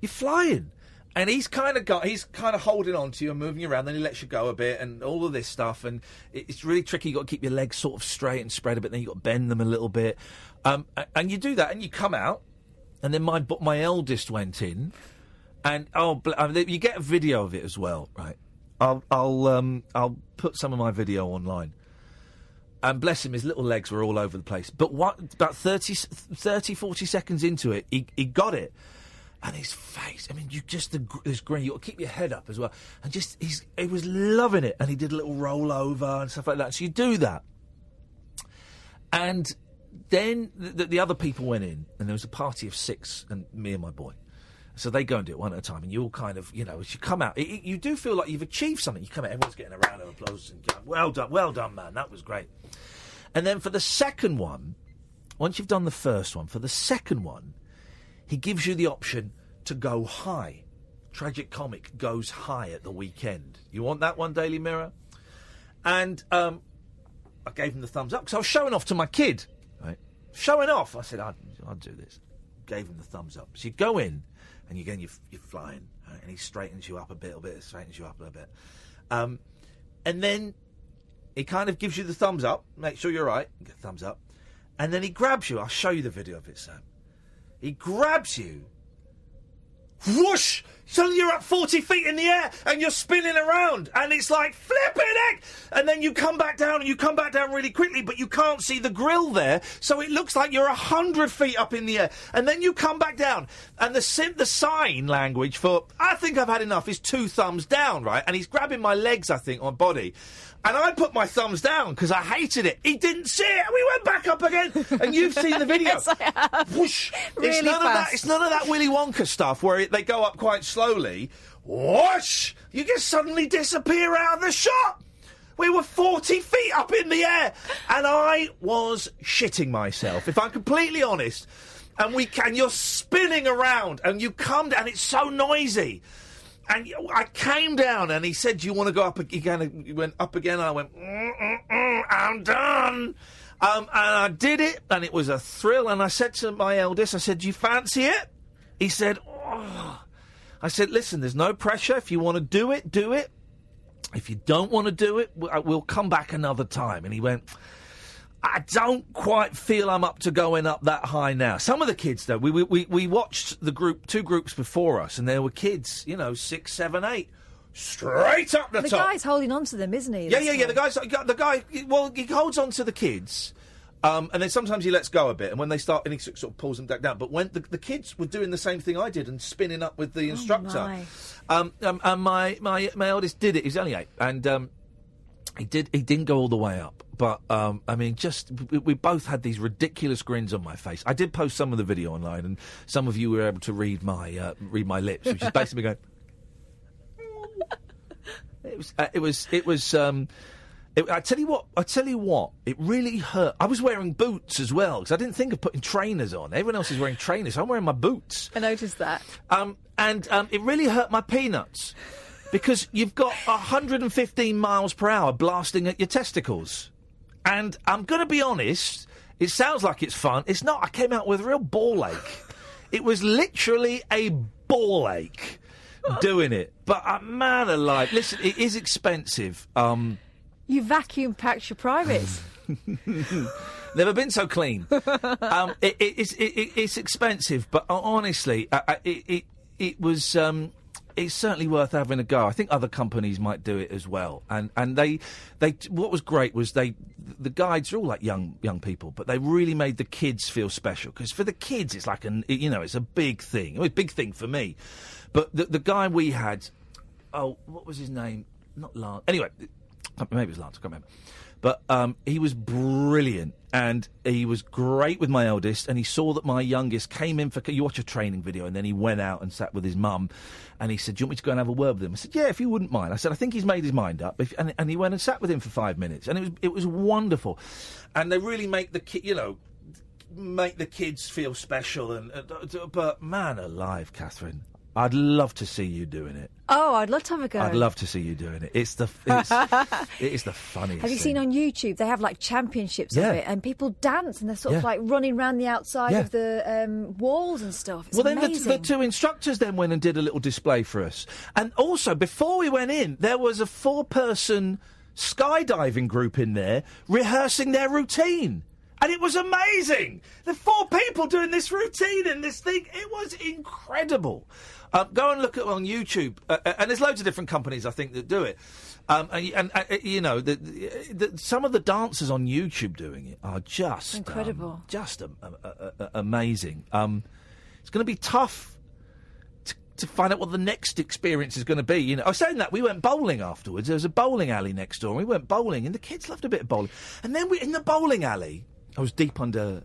you're flying. And he's kind of holding on to you and moving you around. Then he lets you go a bit and all of this stuff. And it's really tricky. You've got to keep your legs sort of straight and spread a bit. Then you've got to bend them a little bit. And you do that and you come out. And then my eldest went in. And you get a video of it as well, right? I'll put some of my video online. And bless him, his little legs were all over the place. But about 30, 40 seconds into it, he got it. And his face, I mean, this grin, you've got to keep your head up as well. And he was loving it. And he did a little roll over and stuff like that. So you do that. And then the other people went in, and there was a party of 6, and me and my boy. So they go and do it one at a time, and you all kind of, as you come out, you do feel like you've achieved something. You come out, everyone's getting a round of applause and going, well done, man, that was great. And then for the second one, once you've done the first one, for the second one, he gives you the option to go high. Tragic Comic goes high at the weekend. You want that one, Daily Mirror? And I gave him the thumbs up because I was showing off to my kid. Right? Showing off. I said, I'll do this. Gave him the thumbs up. So you go in, and again, you're flying. Right? And he straightens you up a bit, straightens you up a bit. And then he kind of gives you the thumbs up, make sure you're right, get thumbs up, and then he grabs you. I'll show you the video of it, Sam. He grabs you, whoosh! Suddenly you're up 40 feet in the air and you're spinning around and it's like flipping heck! And then you come back down and you come back down really quickly, but you can't see the grill there, so it looks like you're 100 feet up in the air. And then you come back down and the sign language for I think I've had enough is 2 thumbs down, right? And he's grabbing my legs, I think, my body. And I put my thumbs down because I hated it. He didn't see it, and we went back up again. And you've seen the video. Yes, I have. Whoosh! Really fast. It's none of that Willy Wonka stuff where they go up quite slowly. Whoosh! You just suddenly disappear out of the shot. We were 40 feet up in the air, and I was shitting myself, if I'm completely honest. And you're spinning around, and you come down, and it's so noisy. And I came down, and he said, "Do you want to go up again?" He went up again, and I went, "I'm done." And I did it, and it was a thrill. And I said to my eldest, I said, "Do you fancy it?" He said, "Oh." I said, "Listen, there's no pressure. If you want to do it, do it. If you don't want to do it, we'll come back another time." And he went, "I don't quite feel I'm up to going up that high now." Some of the kids, though, we watched the 2 groups before us, and there were kids, 6, 7, 8, straight up the top. The guy's holding on to them, isn't he? Yeah. The guy. Well, he holds on to the kids, and then sometimes he lets go a bit, and when they start, and he sort of pulls them back down. But when the kids were doing the same thing I did and spinning up with the instructor, and my eldest did it. He was only 8, and he didn't go all the way up. But, we both had these ridiculous grins on my face. I did post some of the video online, and some of you were able to read my lips, which is basically going... I tell you what, it really hurt. I was wearing boots as well, because I didn't think of putting trainers on. Everyone else is wearing trainers, so I'm wearing my boots. I noticed that. And it really hurt my peanuts, because you've got 115 miles per hour blasting at your testicles. And I'm going to be honest, it sounds like it's fun. It's not. I came out with a real ball ache. It was literally a ball ache doing it. But, man alive, listen, it is expensive. You vacuum-packed your privates. Never been so clean. It's expensive, but honestly, it was... it's certainly worth having a go. I think other companies might do it as well. And they what was great was the guides are all like young people, but they really made the kids feel special, because for the kids it's like it's a big thing. It was a big thing for me. But the guy we had, what was his name? Not Lance. Anyway, maybe it was Lance. I can't remember. But he was brilliant, and he was great with my eldest, and he saw that my youngest came in for... You watch a training video, and then he went out and sat with his mum, and he said, "Do you want me to go and have a word with him?" I said, "Yeah, if you wouldn't mind." I said, "I think he's made his mind up." And he went and sat with him for 5 minutes, and it was wonderful. And they really make the kids feel special. But, man alive, Catherine, I'd love to see you doing it. Oh, I'd love to have a go. I'd love to see you doing it. It is the funniest Have you seen on YouTube, they have like championships of it, and people dance, and they're sort of like running around the outside of the walls and stuff. It's amazing. Then the 2 instructors then went and did a little display for us. And also, before we went in, there was a 4-person skydiving group in there rehearsing their routine. And it was amazing. The 4 people doing this routine in this thing. It was incredible. Go and look at it on YouTube. And there's loads of different companies, I think, that do it. Some of the dancers on YouTube doing it are just... incredible. Amazing. It's going to be tough to find out what the next experience is going to be. I was saying that we went bowling afterwards. There was a bowling alley next door, and we went bowling, and the kids loved a bit of bowling. And then in the bowling alley... I was deep under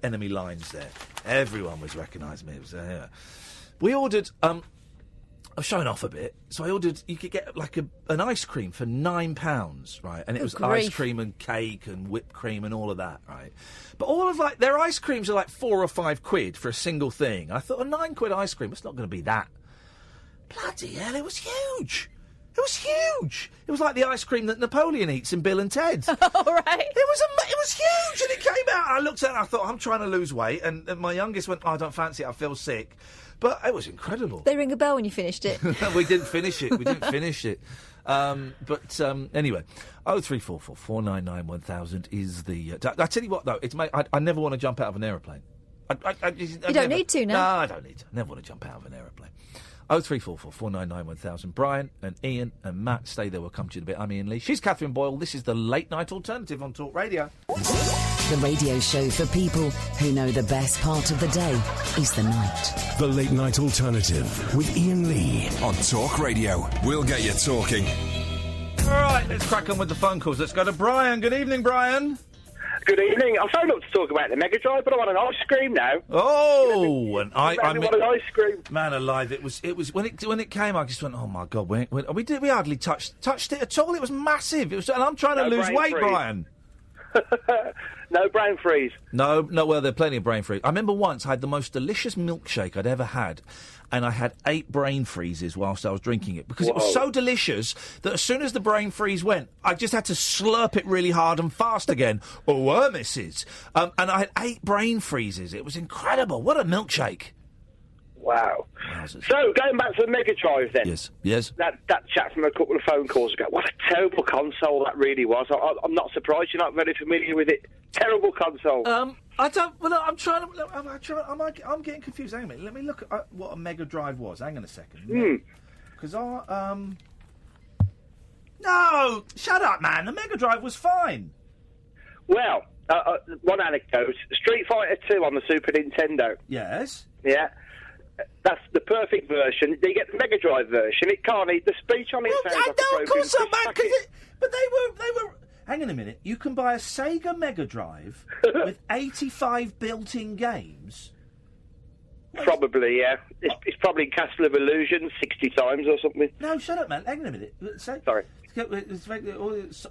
enemy lines there. Everyone was recognising me. It was we ordered. I was showing off a bit, so I ordered. You could get like an ice cream for £9, right? And it was ice cream and cake and whipped cream and all of that, right? But all of their ice creams are like £4 or £5 for a single thing. I thought a £9 ice cream. It's not going to be that. Bloody hell! It was huge. It was huge. It was like the ice cream that Napoleon eats in Bill and Ted. All right. It was huge, and it came out. I looked at it and I thought, I'm trying to lose weight. And my youngest went, "I don't fancy it. I feel sick." But it was incredible. They ring a bell when you finished it. We didn't finish it. Anyway, 0344 499 1000 is the. I tell you what, though, I never want to jump out of an aeroplane. You don't need to, no? No, I don't need to. I never want to jump out of an aeroplane. 0344 499 1000. Brian and Ian and Matt, stay there. We'll come to you in a bit. I'm Ian Lee. She's Catherine Boyle. This is the Late Night Alternative on Talk Radio. The radio show for people who know the best part of the day is the night. The Late Night Alternative with Ian Lee. On Talk Radio. We'll get you talking. All right, let's crack on with the phone calls. Let's go to Brian. Good evening, Brian. Good evening. I phoned up to talk about the Mega Drive, but I want an ice cream now. Oh, and I want an ice cream. Man alive! It was when it came. I just went, oh my god! We hardly touched it at all. It was massive. And I'm trying to lose weight, Brian. No brain freeze. No. Well, there are plenty of brain freeze. I remember once I had the most delicious milkshake I'd ever had, and I had 8 brain freezes whilst I was drinking it because it was so delicious that as soon as the brain freeze went, I just had to slurp it really hard and fast again. Misses. And I had 8 brain freezes. It was incredible. What a milkshake! Wow. So, going back to the Mega Drive then. Yes. That chat from a couple of phone calls ago. What a terrible console that really was. I'm not surprised you're not very familiar with it. Terrible console. I don't... Well, I'm trying to... I'm getting confused. Hang on a minute. Let me look at what a Mega Drive was. Hang on a second. Because No! Shut up, man. The Mega Drive was fine. Well, one anecdote. Street Fighter 2 on the Super Nintendo. Yes. Yeah. That's the perfect version. You get the Mega Drive version. It can't eat the speech on it. Sounds like a broken of course not, man. But they were. Hang on a minute. You can buy a Sega Mega Drive with 85 built-in games. Probably, yeah. It's probably Castle of Illusion 60 times or something. No, shut up, man. Hang on a minute. Sorry.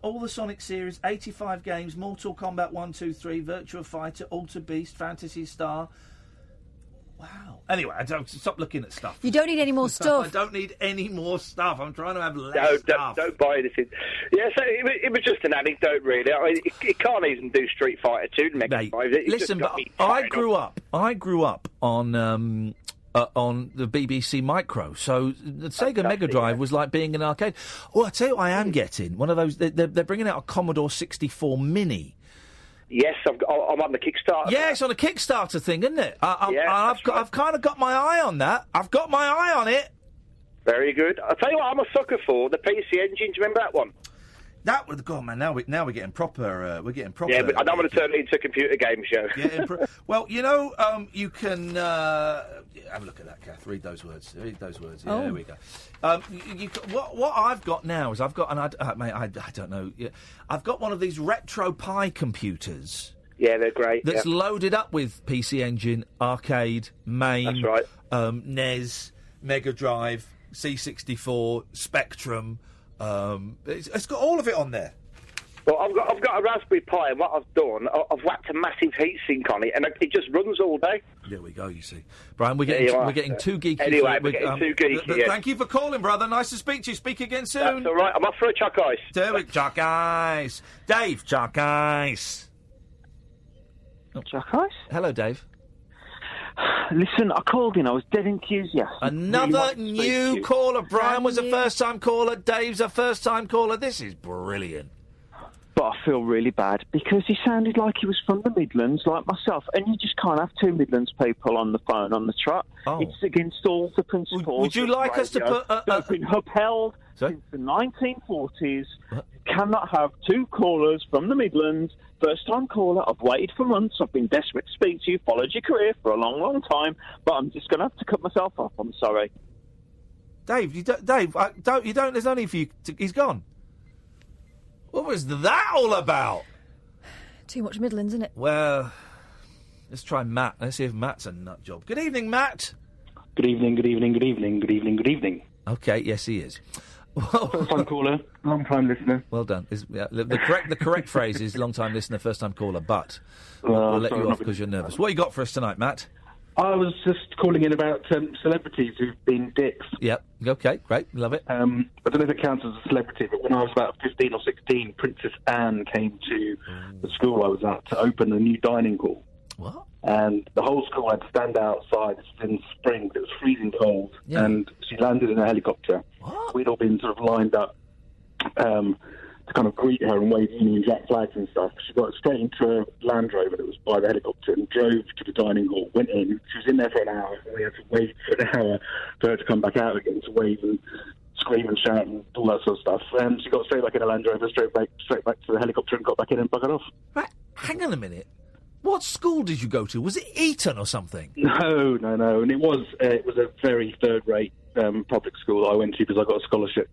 All the Sonic series, 85 games, Mortal Kombat 1, 2, 3, Virtua Fighter, Alter Beast, Phantasy Star. Wow. Anyway, I don't stop looking at stuff. You don't need any more stuff. I don't need any more stuff. I'm trying to have less stuff. Don't buy anything. Yeah, so it was just an anecdote, really. I mean, it can't even do Street Fighter 2 to Mega Drive. Listen, but I grew up on the BBC Micro, so the Sega Mega Drive was like being an arcade. Oh, I tell you what I am getting. One of those, they're bringing out a Commodore 64 Mini. Yes, I'm on the Kickstarter. Yeah, it's on a Kickstarter thing, isn't it? I've kind of got my eye on that. I've got my eye on it. Very good. I'll tell you what I'm a sucker for, the PC Engine. Do you remember that one? That was, God, man, now we're getting proper, Yeah, but I don't want to turn it into a computer game show. Well, you know, you can have a look at that, Kath. Read those words. Yeah, there we go. What I've got now is I've got, and I don't know. Yeah, I've got one of these Retro Pi computers. Yeah, they're great. That's loaded up with PC Engine, arcade, MAME, that's right. NES, Mega Drive, C64, Spectrum. It's got all of it on there. Well, I've got a Raspberry Pi, and what I've done, I've whacked a massive heatsink on it, and it just runs all day. There we go. You see, Brian, we're getting too geeky. Anyway, we're getting too geeky. But thank you for calling, brother. Nice to speak to you. Speak again soon. That's all right. I'm off for a chuck ice. Chuck ice. Dave, chuck ice. Chuck ice. Hello, Dave. Listen, I called in. I was dead enthusiastic. Another new caller. Brian was a first-time caller. Dave's a first-time caller. This is brilliant. But I feel really bad because he sounded like he was from the Midlands, like myself, and you just can't have two Midlands people on the phone on the trot. Oh. It's against all the principles. Would you like us to put? They've been upheld since the 1940s. You cannot have two callers from the Midlands. First-time caller. I've waited for months. I've been desperate to speak to you. Followed your career for a long, long time. But I'm just going to have to cut myself off. I'm sorry, Dave. You don't. There's no need for you. He's gone. What was that all about? Too much Midlands, isn't it? Well, let's try Matt. Let's see if Matt's a nut job. Good evening, Matt. Good evening, good evening, good evening, good evening, good evening. Okay, yes, he is. First-time caller, long-time listener. Well done. The correct phrase is long-time listener, first-time caller, but we'll let you off because you're nervous. What you got for us tonight, Matt? I was just calling in about celebrities who've been dicks. Yep. Okay, great. Love it. I don't know if it counts as a celebrity, but when I was about 15 or 16, Princess Anne came to the school I was at to open a new dining hall. What? And the whole school had to stand outside in spring. It was freezing cold. Yeah. And she landed in a helicopter. What? We'd all been sort of lined up to kind of greet her and wave Union Jack flags and stuff. She got straight into a Land Rover that was by the helicopter and drove to the dining hall, went in. She was in there for an hour, and we had to wait for an hour for her to come back out again to wave and scream and shout and all that sort of stuff. And she got straight back in a Land Rover, straight back to the helicopter and got back in and buggered off. Right, hang on a minute. What school did you go to? Was it Eton or something? No. And it was a very third-rate public school that I went to because I got a scholarship.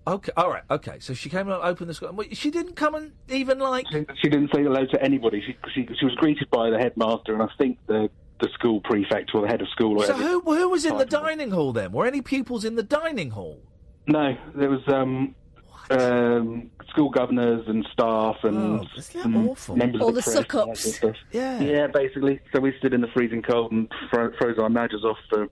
Okay, all right, okay. So she came and opened the school. She didn't come and even, like... She didn't say hello to anybody. She was greeted by the headmaster and I think the school prefect or the head of school. Or so who was in the dining hall then? Were any pupils in the dining hall? No, there was school governors and staff and awful. members All of the the press suck-ups. and stuff. Yeah, basically. So we stood in the freezing cold and froze our badges off for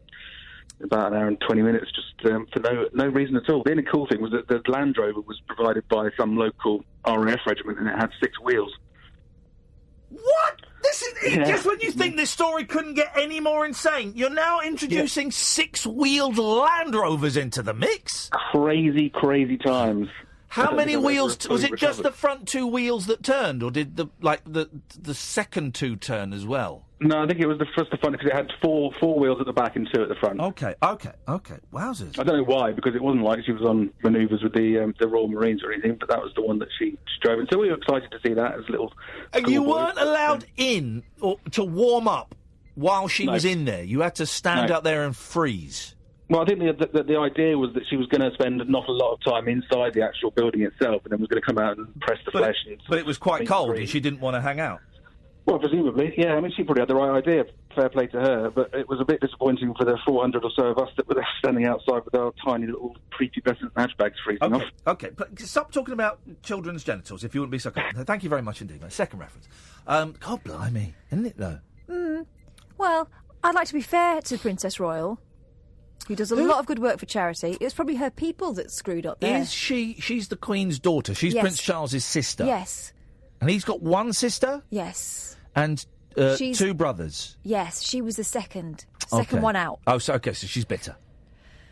about an hour and 20 minutes just for no reason at all. The only cool thing was that the Land Rover was provided by some local RAF regiment and it had 6 wheels. What? This is just when you think this story couldn't get any more insane. You're now introducing 6-wheeled Land Rovers into the mix. Crazy times. How many wheels? Was it just the front 2 wheels that turned, or did the second 2 turn as well? No, I think it was the front because it had four wheels at the back and 2 at the front. Okay. Wowzers. I don't know why, because it wasn't like she was on manoeuvres with the Royal Marines or anything, but that was the one that she drove in. So we were excited to see that as little. And you weren't allowed in or to warm up while she was in there. You had to stand out there and freeze. Well, I think the idea was that she was going to spend an awful lot of time inside the actual building itself, and then was going to come out and press the flesh. But it was quite cold, and she didn't want to hang out. Well, presumably, yeah. I mean, she probably had the right idea. Fair play to her, but it was a bit disappointing for the 400 or so of us that were there standing outside with our tiny little prepubescent hatchbags freezing off. Okay, but stop talking about children's genitals, if you wouldn't be so kind. Thank you very much indeed, mate. Second reference. God blimey, isn't it, though? Well, I'd like to be fair to Princess Royal, who does a lot of good work for charity. It was probably her people that screwed up there. Is she... She's the Queen's daughter. She's Prince Charles's sister. Yes. And he's got one sister? Yes. And 2 brothers? Yes, she was the second one out. Oh, so she's bitter.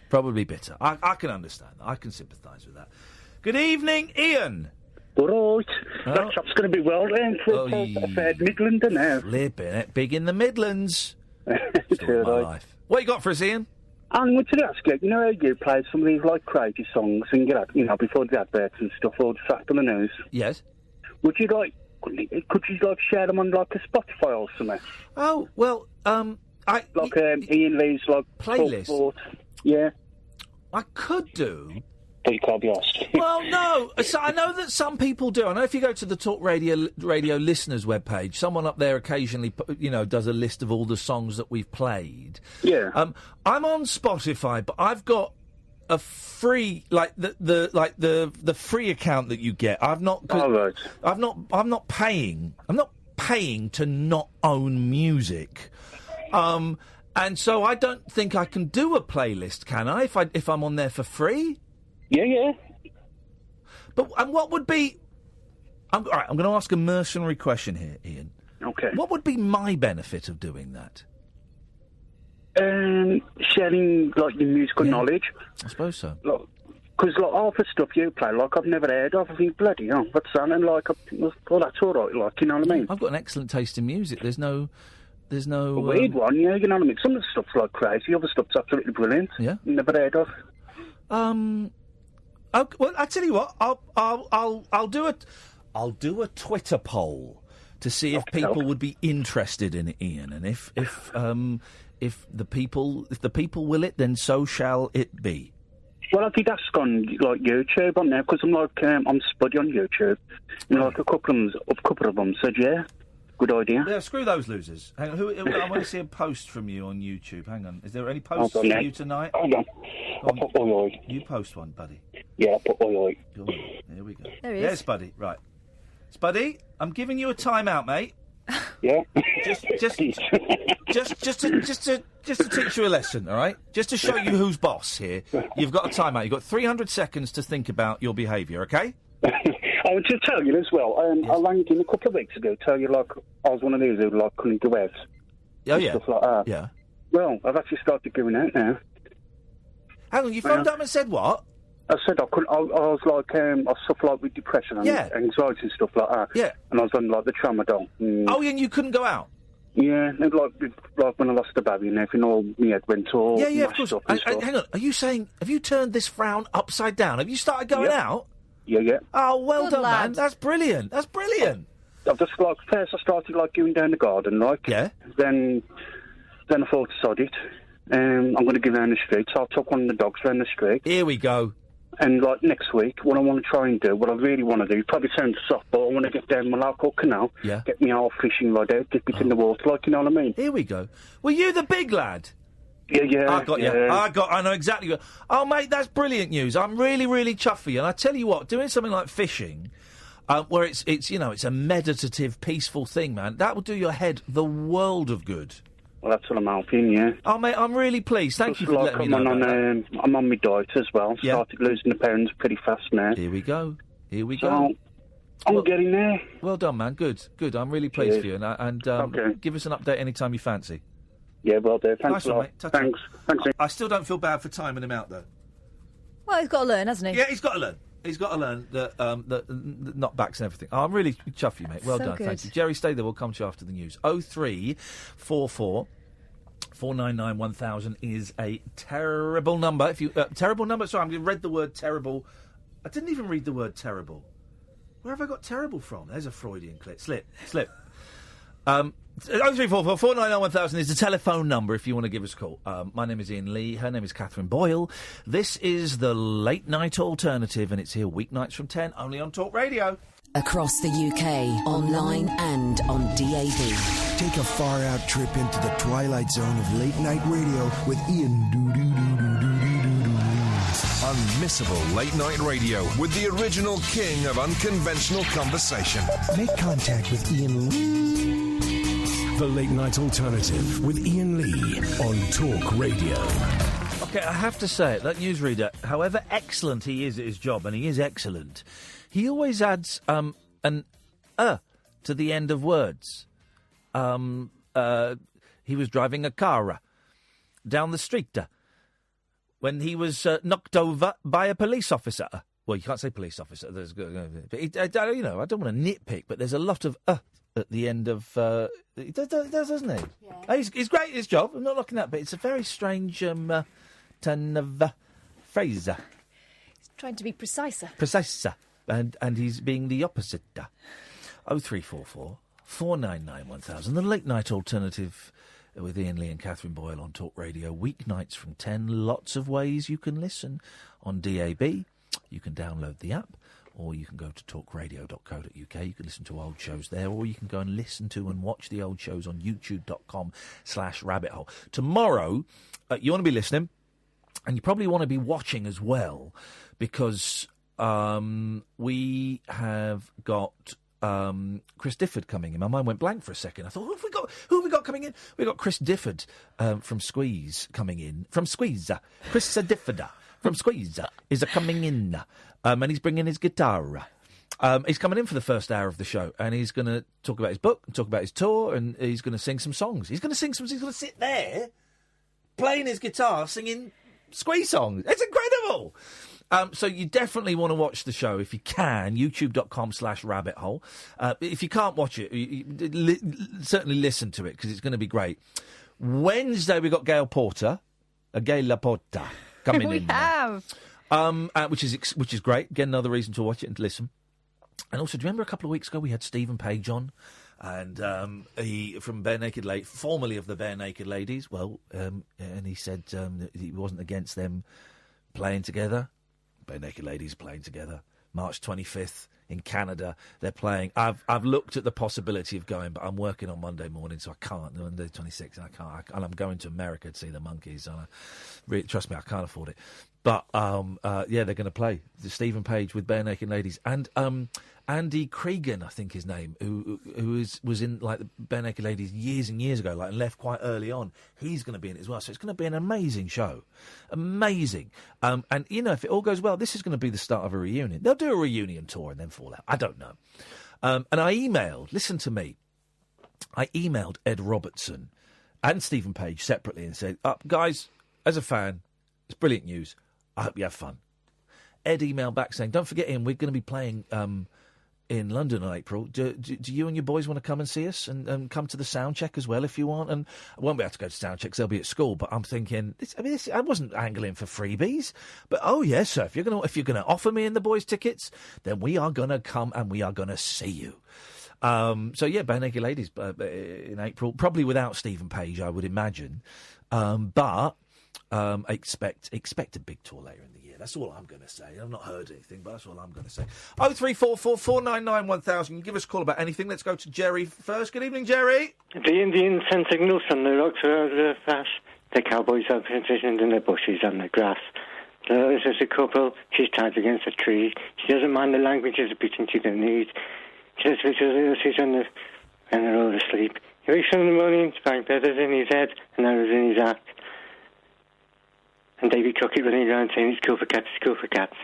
Probably bitter. I can understand that. I can sympathise with that. Good evening, Iain. All right. That chop's going to be well then for a fair Midland now. Flipping it. Big in the Midlands. Story of my life. What you got for us, Iain? I wanted to ask you know how you played some of these, like, crazy songs and before the adverts and stuff, or just after the news? Yes. Could you share them on, like, a Spotify or something? Oh, well, Iain Lee's, like, playlist. Sport. Yeah. I could do. But you can't be asked. Well, no. So I know that some people do. I know if you go to the Talk Radio listeners webpage, someone up there occasionally, does a list of all the songs that we've played. Yeah. I'm on Spotify, but I've got a free, the free account that you get. I've not. Oh, right. I'm not paying. I'm not paying to not own music. And so I don't think I can do a playlist, can I? If I'm on there for free. Yeah. But what would be... all right, I'm going to ask a mercenary question here, Iain. Okay. What would be my benefit of doing that? Sharing, like, your musical knowledge. I suppose so. Because, half the stuff you play, I've never heard of. I think, bloody hell, what's that? And, that's all right, you know what I mean? I've got an excellent taste in music. There's no... A weird one, yeah, you know what I mean? Some of the stuff's, crazy. Other stuff's absolutely brilliant. Yeah. Never heard of. Well, I tell you what, I'll do a Twitter poll to see if people would be interested in it, Iain, and if the people will it, then so shall it be. Well, I did ask on YouTube on there because I'm spuddy on YouTube, and a couple of them said good idea. Yeah, screw those losers. Hang on, I want to see a post from you on YouTube. Hang on, is there any posts from you tonight? Hold on. I'll put oi. You post one, buddy. Yeah, I'll put oi. There we go. There he is. Yes, buddy. Right, Spuddy, I'm giving you a timeout, mate. Yeah. Just to teach you a lesson, all right? Just to show you who's boss here. You've got a timeout. You've got 300 seconds to think about your behaviour, okay? I want to tell you as well, I rang in a couple of weeks ago, tell you, I was one of those who, couldn't go out. Oh, yeah. Stuff like that. Yeah. Well, I've actually started going out now. Hang on, you phoned up and said what? I said I couldn't. I was like, I suffer like with depression and anxiety and stuff like that. Yeah. And I was on like the tramadol. Oh, and you couldn't go out? Yeah, and like when I lost the baby and everything, all my head went all Yeah, of course. up and stuff. Hang on, are you saying, have you turned this frown upside down? Have you started going out? Yeah. Oh, well Good done, lad. man. That's brilliant. That's brilliant. I've just like first I started like going down the garden, like. Yeah. Then I thought, sod it. I'm going to go down the street. So I took one of the dogs round the street. Here we go. And like next week, what I want to try and do, what I really want to do, probably sounds soft, but I want to get down my local canal, get me all fishing rod out, dip it in the water, like, you know what I mean? Here we go. Were you the big lad? Yeah. I got you. yeah. I know exactly what. Oh, mate, that's brilliant news. I'm really, really chuffed for you. And I tell you what, doing something like fishing, where it's a meditative, peaceful thing, man, that will do your head the world of good. Well, that's what I'm hoping, yeah. Oh, mate, I'm really pleased. Thank you for letting me know about that. I'm on my diet as well. Started losing the pounds pretty fast now. Here we go. So, I'm getting there. Well done, man. Good. I'm really pleased Cheers. for you. And Okay. give us an update anytime you fancy. Yeah, well done. Thanks Nice a one, lot. mate. Touch Thanks. I still don't feel bad for timing him out, though. Well, he's got to learn, hasn't he? Yeah, he's got to learn. He's got to learn that knockbacks and everything. Oh, I'm really chuffed for you, mate. Well So done. good. Thank you. Jerry, stay there. We'll come to you after the news. 0344 499 1000 is a terrible number. If you terrible number. Sorry, I read the word terrible. I didn't even read the word terrible. Where have I got terrible from? There's a Freudian slip. 0344 499 1000 is the telephone number if you want to give us a call. My name is Iain Lee. Her name is Catherine Boyle. This is the Late Night Alternative, and it's here weeknights from 10, only on Talk Radio. Across the UK, online and on DAB. Take a far-out trip into the twilight zone of late-night radio with Iain Unmissable late night radio with the original king of unconventional conversation. Make contact with Iain Lee. The Late Night Alternative with Iain Lee on Talk Radio. Okay, I have to say it, that newsreader, however excellent he is at his job, and he is excellent, he always adds an to the end of words. He was driving a car down the street when he was knocked over by a police officer. Well, you can't say police officer. But I don't want to nitpick, but there's a lot of at the end of. He does, doesn't he? Yeah. He's great at his job. I'm not knocking that, but it's a very strange turn of phrase. He's trying to be preciser. And he's being the opposite. 0344 499 1000. The Late Night Alternative with Iain Lee and Catherine Boyle on Talk Radio. Weeknights from 10. Lots of ways you can listen on DAB. You can download the app, or you can go to talkradio.co.uk. You can listen to old shows there, or you can go and listen to and watch the old shows on youtube.com/rabbithole. Tomorrow, you want to be listening, and you probably want to be watching as well, because we have got Chris Difford coming in. My mind went blank for a second. I thought, who have we got coming in? We've got Chris Difford from Squeeze coming in. From Squeeze. Chris Difford from Squeeze is coming in. And he's bringing his guitar. He's coming in for the first hour of the show, and he's going to talk about his book, talk about his tour, and he's going to sing some songs. He's going to sit there, playing his guitar, singing Squeeze songs. It's incredible! So you definitely want to watch the show if you can, youtube.com/rabbithole. If you can't watch it, certainly listen to it, because it's going to be great. Wednesday, we've got Gail Porter, Gail Porta, coming We in. have. Which is great. Again, another reason to watch it and to listen. And also, do you remember a couple of weeks ago we had Stephen Page on, and he from Bare Naked Ladies, formerly of the Bare Naked Ladies. Well, and he said that he wasn't against them playing together. Bare Naked Ladies playing together. March 25th in Canada, they're playing. I've looked at the possibility of going, but I'm working on Monday morning, so I can't. Monday 26th, and I can't. And I'm going to America to see the Monkees. And trust me, I can't afford it. But they're going to play the Stephen Page with Bare Naked Ladies, and Andy Cregan, I think his name, who was in like the Bare Naked Ladies years and years ago, and left quite early on. He's going to be in it as well, so it's going to be an amazing show, amazing. And if it all goes well, this is going to be the start of a reunion. They'll do a reunion tour and then fall out. I don't know. And I emailed. Listen to me. I emailed Ed Robertson and Stephen Page separately and said, guys, as a fan, it's brilliant news. I hope you have fun. Ed emailed back saying, don't forget, Ian, we're going to be playing in London in April. Do you and your boys want to come and see us and come to the sound check as well if you want? And I won't be able to go to sound check because they'll be at school, but I'm thinking, I wasn't angling for freebies. But, oh, yes, sir, if you're going to offer me and the boys tickets, then we are going to come and we are going to see you. So, yeah, Bare Naked Ladies in April, probably without Stephen Page, I would imagine. But expect a big tour later in the year. That's all I'm going to say. I've not heard anything, but that's all I'm going to say. 0344 499 1000. Give us a call about anything. Let's go to Jerry first. Good evening, Jerry. The Indians sent signals from the rocks around the fast. The cowboys are positioned in the bushes and the grass. There's a couple. She's tied against a tree. She doesn't mind the language is beating to the knees. She's on and they're all asleep. He wakes up in the morning, spang feathers in his head and arrows in his act. And Davy Crockett running around saying it's cool for cats, it's cool for cats.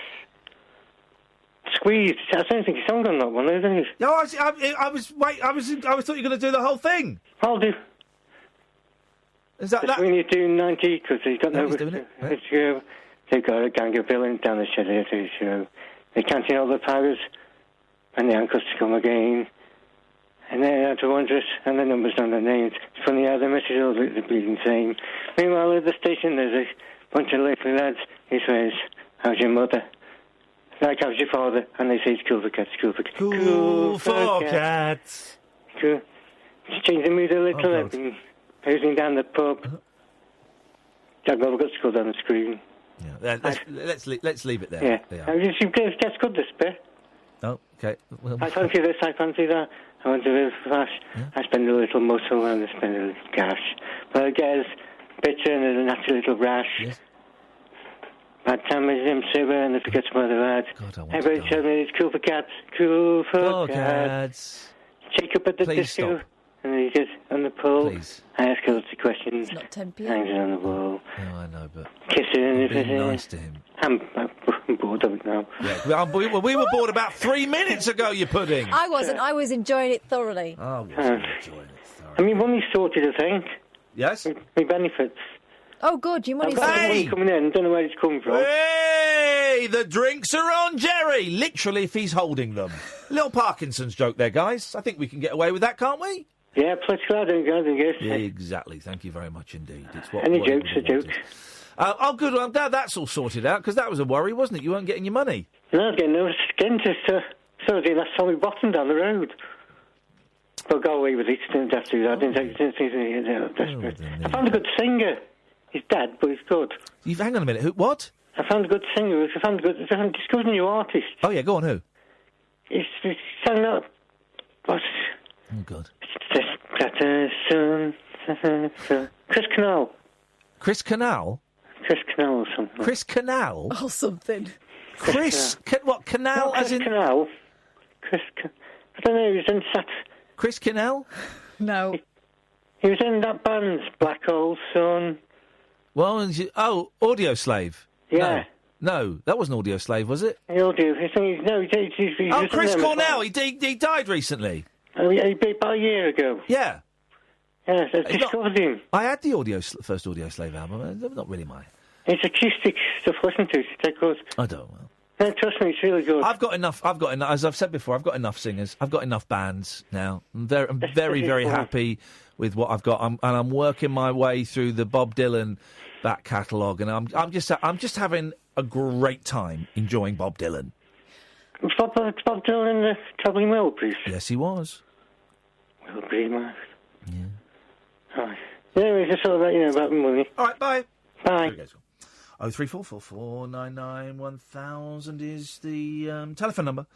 Squeeze. I don't think he's sung on that one, is he? No, I thought you were going to do the whole thing. I'll do. Is that when you're doing 90, because he's got no... he's doing it. Right. They've got a gang of villains down the shed here to show. They're counting all the powers, and the ankles to come again. And they're out to wondrous, and the numbers on the names. It's funny how the message all the bleeding same. Meanwhile, at the station, there's a bunch of little lads. He says, how's your mother? Like, how's your father? And they say, it's cool for cats, cool for cats. Cool for cats. Cool. Just change the mood a little. I've been posing down the pub. Jack Bob got to go down the screen. Yeah, let's leave it there. Yeah. There That's good, this bit. Oh, okay. Well, I fancy this, I fancy that. I want to live fast. Yeah. I spend a little muscle and I spend a little cash. But I get bitter and a nasty little rash. Yes. Bad time is him sober and I forget my other ad. Everybody tells me it's cool for cats. Cool for cats. Shake up at the disco. Stop. And he gets on the pole. Please. I ask lots of questions. It's not 10 p.m. Hangs it on the wall. No, I know, but... Kiss it in his being nice to him. I'm bored of it now. Yeah, we were bored about 3 minutes ago, you pudding. I wasn't. I was enjoying it thoroughly. I wasn't enjoying it thoroughly. I mean, money's sorted, I think. Yes? My benefits. Oh, good. Your money's money coming in. Don't know where it's coming from. Hey! The drinks are on Jerry! Literally, if he's holding them. Little Parkinson's joke there, guys. I think we can get away with that, can't we? Yeah, political, I guess. Yeah, exactly. Thank you very much indeed. It's what, Any jokes are jokes. Oh, good. I'm glad that's all sorted out, because that was a worry, wasn't it? You weren't getting your money. No, I was getting no skin to the last time we bottomed down the road. But go away with it. Didn't have to do that. Didn't think desperate. I found a good singer. He's dead, but he's good. Hang on a minute. Who? What? I found a good singer. I discovered a new artist. Oh, yeah, go on, who? He's sang that. What's... Oh, God. Chris Canal. Chris Canal? Chris Canal or something. Chris Canal? Or something. Chris? What, Canal no, Chris as in... Canal. I don't know, he was in that... Chris Canal? No. He was in that band, Black Hole Sun. Well, Audio Slave? Yeah. No, that wasn't Audio Slave, was it? He'll do. He's Chris Cornell, he died recently. Oh, yeah, he beat about a year ago. Yeah. Yeah, I discovered him. I had the first Audio Slave album. Not really mine. It's acoustic stuff. Listen to it. It's good. I don't know. No, trust me, it's really good. I've got enough. As I've said before, I've got enough singers. I've got enough bands now. I'm very, very happy with what I've got. I'm working my way through the Bob Dylan back catalogue, and I'm just having a great time enjoying Bob Dylan. Was Bob Dylan in the Travelling Wilburys? Yes, he was. Wilbury, man. Yeah. Right. Anyway, just sort of let you know about money. All right, bye. Bye. 0344 499 1000 is the telephone number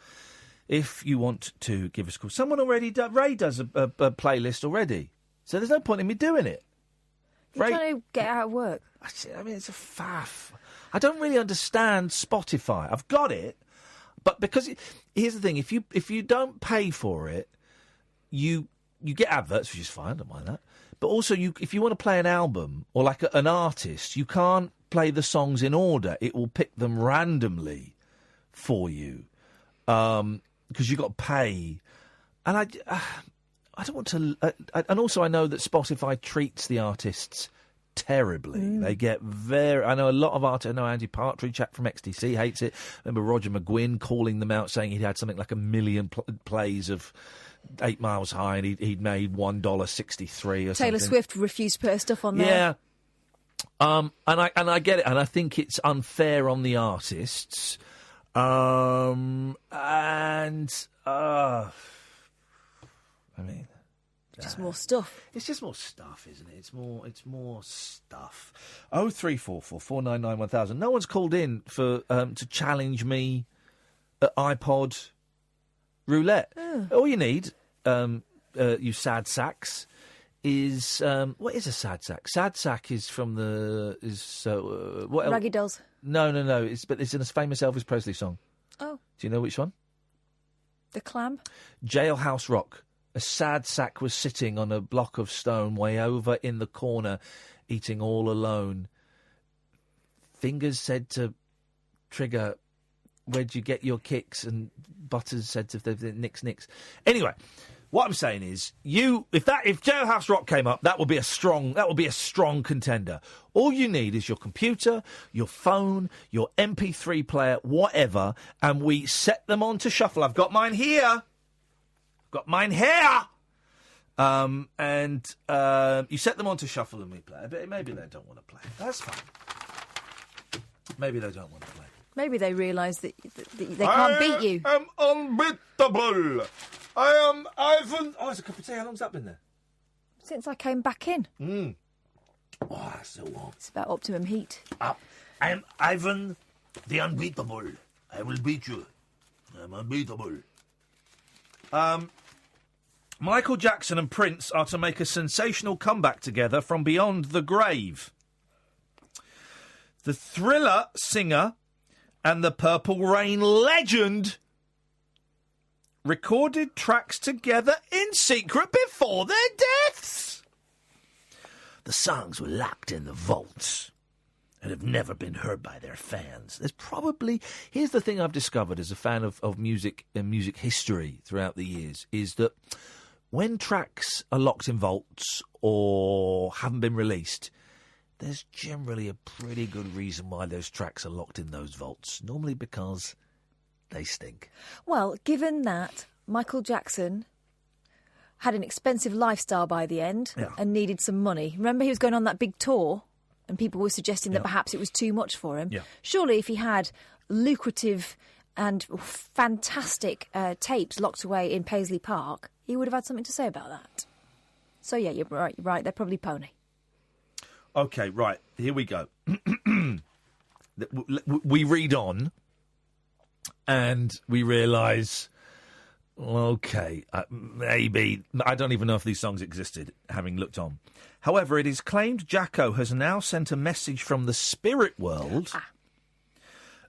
if you want to give us a call. Someone already... Ray does a playlist already, so there's no point in me doing it. You're trying to get out of work. I mean, it's a faff. I don't really understand Spotify. I've got it, but because... here's the thing. If you don't pay for it, you get adverts, which is fine. I don't mind that. But also, if you want to play an album or like an artist, you can't play the songs in order. It will pick them randomly for you because you've got to pay. And I don't want to... and also, I know that Spotify treats the artists terribly. They get very... I know a lot of artists. I know Andy Partridge, chap from XTC, hates it. I remember Roger McGuinn calling them out, saying he'd had something like 1 million plays of 8 Miles High, and he'd made $1.63 or something. Taylor Swift refused to put her stuff on there. Yeah. And I get it, and I think it's unfair on the artists. I mean, just more stuff. It's just more stuff, isn't it? It's more stuff. 0344 499 1000. No one's called in for to challenge me at iPod roulette. Oh. All you need, you sad sacks, is what is a sad sack? Sad sack is from the what? Raggy Dolls. No. It's in a famous Elvis Presley song. Oh. Do you know which one? The Clam. Jailhouse Rock. A sad sack was sitting on a block of stone way over in the corner, eating all alone. Fingers said to Trigger, "Where'd you get your kicks?" And Butters said to the Nix. Anyway, what I'm saying is, if Jailhouse Rock came up, that would be a strong contender. All you need is your computer, your phone, your MP3 player, whatever, and we set them on to shuffle. I've got mine here. And you set them on to shuffle and we play. But maybe they don't want to play. That's fine. Maybe they don't want to play. Maybe they realise that they can't beat you. I am unbeatable. I am Ivan. Oh, there's a cup of tea. How long's that been there? Since I came back in. Oh, that's so warm. It's about optimum heat. I am Ivan the Unbeatable. I will beat you. I'm unbeatable. Michael Jackson and Prince are to make a sensational comeback together from beyond the grave. The Thriller singer and the Purple Rain legend recorded tracks together in secret before their deaths. The songs were locked in the vaults and have never been heard by their fans. Here's the thing I've discovered as a fan of music and music history throughout the years, is that when tracks are locked in vaults or haven't been released, there's generally a pretty good reason why those tracks are locked in those vaults. Normally because they stink. Well, given that Michael Jackson had an expensive lifestyle by the end and needed some money. Remember, he was going on that big tour and people were suggesting that perhaps it was too much for him. Yeah. Surely if he had lucrative and fantastic tapes locked away in Paisley Park, he would have had something to say about that. So, yeah, you're right. They're probably pony. OK, right. Here we go. We read on and we realise, OK, maybe... I don't even know if these songs existed, having looked on. However, it is claimed Jacko has now sent a message from the spirit world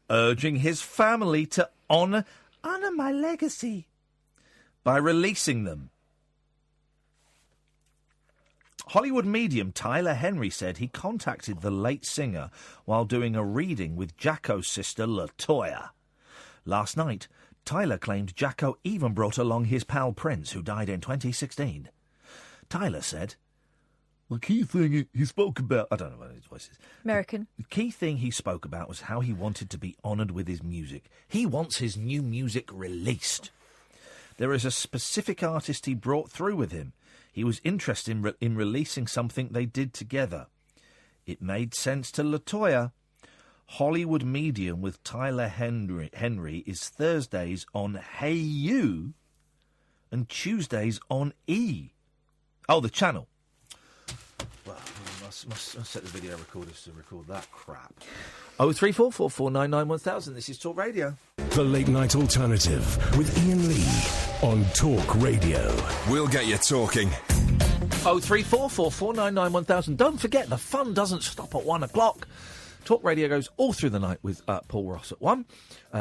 urging his family to honour my legacy by releasing them. Hollywood medium Tyler Henry said he contacted the late singer while doing a reading with Jacko's sister LaToya. Last night, Tyler claimed Jacko even brought along his pal Prince, who died in 2016. Tyler said, the key thing he spoke about... I don't know what his voice is. American. The key thing he spoke about was how he wanted to be honoured with his music. He wants his new music released. There is a specific artist he brought through with him. He was interested in releasing something they did together. It made sense to LaToya. Hollywood Medium with Tyler Henry is Thursdays on Hey You and Tuesdays on E. Oh, the channel. Well, I must set the video recorders to record that crap. 0344 499 1000. This is Talk Radio. The Late Night Alternative with Iain Lee on Talk Radio. We'll get you talking. 0344 499 1000. Don't forget, the fun doesn't stop at 1 o'clock. Talk Radio goes all through the night with Paul Ross at 1,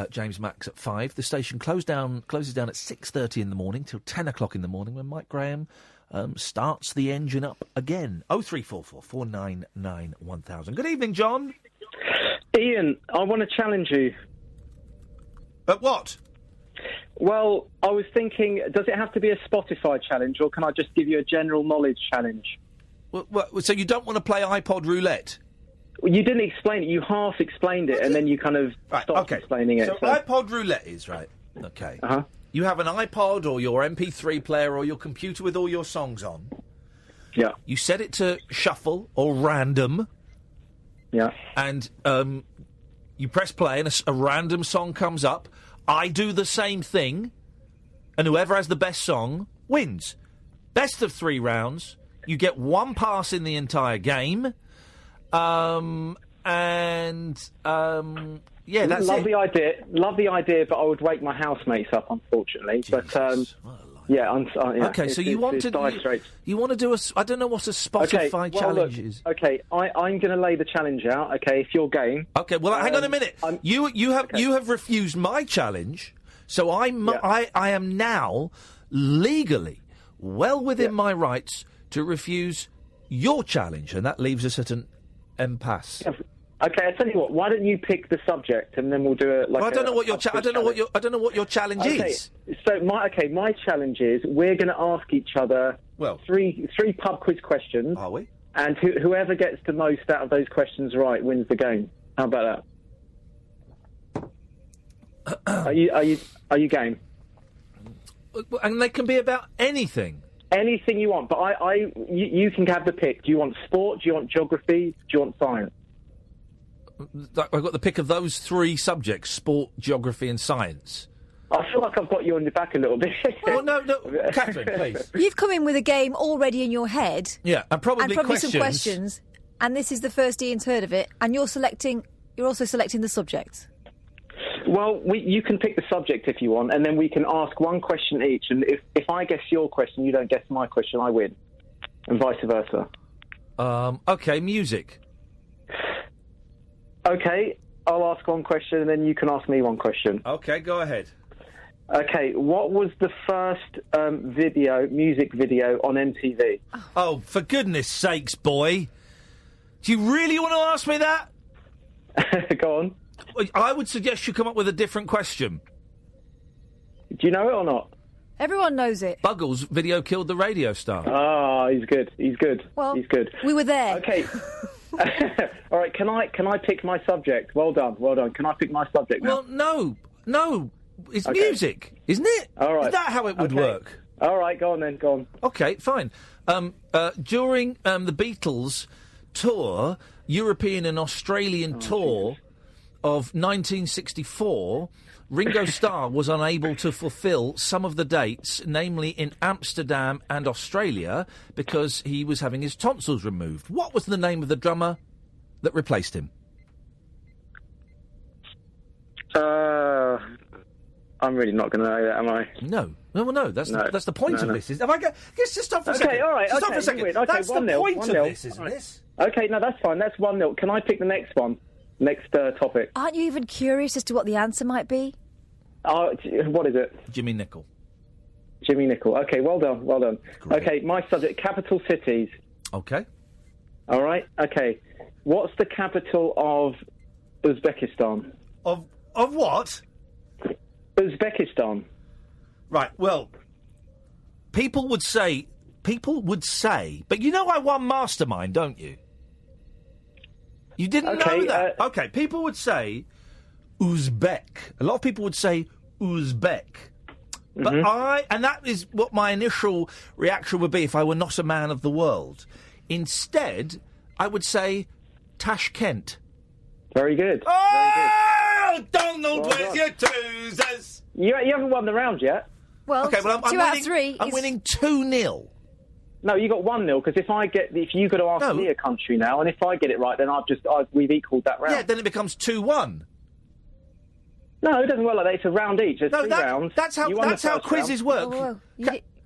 James Max at 5. The station closes down at 6:30 in the morning till 10 o'clock in the morning when Mike Graham starts the engine up again. 0344 499 1000. Good evening, John. Ian, I want to challenge you. At what? Well, I was thinking, does it have to be a Spotify challenge, or can I just give you a general knowledge challenge? So you don't want to play iPod roulette? Well, you didn't explain it. You half explained it, and then you kind of stopped explaining it. So iPod roulette is, right, okay. Uh-huh. You have an iPod or your MP3 player or your computer with all your songs on. Yeah. You set it to shuffle or random. Yeah. And you press play and a random song comes up. I do the same thing, and whoever has the best song wins. Best of 3 rounds. You get 1 pass in the entire game. Yeah, that's Love it. the idea. Love the idea, but I would wake my housemates up, unfortunately. But yeah, Okay, so you want to do a? I don't know what a Spotify challenge is. Okay, I'm going to lay the challenge out. Okay, if you're game. Okay, well, hang on a minute. You have refused my challenge, so I am now legally well within my rights to refuse your challenge, and that leaves us at an impasse. Yeah. Okay, I tell you what. Why don't you pick the subject, and then we'll do it. I don't know what your challenge is. So my challenge is we're going to ask each other three pub quiz questions. Are we? And whoever gets the most out of those questions right wins the game. How about that? Are you game? And they can be about anything. Anything you want, but you can have the pick. Do you want sport? Do you want geography? Do you want science? I've got the pick of those 3 subjects: sport, geography, and science. I feel like I've got you on your back a little bit. Oh no, Catherine, please. You've come in with a game already in your head. Yeah, and probably some questions. And this is the first Ian's heard of it. And you're also selecting the subject. Well, you can pick the subject if you want, and then we can ask 1 question each. And if I guess your question, you don't guess my question, I win, and vice versa. Okay, music. Okay, I'll ask 1 question, and then you can ask me 1 question. Okay, go ahead. Okay, what was the first music video on MTV? Oh, for goodness sakes, boy! Do you really want to ask me that? Go on. I would suggest you come up with a different question. Do you know it or not? Everyone knows it. Buggles' video killed the radio star. Ah, he's good. Well, he's good. We were there. Okay. All right. Can I pick my subject? Well done. Can I pick my subject now? Well, no. It's music, isn't it? All right. Is that how it would work? All right. Go on then. Go on. Okay. Fine. During the Beatles tour, European and Australian tour of 1964. Ringo Starr was unable to fulfil some of the dates, namely in Amsterdam and Australia, because he was having his tonsils removed. What was the name of the drummer that replaced him? I'm really not going to know that, am I? No. That's the point of this. Have I got? Just stop for a second. Okay, all right. Stop for a second. Okay, that's the 1-0, point 1-0. of this, isn't it? Okay, no, that's fine. That's 1-0. Can I pick the next one? Next topic. Aren't you even curious as to what the answer might be? What is it? Jimmy Nicol. Okay, well done. Great. Okay, my subject, capital cities. Okay. All right, okay. What's the capital of Uzbekistan? Of what? Uzbekistan. Right, well, people would say, but you know I won Mastermind, don't you? You didn't know that? Okay, people would say Uzbek. A lot of people would say Uzbek. But and that is what my initial reaction would be if I were not a man of the world. Instead, I would say Tashkent. Very good. Oh, Donald, where's your twos? You haven't won the round yet. Well, okay, well, I'm 2 out of 3. I'm winning 2-0. No, you got 1-0 because if you got to ask me a country now, and if I get it right, then we've equalled that round. Yeah, then it becomes 2-1. No, it doesn't work like that. It's a round each. There's 3 rounds. That's how quizzes work.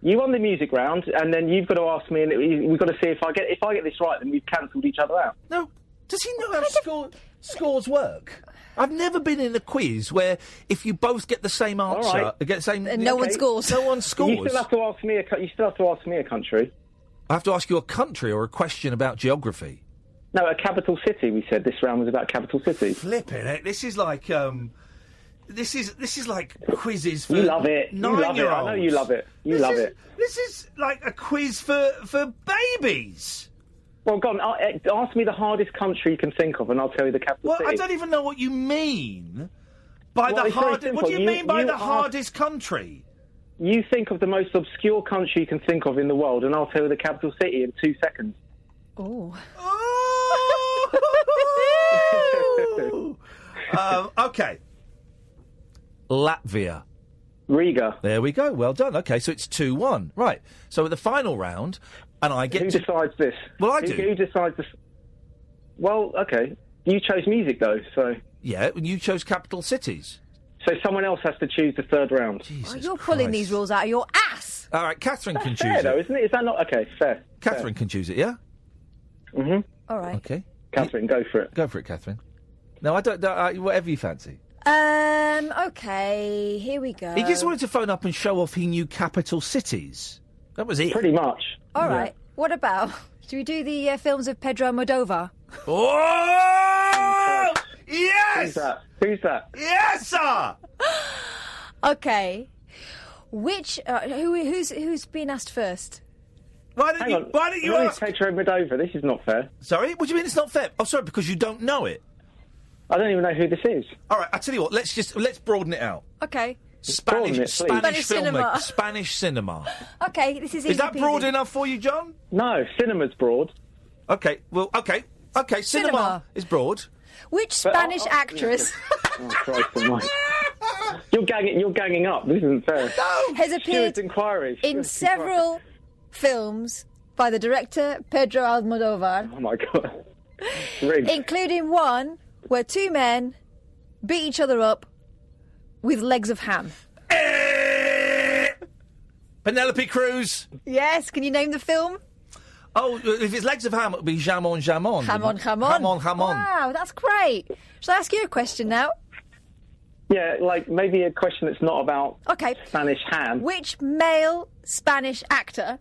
You won the music round, and then you've got to ask me, and we've got to see if I get this right, then we've cancelled each other out. No, does he know how scores work? I've never been in a quiz where if you both get the same answer, get the same. And no one scores. No one scores. You still have to ask me. You still have to ask me a country. I have to ask you a country or a question about geography. No, a capital city. We said this round was about capital cities. Flipping it! This is like This is like quizzes for You love it. 9-year-olds. I know you love it. You love it. This is like a quiz for babies. Well, go on. Ask me the hardest country you can think of, and I'll tell you the capital city. I don't even know what you mean by Well, the it's very hardest... What do simple. you mean by you the ask- hardest country? You think of the most obscure country you can think of in the world, and I'll tell you the capital city in 2 seconds. Oh. Okay. Latvia. Riga. There we go. Well done. Okay, so it's 2-1. Right. So at the final round, and I get Who decides this? Well, I Who do. decides this? Well, okay. You chose music, though, so... Yeah, you chose capital cities. So someone else has to choose the third round. Oh, you're pulling these rules out of your ass. All right, Catherine can Fair, choose though, it. isn't it? Is that not... Okay, fair. Catherine can choose it, yeah? Mm-hmm. All right. Okay. Catherine, go for it. Go for it, Catherine. No, I don't... whatever you fancy. Okay, here we go. He just wanted to phone up and show off he knew capital cities. That was it. Pretty much. All right. What about... Should we do the films of Pedro Almodovar? Oh! Yes! Who's that? Who's that? Yes, sir! Okay. Which... who's been asked first? Why don't you Who is ask... Pedro Almodovar? This is not fair. Sorry? What do you mean it's not fair? Oh, sorry, because you don't know it. I don't even know who this is. All right, I tell you what. Let's broaden it out. Okay. Spanish Spanish cinema. Spanish cinema. Okay, this is Is that easy broad peasy. enough for you, John? No, cinema's broad. Okay. Well, okay. Cinema is broad. Which Spanish actress Oh, Christ almighty. You're ganging up. This isn't fair. has appeared Steward's Inquiry. in several films by the director Pedro Almodovar, Oh, my God. Rigged. including one where two men beat each other up with legs of ham? Penelope Cruz. Yes, can you name the film? Oh, if it's legs of ham, it would be jamon. Jamon. Jamon. Wow, that's great. Shall I ask you a question now? Yeah, like maybe a question that's not about Okay. Spanish ham. Which male Spanish actor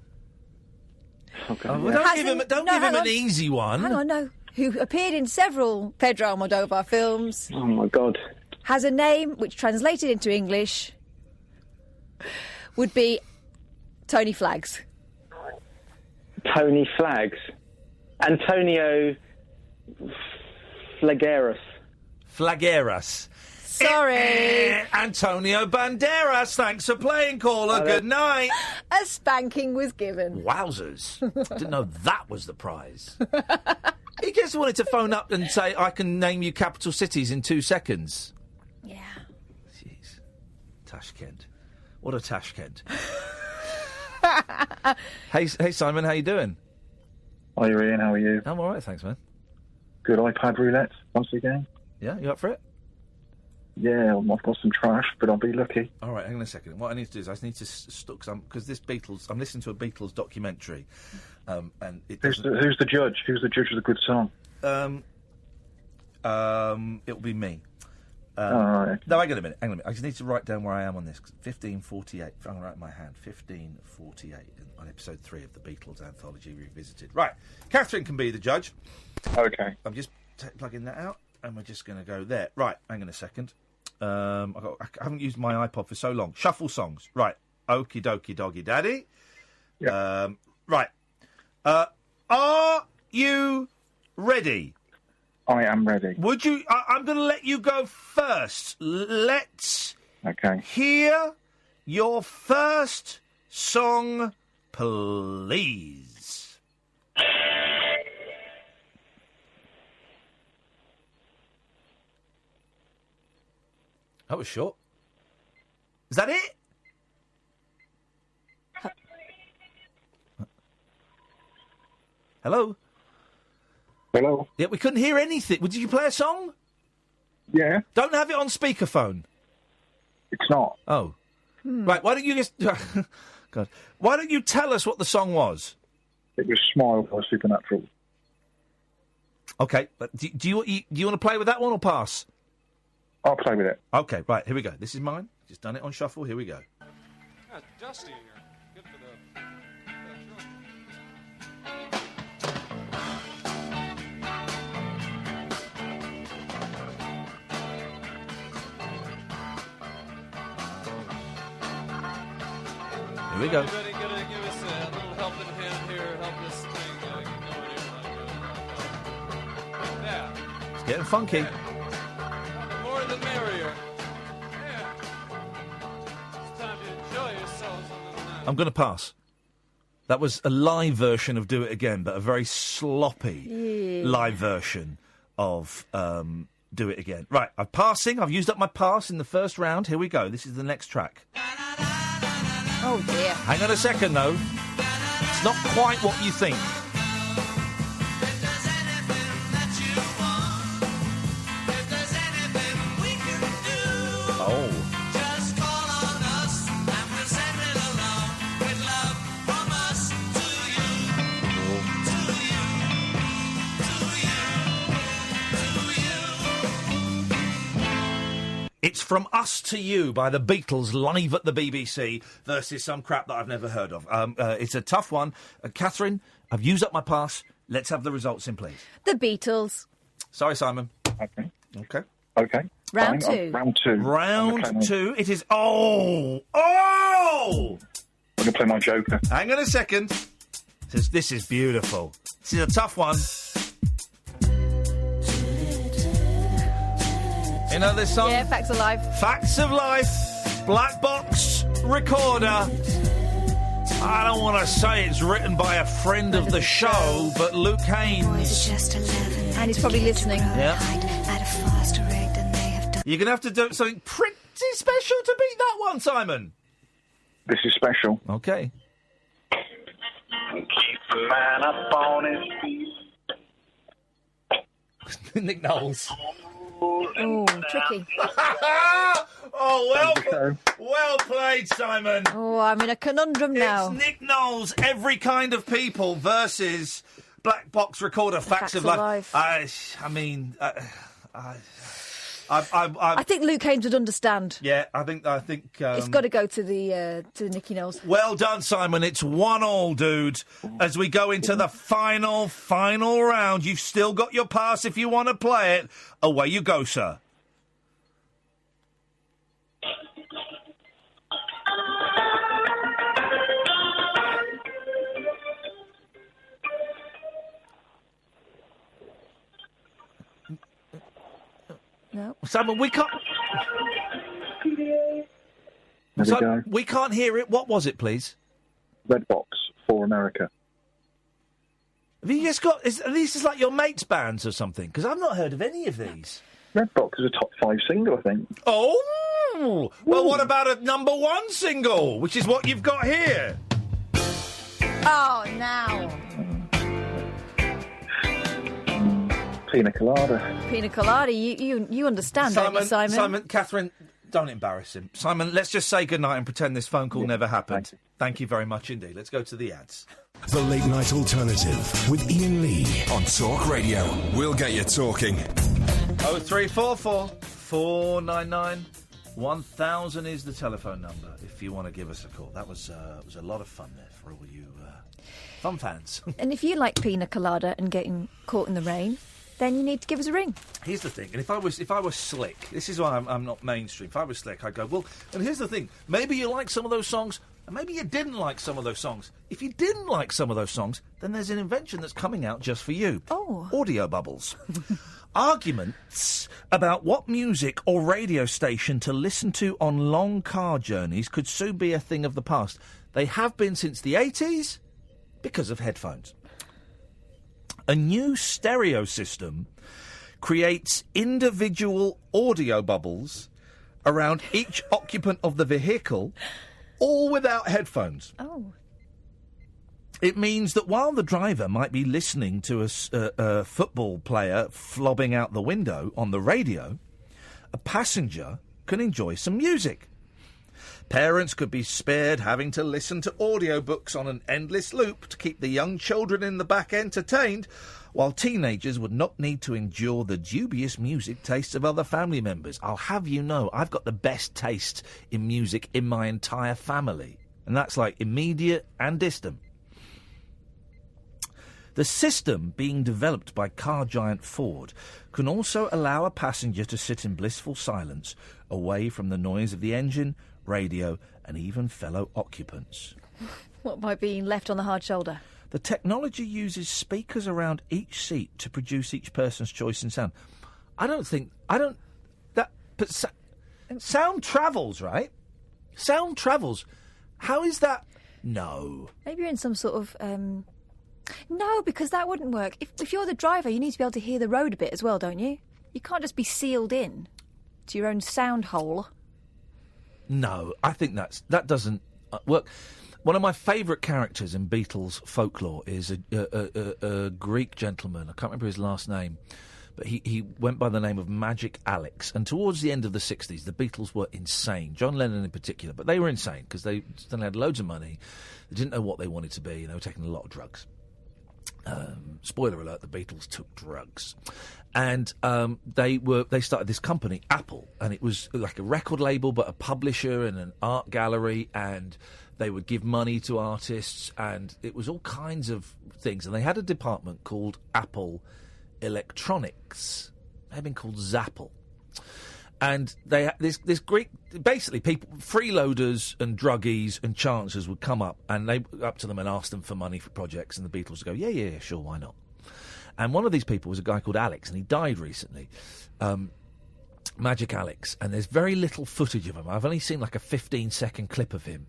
Oh, God, Well, yeah. don't give him hang an on. easy one. Hang on, no. Who appeared in several Pedro Almodovar films, Oh, my God. has a name which translated into English would be Tony Flags. Tony Flags. Antonio Flageras. Sorry. Antonio Banderas. Thanks for playing, caller. Good night. A spanking was given. Wowzers. Didn't know that was the prize. He just wanted to phone up and say, I can name you capital cities in 2 seconds. Yeah. Jeez. Tashkent. What a Tashkent. Hey, Simon, how you doing? Hi, Ian, how are you? I'm all right, thanks, man. Good iPad roulette once again. Yeah, you up for it? Yeah, I've got some trash, but I'll be lucky. All right, hang on a second. What I need to do is I need to because this Beatles. I'm listening to a Beatles documentary, and it Who's doesn't. the judge? Who's the judge of the good song? It'll be me. right. No, hang on a minute. I just need to write down where I am on this. 1548. I'm going to write in my hand. 1548 on episode 3 of the Beatles Anthology Revisited. Right. Catherine can be the judge. Okay. I'm just plugging that out, and we're just going to go there. Right. Hang on a second. I haven't used my iPod for so long. Shuffle songs. Right. Okie dokie doggy daddy. Yeah. Right. Are you ready? I am ready. Would you... I'm going to let you go first. Let's hear your first song, please. That was short. Is that it? Hello? Hello? Yeah, we couldn't hear anything. Did you play a song? Yeah. Don't have it on speakerphone. It's not. Oh. Right, why don't you just... God. Why don't you tell us what the song was? It was Smile by Supernatural. Okay, but do you want to play with that one or pass? I'll play with it. Okay, right, here we go. This is mine. Just done it on shuffle. Here we go. It's dusty in here. Good for the... Here we go. Everybody gonna give us a little helping hand here, help this thing get going here. Getting funky. The more the merrier. Yeah. It's time to enjoy yourselves on the night. I'm going to pass. That was a live version of Do It Again, but a very sloppy live version of Do It Again. Right, I'm passing. I've used up my pass in the first round. Here we go. This is the next track. Oh, dear. Hang on a second, though. It's not quite what you think. Oh. It's From Us to You by the Beatles live at the BBC versus some crap that I've never heard of. It's a tough one. Catherine, I've used up my pass. Let's have the results in, please. The Beatles. Sorry, Simon. Okay. Okay. Okay. Round Fine. two. Round two. Round two. It is... Oh! Oh! I'm going to play my Joker. Hang on a second. This is beautiful. This is a tough one. You know this song? Yeah, Facts of Life. Facts of Life, Black Box Recorder. I don't want to say it's written by a friend of the show, but Luke Haynes. And he's probably listening. Yeah. You're going to have to do something pretty special to beat that one, Simon. This is special. Okay. Keep the man up on his feet. Nick Knowles. Oh, tricky. Oh, well played, Simon. Oh, I'm in a conundrum now. It's Nick Knowles, Every Kind of People versus Black Box Recorder, Facts of Life. I think Luke Haynes would understand. Yeah, I think. It's got to go to the Nicky Knowles. Well done, Simon. It's 1-1, dude. As we go into the final round, you've still got your pass if you want to play it. Away you go, sir. No. Simon, we can't... We can't hear it. What was it, please? Red Box for America. Have you just got... Are these just like your mates' bands or something? Because I've not heard of any of these. Red Box is a top 5 single, I think. Oh! Well, what about a number 1 single, which is what you've got here? Oh, now. Pina Colada. Pina Colada, you understand, don't you, Simon? Simon, Catherine, don't embarrass him. Simon, let's just say goodnight and pretend this phone call never happened. Thank you very much indeed. Let's go to the ads. The Late Night Alternative with Iain Lee on Talk Radio. We'll get you talking. 0344 499 1000 is the telephone number if you want to give us a call. That was a lot of fun there for all you fun fans. And if you like Pina Colada and getting caught in the rain, then you need to give us a ring. Here's the thing, and if I was slick, this is why I'm not mainstream. If I was slick, I'd go, well, and here's the thing, maybe you like some of those songs, and maybe you didn't like some of those songs. If you didn't like some of those songs, then there's an invention that's coming out just for you. Oh. Audio bubbles. Arguments about what music or radio station to listen to on long car journeys could soon be a thing of the past. They have been since the 80s because of headphones. A new stereo system creates individual audio bubbles around each occupant of the vehicle, all without headphones. Oh. It means that while the driver might be listening to a football player flobbing out the window on the radio, a passenger can enjoy some music. Parents could be spared having to listen to audiobooks on an endless loop to keep the young children in the back entertained, while teenagers would not need to endure the dubious music tastes of other family members. I'll have you know, I've got the best taste in music in my entire family, and that's like immediate and distant. The system being developed by car giant Ford can also allow a passenger to sit in blissful silence away from the noise of the engine, radio, and even fellow occupants. What, by being left on the hard shoulder? The technology uses speakers around each seat to produce each person's choice in sound. sound travels, right? Sound travels. How is that? No. Maybe you're in some sort of... No, because that wouldn't work. If you're the driver, you need to be able to hear the road a bit as well, don't you? You can't just be sealed in to your own sound hole. No, I think that doesn't work. One of my favourite characters in Beatles folklore is a Greek gentleman. I can't remember his last name, but he went by the name of Magic Alex. And towards the end of the 60s, the Beatles were insane. John Lennon in particular, but they were insane because they suddenly had loads of money. They didn't know what they wanted to be, and they were taking a lot of drugs. Spoiler alert: the Beatles took drugs, and they started this company, Apple, and it was like a record label, but a publisher and an art gallery, and they would give money to artists, and it was all kinds of things. And they had a department called Apple Electronics. They had been called Zapple. And they this Greek, basically people, freeloaders and druggies and chancers would come up, and they up to them and ask them for money for projects, and the Beatles would go, yeah, sure, why not? And one of these people was a guy called Alex, and he died recently, Magic Alex, and there's very little footage of him. I've only seen like a 15-second clip of him,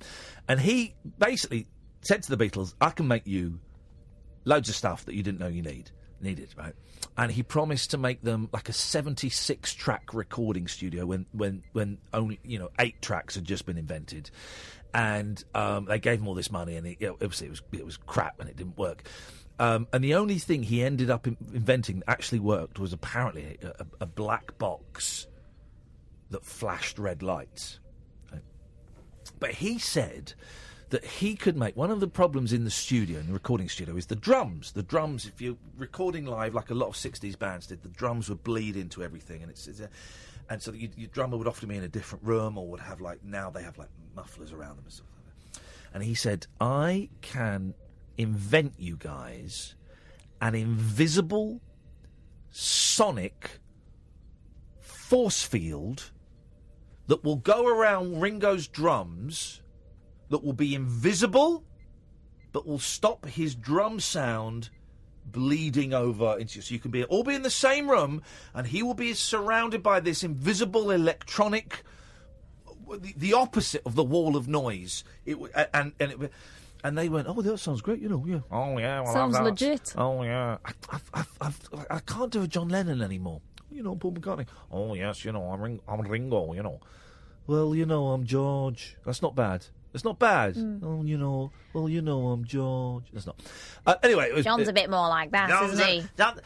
and he basically said to the Beatles, I can make you loads of stuff that you didn't know you needed, right? And he promised to make them like a 76-track recording studio when only 8 tracks had just been invented, and they gave him all this money, and obviously it was crap and it didn't work. And the only thing he ended up inventing that actually worked was apparently a black box that flashed red lights. Right? But he said that he could make... One of the problems in the studio, in the recording studio, is the drums. The drums, if you're recording live, like a lot of 60s bands did, the drums would bleed into everything, and and so your drummer would often be in a different room, or would have now they have mufflers around them and stuff like that. And he said, I can invent you guys an invisible sonic force field that will go around Ringo's drums, that will be invisible, but will stop his drum sound bleeding over into you. So you can all be in the same room, and he will be surrounded by this invisible electronic, the opposite of the wall of noise. And they went, oh, that sounds great, yeah. Oh, yeah. Well, sounds legit. Oh, yeah. I can't do a John Lennon anymore. Paul McCartney. Oh, yes, I'm Ringo, Well, I'm George. That's not bad. It's not bad. Oh, I'm George. That's not. Anyway, John's a bit more like that, isn't he?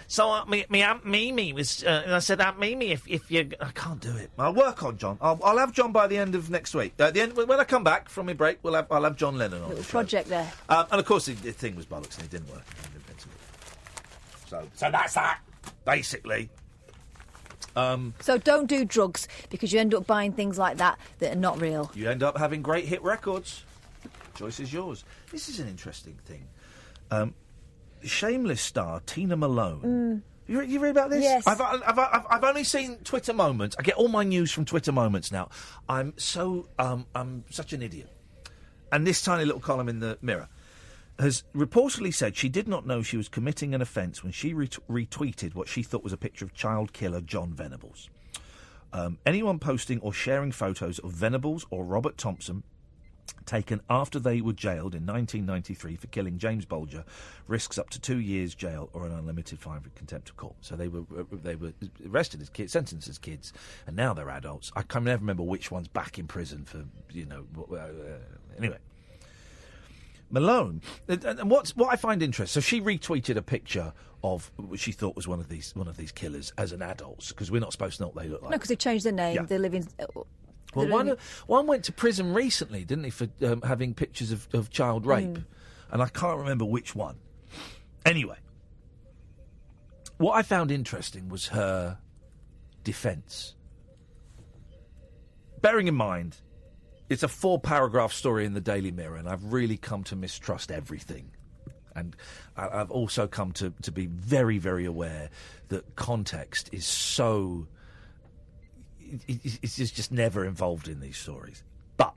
So my Aunt Mimi was. I said, Aunt Mimi, if you, I can't do it. I'll work on John. I'll have John by the end of next week. At the end, when I come back from my break, I'll have John Lennon on. Little project there. And of course, the thing was bollocks, and it didn't work. So that's that, basically. So don't do drugs, because you end up buying things like that are not real. You end up having great hit records. Choice is yours. This is an interesting thing. Shameless star Tina Malone. You read about this? Yes. I've only seen Twitter moments. I get all my news from Twitter moments now. I'm such an idiot. And this tiny little column in the Mirror has reportedly said she did not know she was committing an offence when she retweeted what she thought was a picture of child killer John Venables. Anyone posting or sharing photos of Venables or Robert Thompson taken after they were jailed in 1993 for killing James Bolger risks up to 2 years jail or an unlimited fine for contempt of court. So they were arrested as kids, sentenced as kids, and now they're adults. I can never remember which one's back in prison for anyway. Malone, and what I find interesting. So she retweeted a picture of what she thought was one of these killers as an adult, because we're not supposed to know what they look like. No, because they changed their name. Yeah. They live in. Well, one went to prison recently, didn't he, for having pictures of child rape, and I can't remember which one. Anyway, what I found interesting was her defence. Bearing in mind, it's a 4-paragraph story in the Daily Mirror, and I've really come to mistrust everything. And I've also come to be very, very aware that context is so... It's just never involved in these stories. But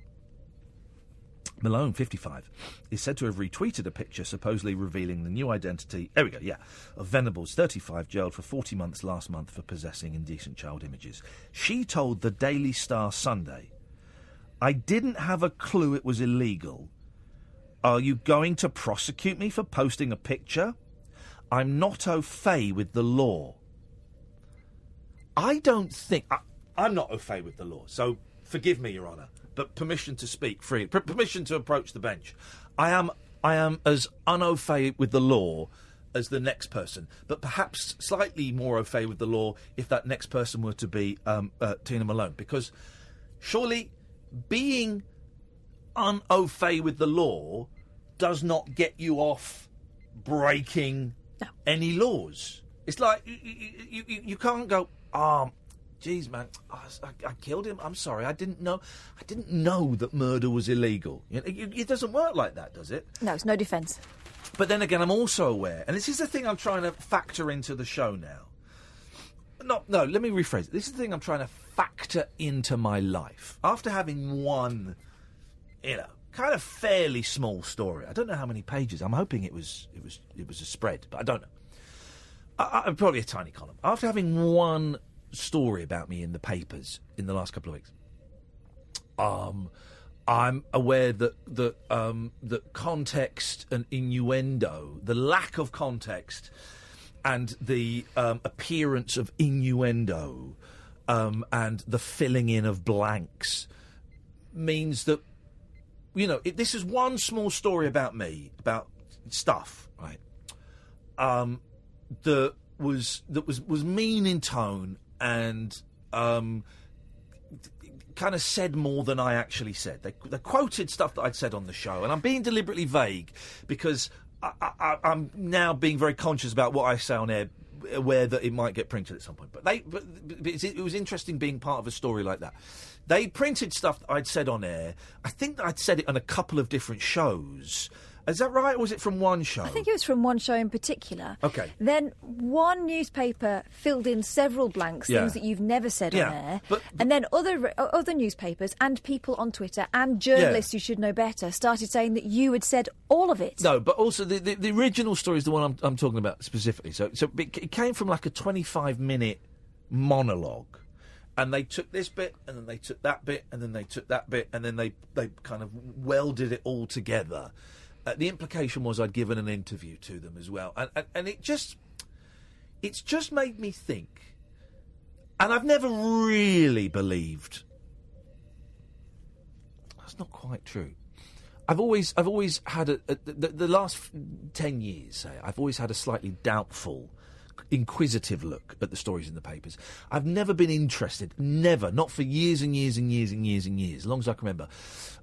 Malone, 55, is said to have retweeted a picture supposedly revealing the new identity, there we go, of Venables, 35, jailed for 40 months last month for possessing indecent child images. She told the Daily Star Sunday, "I didn't have a clue it was illegal. Are you going to prosecute me for posting a picture? I'm not au fait with the law." I don't think... I'm not au fait with the law, so forgive me, Your Honour, but permission to speak freely, permission to approach the bench. I am as un-au fait with the law as the next person, but perhaps slightly more au fait with the law if that next person were to be Tina Malone, because surely being un-au fait with the law does not get you off breaking any laws. It's like you can't go, geez, man, I killed him. I'm sorry, I didn't know that murder was illegal. It doesn't work like that, does it? No, it's no defence. But then again, I'm also aware, and this is the thing I'm trying to factor into the show now. No, let me rephrase it. This is the thing I'm trying to factor into my life. After having one, kind of fairly small story. I don't know how many pages. I'm hoping it was a spread, but I don't know. Probably a tiny column. After having one story about me in the papers in the last couple of weeks, I'm aware that context and innuendo, the lack of context and the appearance of innuendo and the filling in of blanks means that, this is one small story about me, about stuff, right? That was mean in tone and kind of said more than I actually said. They quoted stuff that I'd said on the show, and I'm being deliberately vague because I'm now being very conscious about what I say on air, aware that it might get printed at some point. But it was interesting being part of a story like that. They printed stuff that I'd said on air. I think that I'd said it on a couple of different shows. Is that right, or was it from one show? I think it was from one show in particular. OK. Then one newspaper filled in several blanks, things that you've never said on air. And then other newspapers and people on Twitter and journalists who should know better started saying that you had said all of it. No, but also the original story is the one I'm talking about specifically. So it came from like a 25-minute monologue. And they took this bit, and then they took that bit, and then they took that bit, and then they kind of welded it all together. The implication was I'd given an interview to them as well, and it's just made me think. And I've never really believed. That's not quite true. I've always had the last 10 years, say, I've always had a slightly doubtful, inquisitive look at the stories in the papers. I've never been interested, not for years and years and years and years and years, as long as I can remember.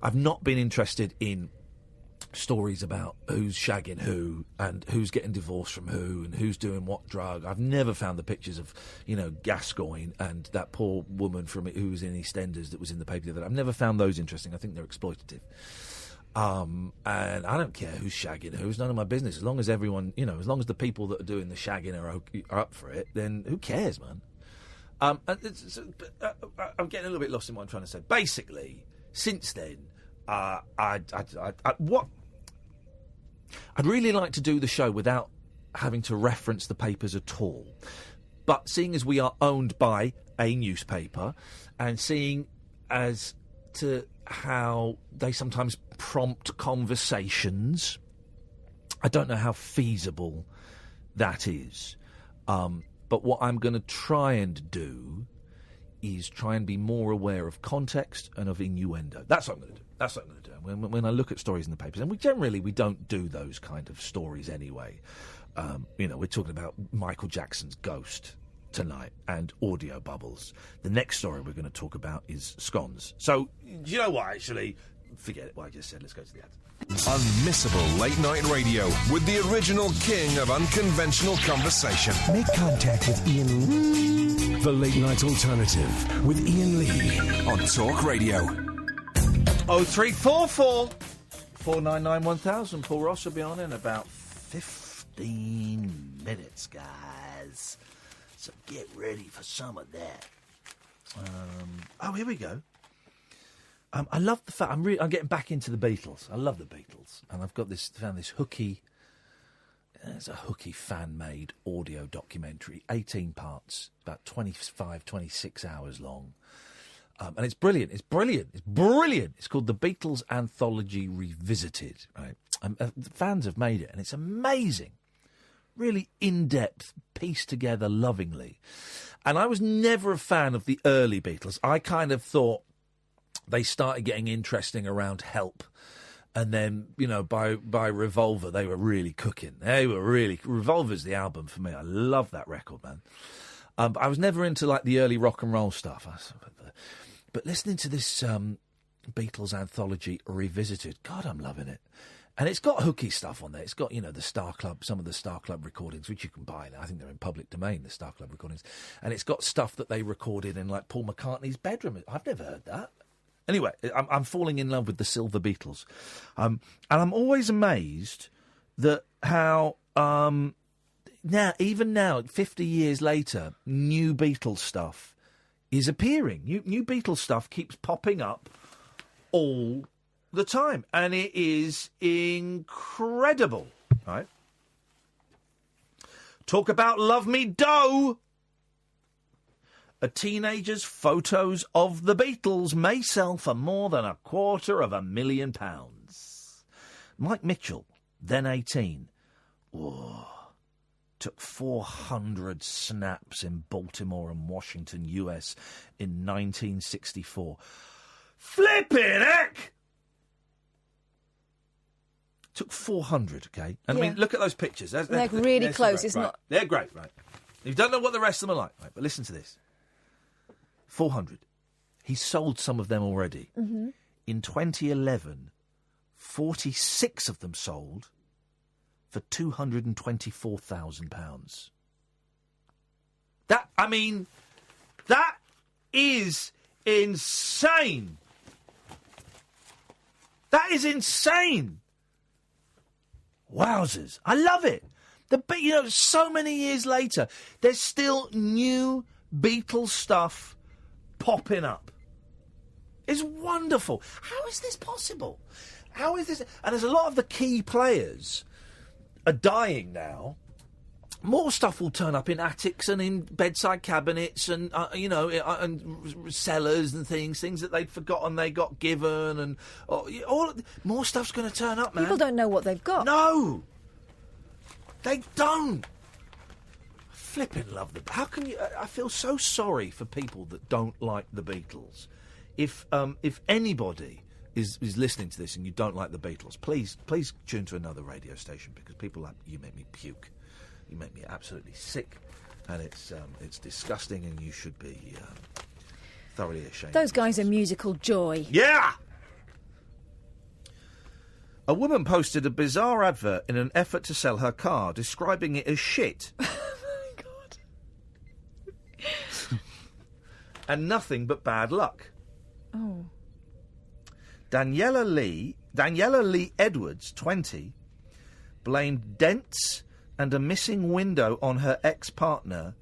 I've not been interested in stories about who's shagging who and who's getting divorced from who and who's doing what drug. I've never found the pictures of, Gascoigne and that poor woman who was in EastEnders that was in the paper the other day. I've never found those interesting. I think they're exploitative. And I don't care who's shagging who. It's none of my business. As long as everyone, as long as the people that are doing the shagging are up for it, then who cares, man? I'm getting a little bit lost in what I'm trying to say. Basically, since then, I'd really like to do the show without having to reference the papers at all. But seeing as we are owned by a newspaper and seeing as to how they sometimes prompt conversations, I don't know how feasible that is. But what I'm going to try and do is try and be more aware of context and of innuendo. That's what I'm going to do. When I look at stories in the papers, and we don't do those kind of stories anyway. We're talking about Michael Jackson's ghost tonight and audio bubbles. The next story we're going to talk about is scones. So, do you know what, actually? Forget it, what I just said. Let's go to the ads. Unmissable late night radio with the original king of unconventional conversation. Make contact with Iain. The Late Night Alternative with Iain Lee on Talk Radio. 0344 499 1000. Paul Ross will be on in about 15 minutes, guys. So get ready for some of that. Here we go. I love the fact I'm getting back into the Beatles. I love the Beatles, and I've found this hooky. It's a hooky fan-made audio documentary, 18 parts, about 25, 26 hours long. And it's brilliant. It's brilliant. It's brilliant. It's called The Beatles Anthology Revisited. Right? The fans have made it, and it's amazing. Really in-depth, pieced together lovingly. And I was never a fan of the early Beatles. I kind of thought they started getting interesting around Help. And then, by Revolver, they were really cooking. Revolver's the album for me. I love that record, man. But I was never into, the early rock and roll stuff. But listening to this Beatles Anthology Revisited, God, I'm loving it. And it's got hooky stuff on there. It's got, the Star Club, some of the Star Club recordings, which you can buy now. I think they're in public domain, the Star Club recordings. And it's got stuff that they recorded in, Paul McCartney's bedroom. I've never heard that. Anyway, I'm falling in love with the Silver Beatles. And I'm always amazed that how, even now, 50 years later, new Beatles stuff is appearing. New Beatles stuff keeps popping up all the time. And it is incredible, right? Talk about Love Me Do! A teenager's photos of the Beatles may sell for more than £250,000. Mike Mitchell, then 18, took 400 snaps in Baltimore and Washington, US in 1964. Flippin' heck! Took 400, okay? And I mean, look at those pictures. They're really close, it's not... They're great, right? You don't know what the rest of them are like, right? But listen to this. 400. He's sold some of them already. Mm-hmm. In 2011, 46 of them sold for £224,000. That is insane. That is insane. Wowzers. I love it. So many years later, there's still new Beatles stuff popping up. It's wonderful. How is this possible? How is this? And there's a lot of the key players are dying now. More stuff will turn up in attics and in bedside cabinets and, and cellars and things that they'd forgotten they got given. And more stuff's going to turn up, man. People don't know what they've got. No! They don't! Flipping love them. How can you? I feel so sorry for people that don't like the Beatles. If anybody is listening to this and you don't like the Beatles, please tune to another radio station, because people like you make me puke. You make me absolutely sick, and it's disgusting, and you should be thoroughly ashamed. Those guys are musical joy. Yeah. A woman posted a bizarre advert in an effort to sell her car, describing it as shit. And nothing but bad luck. Oh. Daniela Lee Edwards, 20, blamed dents and a missing window on her ex-partner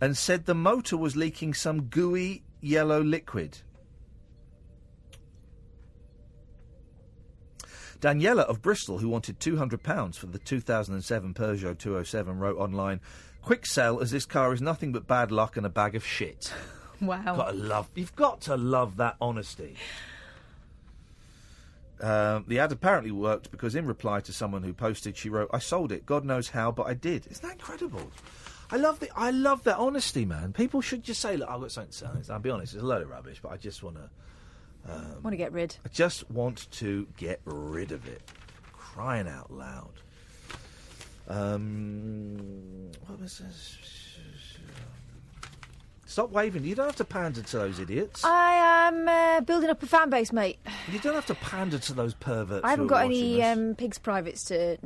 and said the motor was leaking some gooey yellow liquid. Daniela of Bristol, who wanted £200 for the 2007 Peugeot 207, wrote online, "Quick sell, as this car is nothing but bad luck and a bag of shit." Wow. You've got to love that honesty. The ad apparently worked because in reply to someone who posted, she wrote, "I sold it, God knows how, but I did." Isn't that incredible? I love that honesty, man. People should just say, "Look, I've got something to sell." I'll be honest, it's a load of rubbish, but I just want to... want to get rid. I just want to get rid of it. Crying out loud. What was this? Stop waving. You don't have to pander to those idiots. I am building up a fan base, mate. You don't have to pander to those perverts. I haven't got any pigs privates to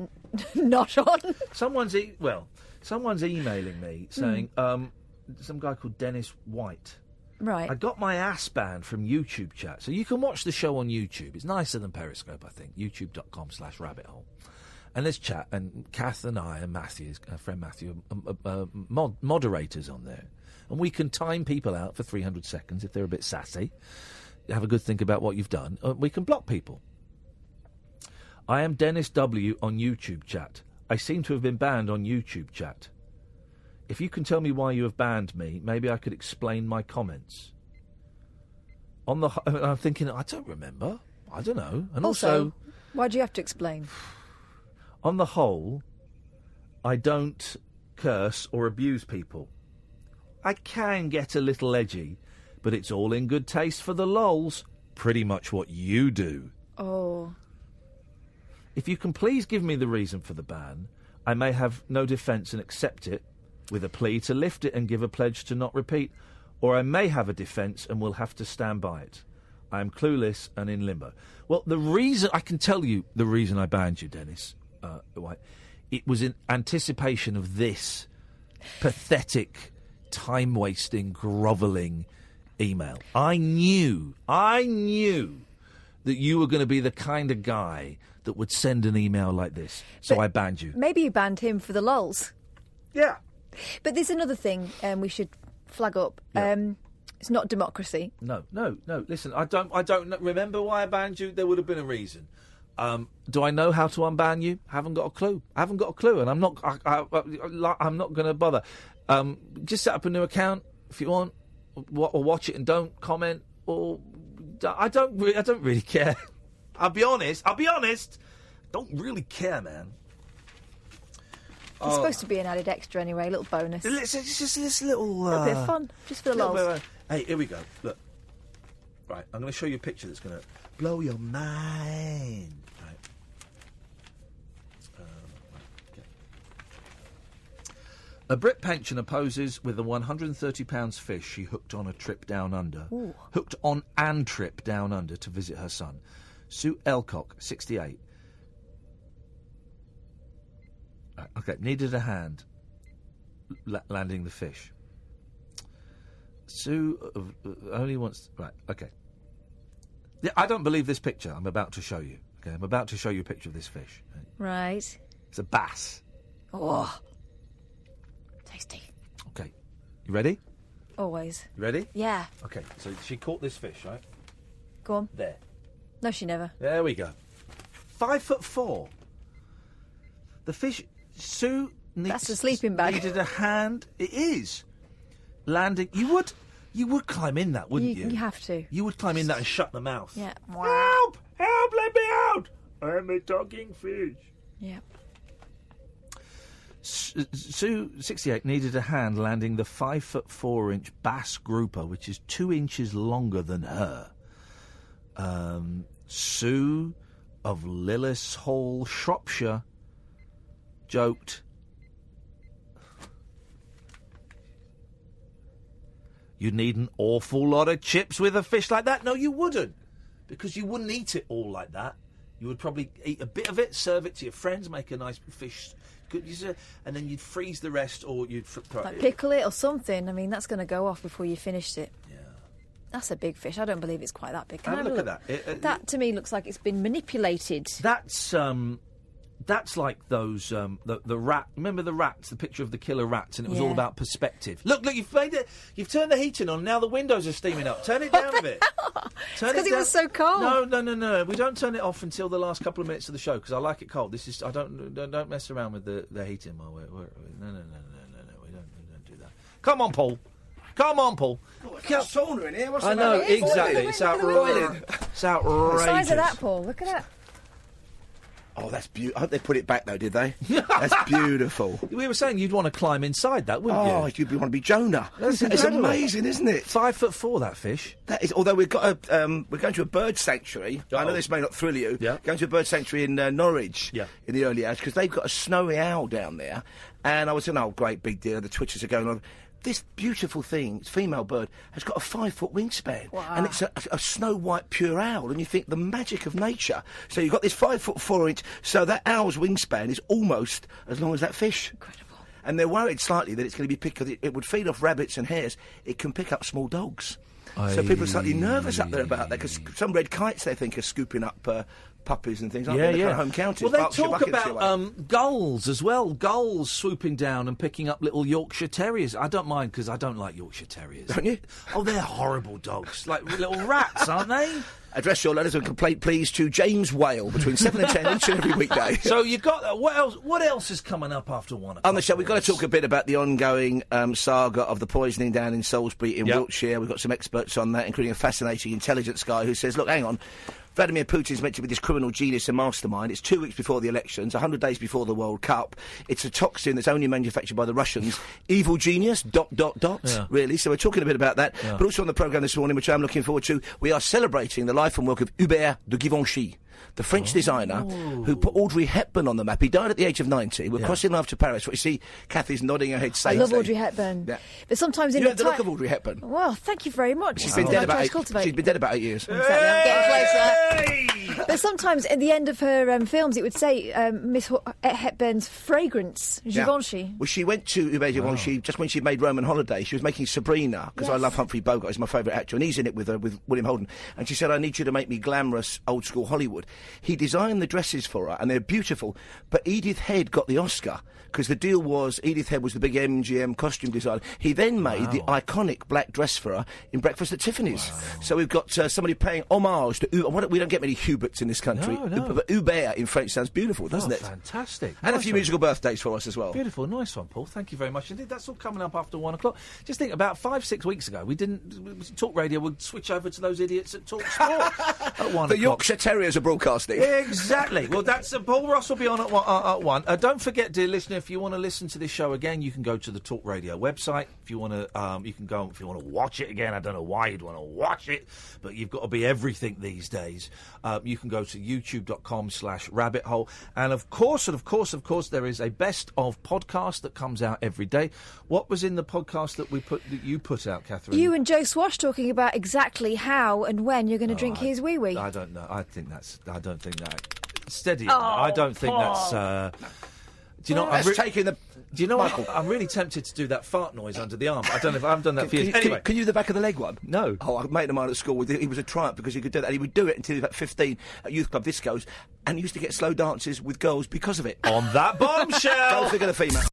not on. Someone's emailing me saying some guy called Dennis White. Right. I got my ass banned from YouTube chat, so you can watch the show on YouTube. It's nicer than Periscope, I think. YouTube.com/rabbithole. And there's chat, and Kath and I and Matthew, our friend Matthew, moderators on there. And we can time people out for 300 seconds if they're a bit sassy. have a good think about what you've done, we can block people. I am Dennis W. on YouTube chat. I seem to have been banned on YouTube chat. If you can tell me why you have banned me, maybe I could explain my comments. I'm thinking, I don't remember. I don't know. And also why do you have to explain? On the whole, I don't curse or abuse people. I can get a little edgy, but it's all in good taste for the lols. Pretty much what you do. Oh. If you can please give me the reason for the ban, I may have no defence and accept it, with a plea to lift it and give a pledge to not repeat, or I may have a defence and will have to stand by it. I am clueless and in limbo. Well, I can tell you the reason I banned you, Dennis White. It was in anticipation of this pathetic, time-wasting, grovelling email. I knew that you were going to be the kind of guy that would send an email like this, so I banned you. Maybe you banned him for the lols. Yeah. But there's another thing we should flag up. Yeah. It's not democracy. No. Listen, I don't remember why I banned you. There would have been a reason. Do I know how to unban you? Haven't got a clue, and I'm not. I'm not going to bother. Just set up a new account if you want, or watch it and don't comment. Or I don't really care. I'll be honest. Don't really care, man. It's supposed to be an added extra anyway, a little bonus. It's just this little... a bit of fun, just for the lols. Hey, here we go. Look. Right, I'm going to show you a picture that's going to blow your mind. Right. Okay. A Brit pensioner poses with a £130 fish she hooked on a trip down under. Ooh. Hooked on an trip down under to visit her son. Sue Elcock, 68. Okay, needed a hand landing the fish. Sue only wants... Right, okay. Yeah, I don't believe this picture I'm about to show you. Okay, I'm about to show you a picture of this fish. Right. It's a bass. Oh. Tasty. Okay. You ready? Always. You ready? Yeah. Okay, so she caught this fish, right? Go on. There. No, she never. There we go. 5'4". The fish... Sue That's a sleeping bag. Needed a hand. It is. Landing... You would climb in that, wouldn't you? You have to. You would climb in that and shut the mouth. Yeah. Help! Help! Let me out! I'm a talking fish. Yeah. Sue, 68, needed a hand landing the 5'4" bass grouper, which is 2 inches longer than her. Sue of Lillis Hall, Shropshire, joked, "You'd need an awful lot of chips with a fish like that." No, you wouldn't, because you wouldn't eat it all like that. You would probably eat a bit of it, serve it to your friends, make a nice fish, and then you'd freeze the rest, or you'd like pickle it or something. I mean, that's going to go off before you finished it. Yeah. That's a big fish. I don't believe it's quite that big. Can I have a look at that? That to me looks like it's been manipulated. That's like those the rat. Remember the rats? The picture of the killer rats, and it was all about perspective. Look! You've made it. You've turned the heating on. Now the windows are steaming up. Turn it down a bit. Because it was so cold. No. We don't turn it off until the last couple of minutes of the show because I like it cold. This is. I don't mess around with the heating while we're no. We don't do that. Come on, Paul. Oh, it's got a sauna in here. What's I know exactly. It's outrageous. It's outrageous. The size of that, Paul. Look at that. Oh, that's beautiful. I hope they put it back, though, did they? That's beautiful. We were saying you'd want to climb inside that, wouldn't you? Oh, you'd want to be Jonah. It's amazing, isn't it? 5'4", that fish. That is. Although we've got we're going to a bird sanctuary. I know this may not thrill you. Yeah. Going to a bird sanctuary in Norwich. Yeah. In the early hours because they've got a snowy owl down there, and I was saying, oh, great big deal. The twitchers are going on. This beautiful thing, it's a female bird, has got a 5-foot wingspan. Wow. And it's a snow white pure owl. And you think the magic of nature. So you've got this 5'4", so that owl's wingspan is almost as long as that fish. Incredible. And they're worried slightly that it's going to be because it would feed off rabbits and hares. It can pick up small dogs. So people are slightly nervous up there about that because some red kites they think are scooping up puppies and things, aren't they? The kind of home counties. Well, they Berkshire, talk Buckinghamshire about way. gulls as well. Gulls swooping down and picking up little Yorkshire Terriers. I don't mind because I don't like Yorkshire Terriers. Don't you? Oh, they're horrible dogs. Like little rats, aren't they? Address your letters and complaint, please, to James Whale between 7 and 10 each and every weekday. So you've got what else? What else is coming up after 1 o'clock? On the show, we've got to talk a bit about the ongoing saga of the poisoning down in Salisbury in Wiltshire. We've got some experts on that, including a fascinating intelligence guy who says, look, hang on, Vladimir Putin's meant to be this criminal genius and mastermind. It's 2 weeks before the elections, 100 days before the World Cup. It's a toxin that's only manufactured by the Russians. Evil genius, ... really. So we're talking a bit about that. But also on the programme this morning, which I'm looking forward to, we are celebrating the life and work of Hubert de Givenchy, the French designer who put Audrey Hepburn on the map. He died at the age of 90. We're crossing love to Paris. What you see, Kathy's nodding her head I love Audrey Hepburn. Yeah. But sometimes You know the look of Audrey Hepburn. Well, thank you very much. She's been dead about 8 years. Exactly, I'm getting closer. But sometimes at the end of her films, it would say Miss Hepburn's fragrance, Givenchy. Well, she went to Hubert Givenchy just when she made Roman Holiday. She was making Sabrina, because I love Humphrey Bogart. He's my favourite actor, and he's in it with William Holden. And she said, I need you to make me glamorous, old-school Hollywood. He designed the dresses for her, and they're beautiful. But Edith Head got the Oscar, because the deal was Edith Head was the big MGM costume designer. He then made the iconic black dress for her in Breakfast at Tiffany's. So we've got somebody paying homage to we don't get many Huberts in this country. No. But Hubert in French sounds beautiful, doesn't it? Fantastic. And Nice a few one. musical birthdays for us as well. Beautiful, nice one, Paul. Thank you very much indeed. That's all coming up after 1 o'clock. Just think, about 5-6 weeks ago, Talk Radio would switch over to those idiots at Talk Sport at 1 o'clock. The Yorkshire Terriers are broadcasting. Exactly. Well, that's Paul Ross will be on at 1. Don't forget, dear listener, if you want to listen to this show again, you can go to the Talk Radio website. If you want to, you can go. If you want to watch it again, I don't know why you'd want to watch it, but you've got to be everything these days. You can go to youtube.com/rabbit hole, and of course, there is a best of podcast that comes out every day. What was in the podcast that you put out, Catherine? You and Joe Swash talking about exactly how and when you're going to drink his wee wee. I don't know. I don't think that. Steady. Oh, I don't think that's. Do you know? Do you know what? I'm really tempted to do that fart noise under the arm. I don't know if I haven't done that for years. Anyway, can you do the back of the leg one? No. Oh, a mate of mine at school, he was a triumph because he could do that. He would do it until he was about 15 at youth club discos, and he used to get slow dances with girls because of it. On that bombshell! Don't think of the female.